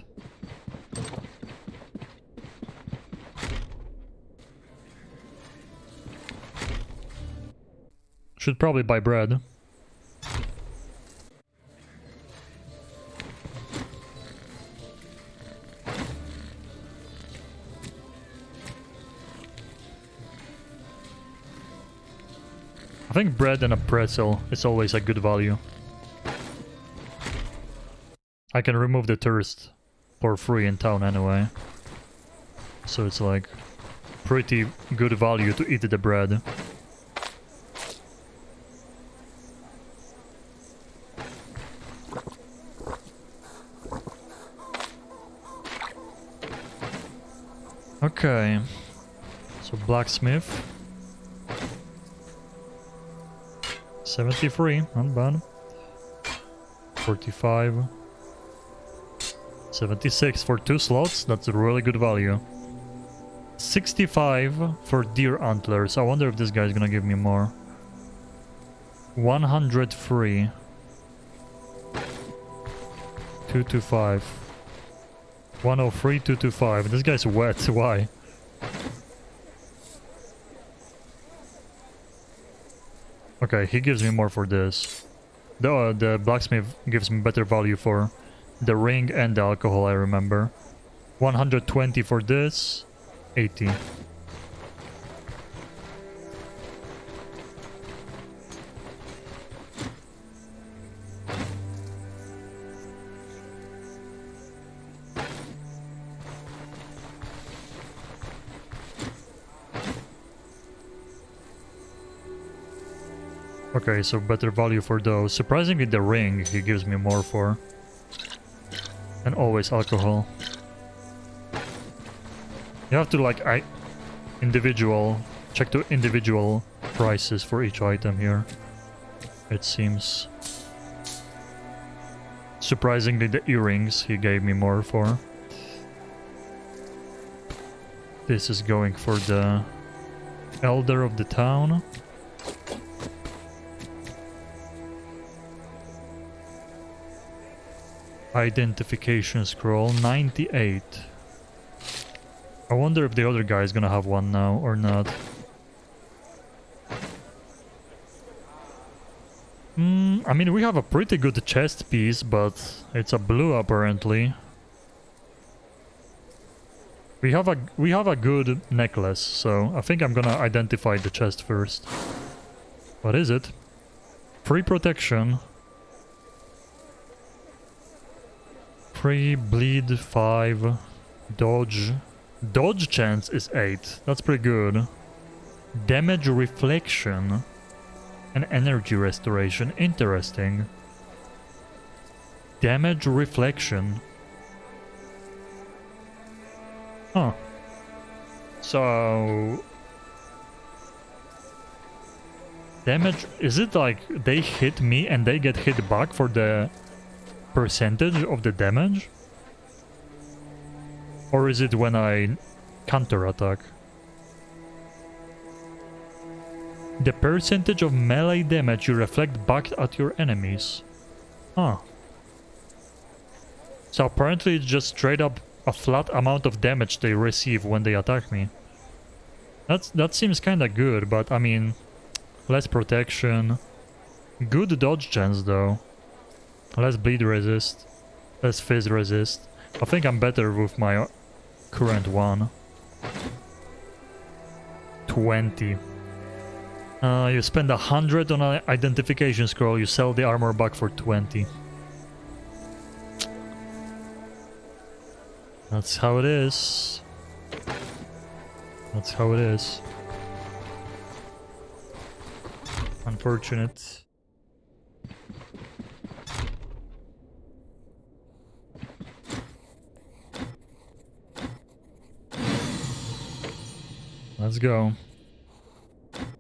Speaker 1: Should probably buy bread. I think bread and a pretzel is always a good value. I can remove the thirst for free in town anyway. So it's like pretty good value to eat the bread. Okay, so blacksmith. 73, not bad. 45. 76 for 2 slots, that's a really good value. 65 for deer antlers. I wonder if this guy's gonna give me more. 103. 225. 103, 225. This guy's wet, why? Okay, he gives me more for this. The blacksmith gives me better value for the ring and the alcohol, I remember. 120 for this. 80. Okay, so better value for those. Surprisingly, the ring he gives me more for. And always alcohol. You have to like check the individual prices for each item here. It seems. Surprisingly, the earrings he gave me more for. This is going for the elder of the town. Identification scroll, 98. I wonder if the other guy is gonna have one now or not. I mean, we have a pretty good chest piece, but it's a blue apparently. We have a good necklace, so I think I'm gonna identify the chest first. What is it? Free protection. Free bleed 5. Dodge. Dodge chance is 8. That's pretty good. Damage reflection. And energy restoration. Interesting. Damage reflection. Huh. So... damage... is it like they hit me and they get hit back for the percentage of the damage? Or is it when I counterattack? The percentage of melee damage you reflect back at your enemies. Huh. So apparently it's just straight up a flat amount of damage they receive when they attack me. That seems kinda good, but I mean... less protection. Good dodge chance though. Less bleed resist. Less fizz resist. I think I'm better with my current one. 20. You spend 100 on an identification scroll, you sell the armor back for 20. That's how it is. That's how it is. Unfortunate. Let's go.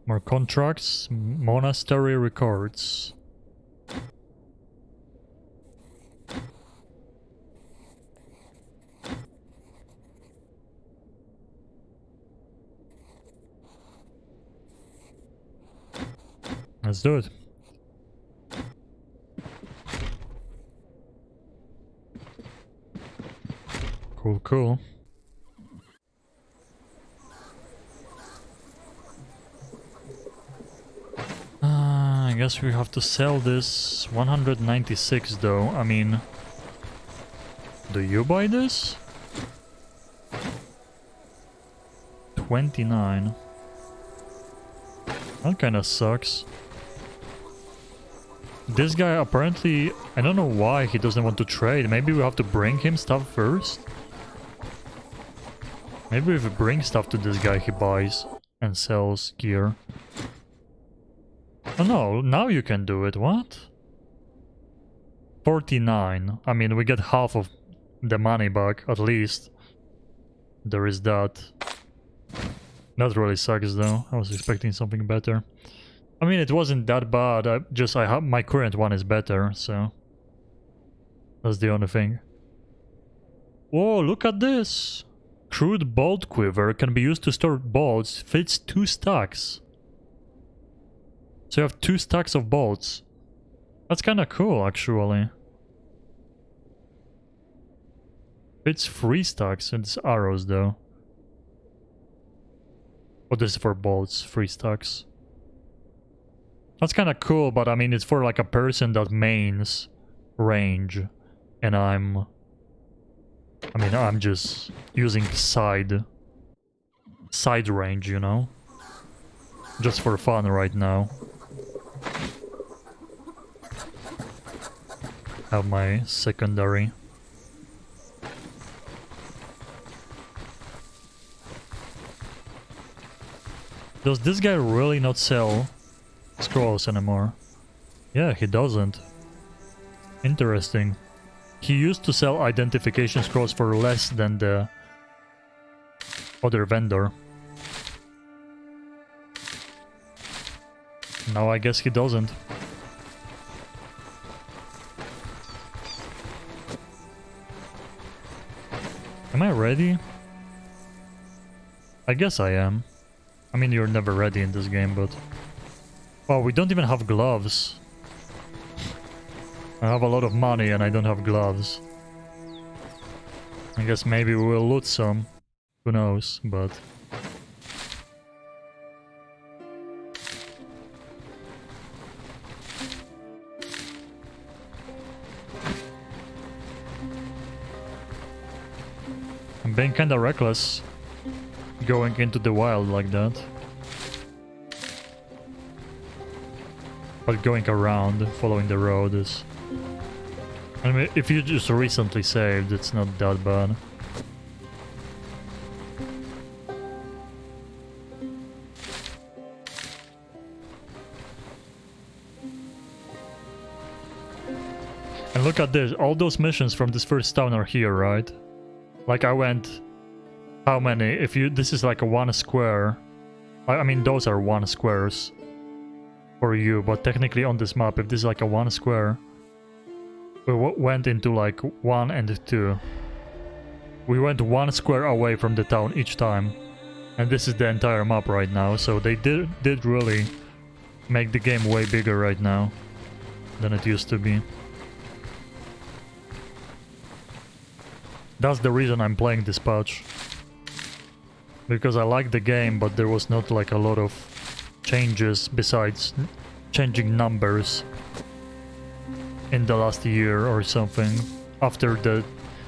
Speaker 1: More contracts, monastery records. Let's do it. Cool, cool. I guess we have to sell this 196 though. I mean, do you buy this? 29. That kinda sucks. This guy apparently, I don't know why he doesn't want to trade. Maybe we have to bring him stuff first? Maybe if we bring stuff to this guy, he buys and sells gear. Oh no, now you can do it. What? 49. I mean, we get half of the money back, at least. There is that. That really sucks though. I was expecting something better. I mean, it wasn't that bad. I have my current one is better, so that's the only thing. Whoa, look at this! Crude bolt quiver can be used to store bolts. Fits 2 stacks. So you have 2 stacks of bolts. That's kind of cool, actually. Fits 3 stacks. It's arrows, though. Oh, this is for bolts. 3 stacks. That's kind of cool, but I mean, it's for like a person that mains range, and I'm just using side range, you know, just for fun right now. Have my secondary. Does this guy really not sell scrolls anymore? Yeah, he doesn't. Interesting. He used to sell identification scrolls for less than the other vendor. Now I guess he doesn't. Am I ready? I guess I am. I mean, you're never ready in this game, but... Wow, we don't even have gloves. I have a lot of money and I don't have gloves. I guess maybe we will loot some. Who knows, but... I'm being kinda reckless going into the wild like that. But going around, following the road is... I mean, if you just recently saved, it's not that bad. And look at this, all those missions from this first town are here, right? Like I went... How many? If you... This is like a 1 square. I mean, those are 1 squares for you, but technically on this map, if this is like a 1 square, we went into like 1 and 2. We went 1 square away from the town each time. And this is the entire map right now, so they did really make the game way bigger right now than it used to be. That's the reason I'm playing this patch. Because I like the game, but there was not like a lot of changes besides changing numbers in the last year or something. After the...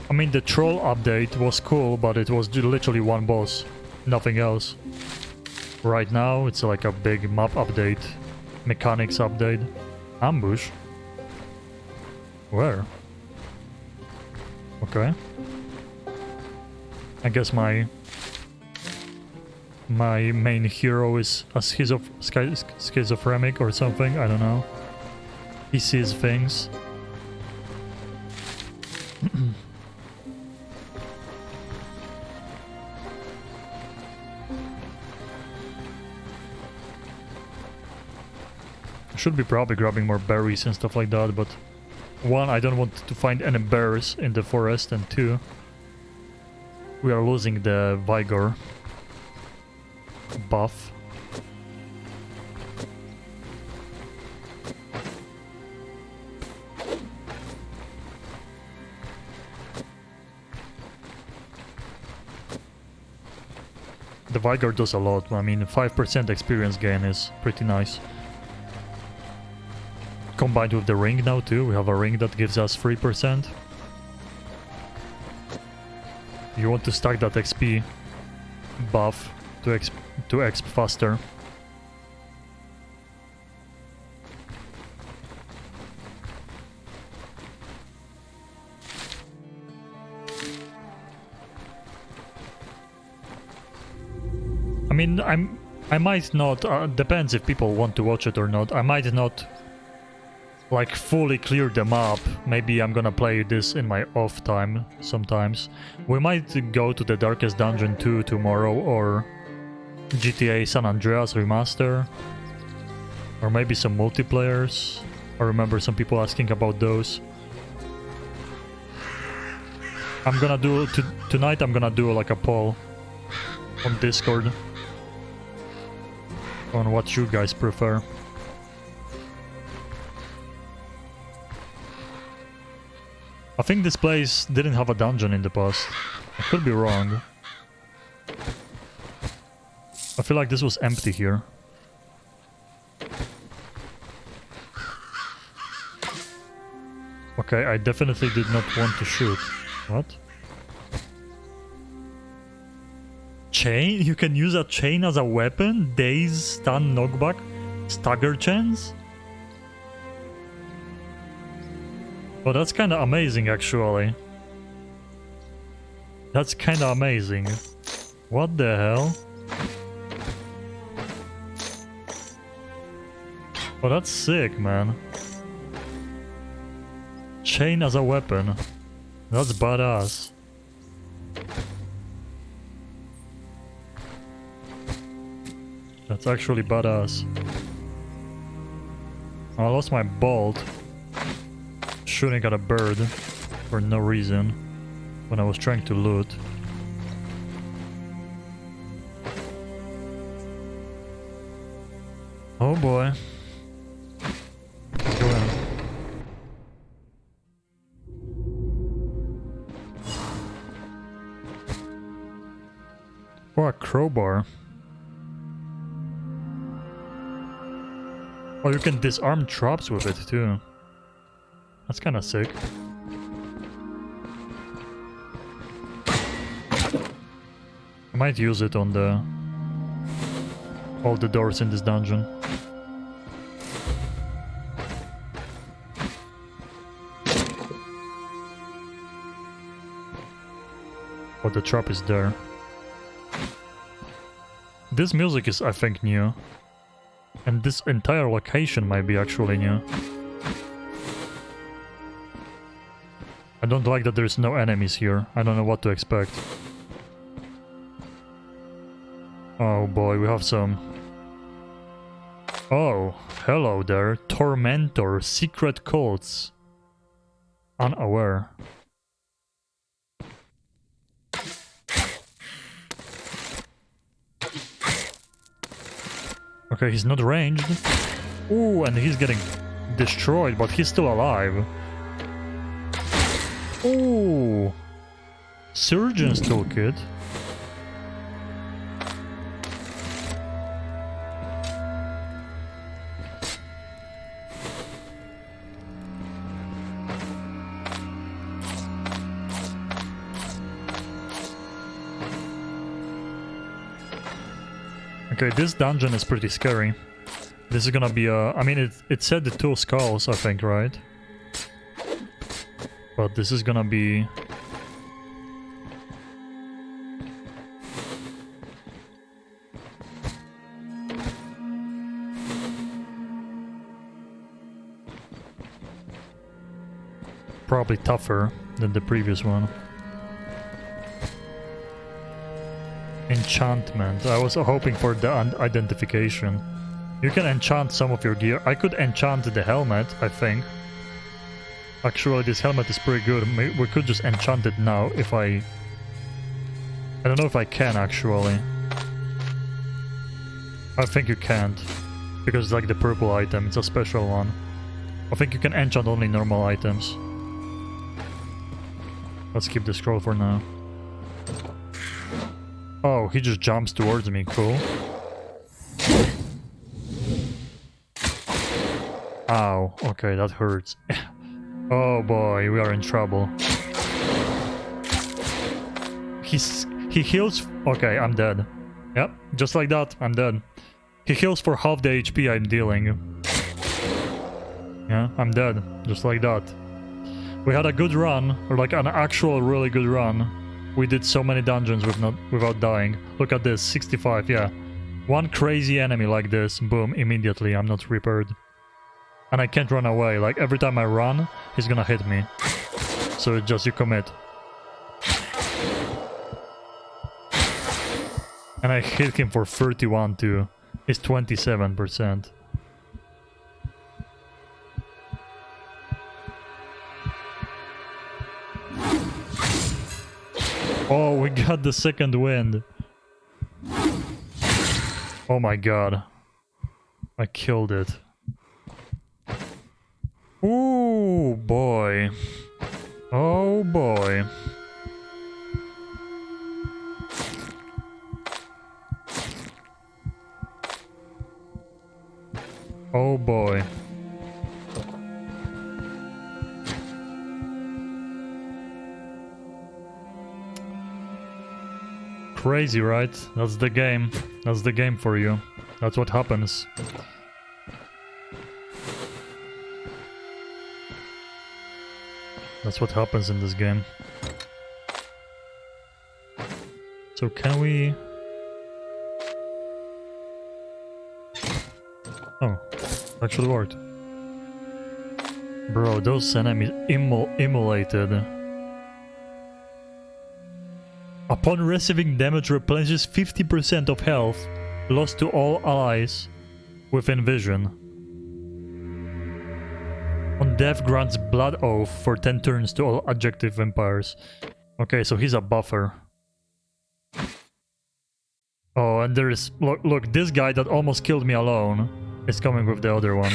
Speaker 1: I mean, the troll update was cool, but it was literally 1 boss. Nothing else. Right now, it's like a big map update. Mechanics update. Ambush? Where? Okay. I guess my main hero is a schizophrenic or something, I don't know. He sees things. Should be probably grabbing more berries and stuff like that, but 1, I don't want to find any bears in the forest, and 2, we are losing the vigor buff. The vigor does a lot. I mean, 5% experience gain is pretty nice. Combined with the ring now too, we have a ring that gives us 3%. You want to stack that XP buff to exp faster. I mean, I might not, depends if people want to watch it or not. I might not like fully clear the map. Maybe I'm gonna play this in my off time sometimes. We might go to the Darkest Dungeon 2 tomorrow, or GTA San Andreas Remaster, or maybe some multiplayers. I remember some people asking about those. I'm gonna do tonight. I'm gonna do like a poll on Discord on what you guys prefer. I think this place didn't have a dungeon in the past. I could be wrong. I feel like this was empty here. Okay, I definitely did not want to shoot. What? Chain? You can use a chain as a weapon? Daze, stun, knockback, stagger chance? Oh, that's kind of amazing, actually. That's kind of amazing. What the hell? Oh, that's sick, man. Chain as a weapon. That's badass. That's actually badass. I lost my bolt shooting at a bird for no reason when I was trying to loot. Oh boy. Let's go in. Oh, a crowbar. Oh, you can disarm traps with it too. That's kind of sick. I might use it on all the doors in this dungeon. Oh, the trap is there. This music is, I think, new. And this entire location might be actually new. I don't like that there's no enemies here. I don't know what to expect. Oh boy, we have some... Oh, hello there. Tormentor, secret cults. Unaware. Okay, he's not ranged. Ooh, and he's getting destroyed, but he's still alive. Ooh! Surgeon's toolkit. Okay, this dungeon is pretty scary. This is gonna be a... I mean, it said the 2 skulls, I think, right? But this is gonna be... probably tougher than the previous one. Enchantment. I was hoping for the identification. You can enchant some of your gear. I could enchant the helmet, I think. Actually, this helmet is pretty good. We could just enchant it now if I don't know if I can, actually. I think you can't. Because it's like the purple item. It's a special one. I think you can enchant only normal items. Let's keep the scroll for now. Oh, he just jumps towards me. Cool. Ow. Okay, that hurts. Oh boy, we are in trouble. He heals... Okay, I'm dead. Yep, just like that, I'm dead. He heals for half the HP I'm dealing. Yeah, I'm dead. Just like that. We had a good run, or like an actual really good run. We did so many dungeons without dying. Look at this, 65, yeah. One crazy enemy like this, boom, immediately I'm not repaired. And I can't run away, like every time I run, he's gonna hit me. So it's just you commit. And I hit him for 31 too. It's 27%. Oh, we got the second wind. Oh my god. I killed it. Ooh, boy. Oh boy. Oh boy. Crazy, right? That's the game. That's the game for you. That's what happens. That's what happens in this game. So can we... Oh, actually worked. Bro, those enemies immolated. Upon receiving damage, replenishes 50% of health lost to all allies within vision. On death, grants Blood Oath for 10 turns to all adjective vampires. Okay, so he's a buffer. Oh, and there's... Look, this guy that almost killed me alone is coming with the other one.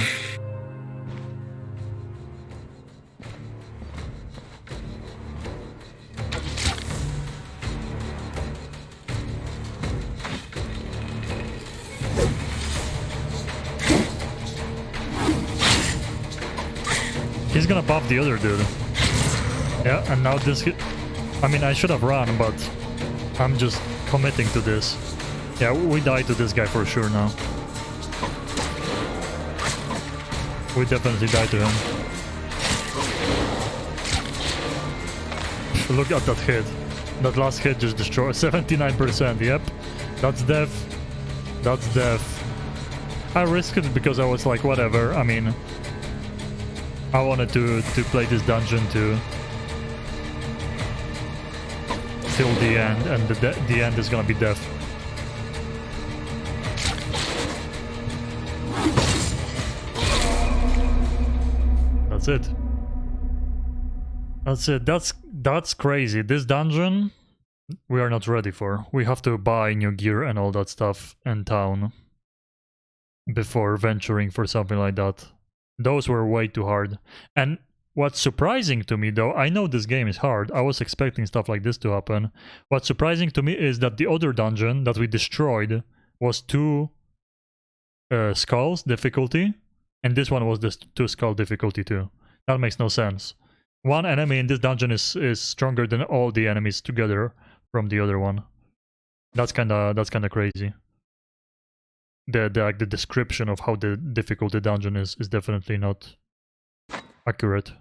Speaker 1: He's gonna buff the other dude. Yeah, and now this... I mean, I should have run, but I'm just committing to this. Yeah, we die to this guy for sure now. We definitely die to him. Look at that hit. That last hit just destroyed 79%, yep. That's death. That's death. I risked it because I was like, whatever, I mean... I wanted to play this dungeon till the end, and the end is gonna be death. That's it. That's it. That's crazy. This dungeon we are not ready for. We have to buy new gear and all that stuff in town before venturing for something like that. Those were way too hard. And what's surprising to me, though, I know this game is hard. I was expecting stuff like this to happen. What's surprising to me is that the other dungeon that we destroyed was 2 skulls difficulty, and this one was this 2 skull difficulty too. That makes no sense. One enemy in this dungeon is stronger than all the enemies together from the other one. That's kinda crazy. The description of how the difficult the dungeon is definitely not accurate.